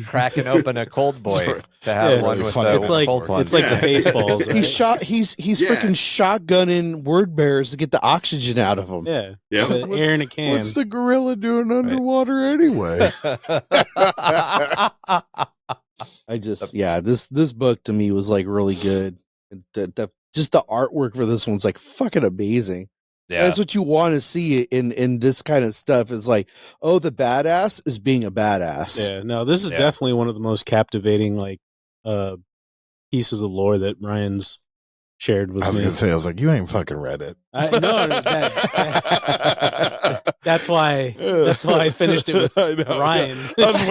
Speaker 1: cracking open a cold boy to have one with the cold one.
Speaker 2: It's like Spaceballs. Right?
Speaker 3: He's freaking shotgunning Word Bearers to get the oxygen out of them.
Speaker 2: Yeah, air in a can.
Speaker 5: What's the gorilla doing underwater anyway?
Speaker 3: This book to me was like really good. Just the artwork for this one's like fucking amazing. Yeah. That's what you want to see in this kind of stuff is like, oh, the badass is being a badass.
Speaker 2: Yeah, no, this is definitely one of the most captivating like pieces of lore that Ryan's shared with me.
Speaker 5: I was gonna say, I was like, you ain't fucking read it.
Speaker 2: That's why I finised it with Ryan.
Speaker 5: I was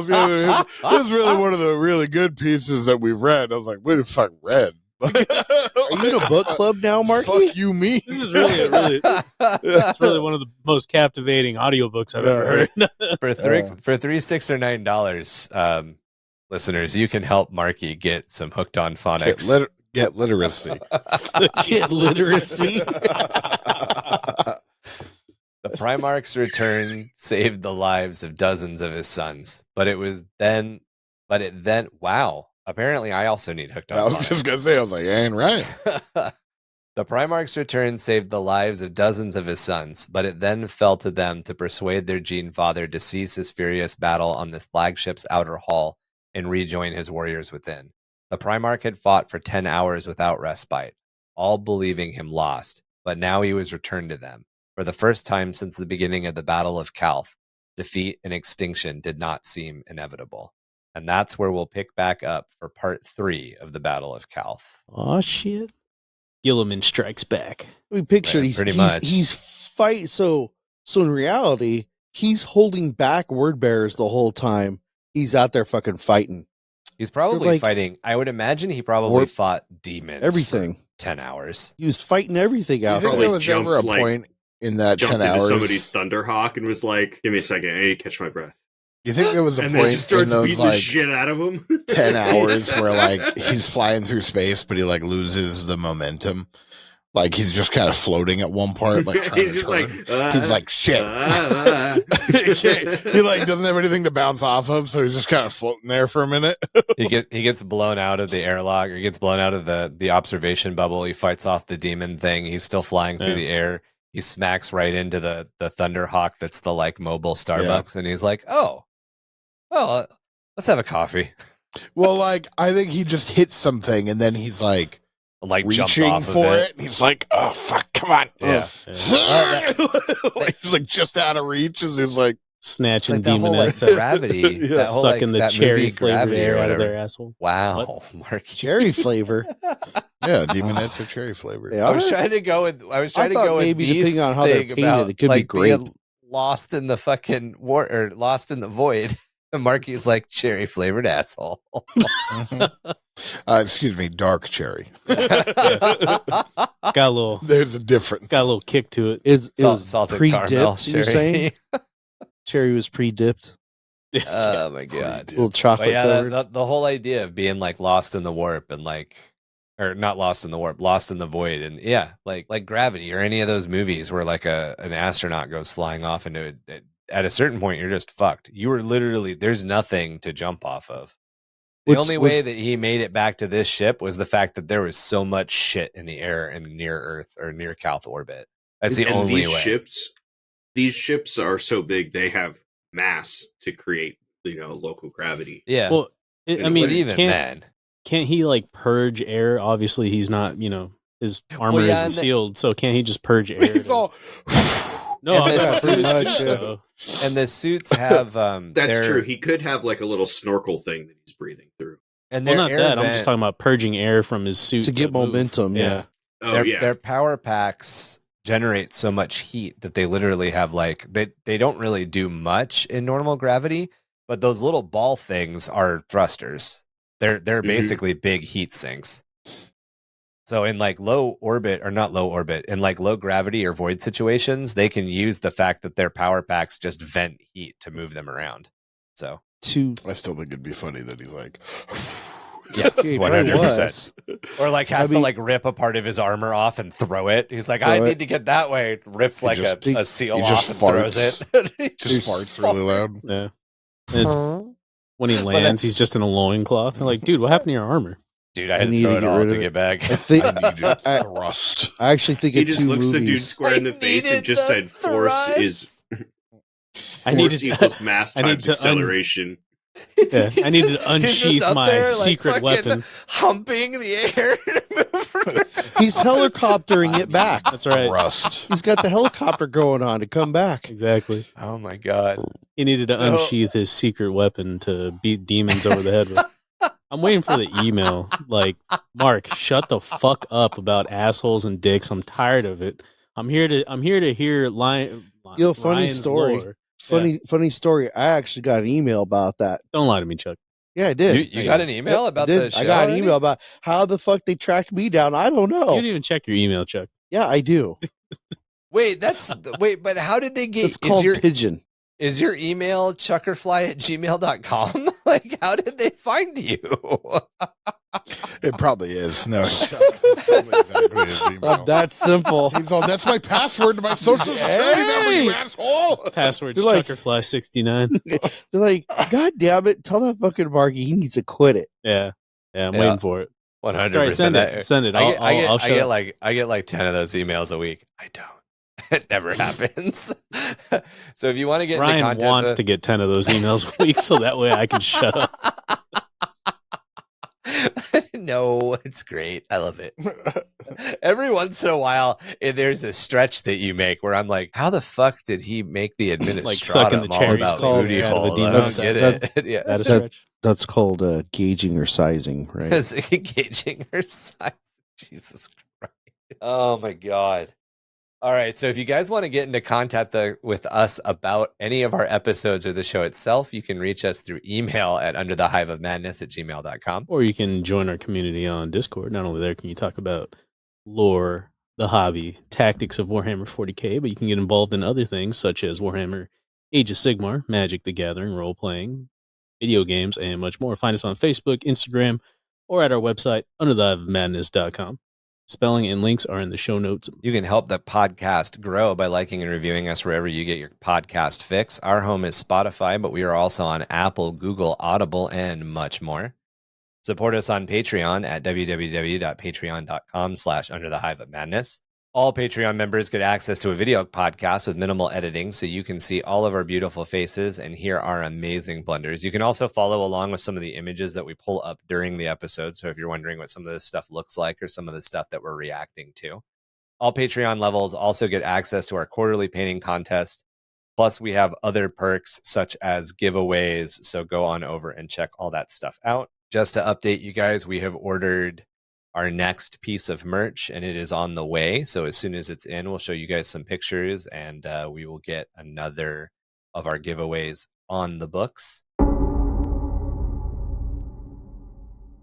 Speaker 5: waiting. This is really one of the really good pieces that we've read. I was like, wait a fuck, read.
Speaker 3: Are you in a book club now, Marky?
Speaker 5: Fuck you, me.
Speaker 2: This is really it's really one of the most captivating audiobooks I've ever heard.
Speaker 1: For $3, $6, or $9, listeners, you can help Marky get some hooked on phonics.
Speaker 5: Get literacy.
Speaker 3: Get literacy.
Speaker 1: The Primarch's return saved the lives of dozens of his sons, but it then wow. Apparently, I also need hooked on.
Speaker 5: I was just gonna say, I was like, I ain't right.
Speaker 1: The Primarch's return saved the lives of dozens of his sons, but it then fell to them to persuade their Gene Father to cease his furious battle on the flagship's outer hull and rejoin his warriors within. The Primarch had fought for 10 hours without respite, all believing him lost, but now he was returned to them. For the first time since the beginning of the Battle of Calth, defeat and extinction did not seem inevitable. And that's where we'll pick back up for part 3 of the Battle of Calth.
Speaker 2: Oh shit! Gilliman strikes back.
Speaker 3: We picture he's fight. So in reality, he's holding back Word Bearers the whole time. He's out there fucking fighting.
Speaker 1: He's probably fighting. I would imagine he probably fought demons.
Speaker 3: Everything.
Speaker 1: For 10 hours.
Speaker 3: He was fighting everything out
Speaker 5: there. There was ever a point in that 10 hours.
Speaker 4: Somebody's Thunderhawk and was like, "Give me a second, I need to catch my breath."
Speaker 5: You think there was a
Speaker 4: and
Speaker 5: point
Speaker 4: then just starts
Speaker 5: in those
Speaker 4: beating the shit out of him?
Speaker 5: 10 hours where like he's flying through space, but he like loses the momentum. Like he's just kind of floating at one part, like trying to turn. He's like shit. He like doesn't have anything to bounce off of, so he's just kind of floating there for a minute.
Speaker 1: He gets blown out of the airlock, or he gets blown out of the observation bubble. He fights off the demon thing. He's still flying through the air. He smacks right into the Thunderhawk that's the like mobile Starbucks, and he's like, oh, let's have a coffee.
Speaker 5: Well, like I think he just hits something, and then he's like reaching for it. He's like, oh fuck, come on.
Speaker 1: Yeah.
Speaker 5: He's like just out of reach, and he's like
Speaker 2: snatching
Speaker 1: demonettes. Like, gravity.
Speaker 2: That whole, sucking the cherry flavored air out of their asshole.
Speaker 1: Wow, Marky.
Speaker 3: Cherry flavor.
Speaker 5: Yeah, demonettes are cherry flavored.
Speaker 1: I was trying to go with
Speaker 3: maybe depending on how they're painted, it could be great.
Speaker 1: Lost in the fucking war or lost in the void. And Marky's like cherry flavored asshole.
Speaker 5: Excuse me, dark cherry.
Speaker 2: It's got a little.
Speaker 5: There's a difference.
Speaker 2: It's got a little kick to it.
Speaker 3: It was
Speaker 1: salted
Speaker 3: pre-dipped,
Speaker 1: caramel
Speaker 3: you're saying? Cherry was pre-dipped.
Speaker 1: Oh my god.
Speaker 3: A little chocolate covered.
Speaker 1: The whole idea of being like lost in the warp and like, or not lost in the warp, lost in the void, and like Gravity or any of those movies where like an astronaut goes flying off into it. At a certain point, you're just fucked. You were literally, there's nothing to jump off of. The only way that he made it back to this ship was the fact that there was so much shit in the air in near Earth or near Calth orbit. That's the only way.
Speaker 4: These ships are so big, they have mass to create, local gravity.
Speaker 1: Yeah.
Speaker 2: Well, I mean,
Speaker 1: but even then,
Speaker 2: can't he like purge air? Obviously, he's not. His armor isn't sealed, so can't he just purge air?
Speaker 5: He's all.
Speaker 2: No,
Speaker 1: and
Speaker 2: and
Speaker 1: the suits have.
Speaker 4: That's true. He could have like a little snorkel thing that he's breathing through.
Speaker 1: And
Speaker 2: not that. I'm just talking about purging air from his suit
Speaker 3: to get momentum. Yeah.
Speaker 1: Their power packs generate so much heat that they literally have like they don't really do much in normal gravity, but those little ball things are thrusters. They're basically big heat sinks. So in like low orbit or not low orbit, in like low gravity or void situations, they can use the fact that their power packs just vent heat to move them around. So
Speaker 5: I still think it'd be funny that he's like,
Speaker 1: yeah, 100%. Or like has to like rip a part of his armor off and throw it. He's like, I need to get that way. Rips like a seal off and throws it.
Speaker 5: He just farts really loud.
Speaker 2: Yeah. And when he lands, he's just in a loincloth. They're like, dude, what happened to your armor?
Speaker 1: Dude, I had to throw it all to get back.
Speaker 3: I think
Speaker 5: I need to thrust.
Speaker 3: I actually think
Speaker 4: he just looks the dude square in the face and just said, "Force is force equals mass times acceleration."
Speaker 2: Yeah, I need to unsheath my secret weapon.
Speaker 1: Humping the air.
Speaker 3: He's helicoptering it back.
Speaker 2: That's right.
Speaker 5: Thrust.
Speaker 3: He's got the helicopter going on to come back.
Speaker 2: Exactly.
Speaker 1: Oh my god.
Speaker 2: He needed to unsheath his secret weapon to beat demons over the head with. I'm waiting for the email. Like, Mark, shut the fuck up about assholes and dicks. I'm tired of it. I'm here to hear
Speaker 3: funny
Speaker 2: Ryan's
Speaker 3: story.
Speaker 2: lore.
Speaker 3: Funny story. I actually got an email about that.
Speaker 2: Don't lie to me, Chuck.
Speaker 3: Yeah, I did.
Speaker 1: You got an email about the show?
Speaker 3: I got an email about how the fuck they tracked me down. I don't know.
Speaker 2: You didn't even check your email, Chuck.
Speaker 3: Yeah, I do.
Speaker 1: Wait, but how did they get?
Speaker 3: It's called Pigeon.
Speaker 1: Is your email chuckerfly@gmail.com? Like, how did they find you?
Speaker 5: It probably is. No, that's exactly his email.
Speaker 3: That's simple.
Speaker 5: He's all, that's my password to my social security number, you asshole.
Speaker 2: Password's ChuckerFly69.
Speaker 3: They're like, God damn it, tell that fucking Marky he needs to quit it.
Speaker 2: Yeah, I'm waiting for it.
Speaker 1: 100%.
Speaker 2: Send it.
Speaker 1: I get like 10 of those emails a week. I don't. It never happens. So if you want to get
Speaker 2: Ryan
Speaker 1: into content,
Speaker 2: wants to get 10 of those emails a week, so that way I can shut up.
Speaker 1: No, it's great. I love it. Every once in a while, there's a stretch that you make where I'm like, how the fuck did he make the administratum
Speaker 2: like sucking the cherries
Speaker 1: all about booty hole? I don't get it. Yeah.
Speaker 2: That a stretch?
Speaker 3: That's called gauging or sizing, right?
Speaker 1: That's gauging or sizing. Jesus Christ. Oh my God. All right. So if you guys want to get into contact with us about any of our episodes or the show itself, you can reach us through email at underthehiveofmadness@gmail.com.
Speaker 2: Or you can join our community on Discord. Not only there can you talk about lore, the hobby, tactics of Warhammer 40k, but you can get involved in other things such as Warhammer Age of Sigmar, Magic the Gathering, role-playing, video games, and much more. Find us on Facebook, Instagram, or at our website, underthehiveofmadness.com. Spelling and links are in the show notes.
Speaker 1: You can help the podcast grow by liking and reviewing us wherever you get your podcast fix. Our home is Spotify, but we are also on Apple, Google, Audible, and much more. Support us on Patreon at www.patreon.com/underthehiveofmadness. All Patreon members get access to a video podcast with minimal editing, so you can see all of our beautiful faces and hear our amazing blunders. You can also follow along with some of the images that we pull up during the episode. So if you're wondering what some of this stuff looks like or some of the stuff that we're reacting to. All Patreon levels also get access to our quarterly painting contest. Plus, we have other perks such as giveaways. So go on over and check all that stuff out. Just to update you guys, we have ordered our next piece of merch and it is on the way. So as soon as it's in, we'll show you guys some pictures and we will get another of our giveaways on the books.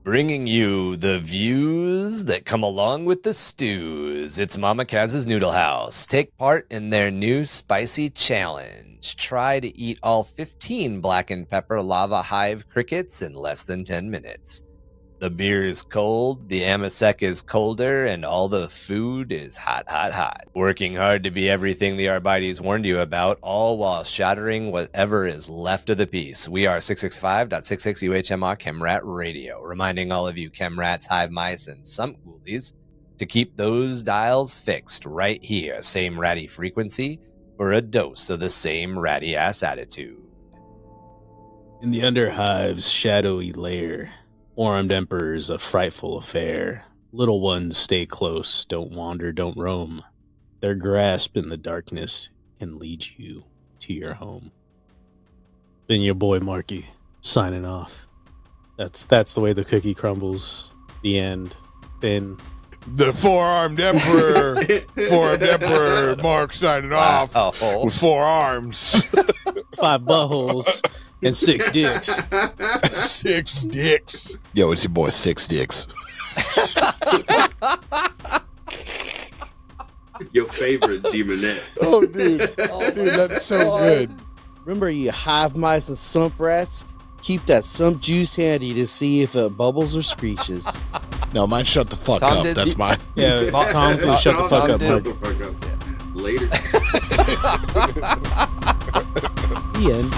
Speaker 1: Bringing you the views that come along with the stews. It's Mama Kaz's Noodle House. Take part in their new spicy challenge. Try to eat all 15 black and pepper lava hive crickets in less than 10 minutes. The beer is cold, the amasec is colder, and all the food is hot, hot, hot. Working hard to be everything the Arbites warned you about, all while shattering whatever is left of the piece. We are 665.66 UHMR Chemrat Radio, reminding all of you Chemrats, hive mice, and sump ghoulies to keep those dials fixed right here, same ratty frequency, for a dose of the same ratty-ass attitude.
Speaker 2: In the Underhive's shadowy lair, four-armed emperor's a frightful affair. Little ones stay close, don't wander, don't roam. Their grasp in the darkness can lead you to your home. Been your boy Marky, signing off. That's the way the cookie crumbles. The end. Finn.
Speaker 5: The four-armed emperor. Four-armed emperor. Mark signing off with 4 arms.
Speaker 2: 5 buttholes. And 6 dicks.
Speaker 5: 6 dicks. Yo, it's your boy 6 Dicks.
Speaker 4: Your favorite demonette.
Speaker 5: Oh, dude. Dude, that's so good.
Speaker 3: Remember, you hive mice and sump rats? Keep that sump juice handy to see if it bubbles or screeches.
Speaker 5: No, mine shut the fuck
Speaker 1: Tom,
Speaker 5: up. That's mine.
Speaker 2: Yeah, Tom's gonna shut the fuck up.
Speaker 4: Shut the fuck up. Later.
Speaker 3: The end.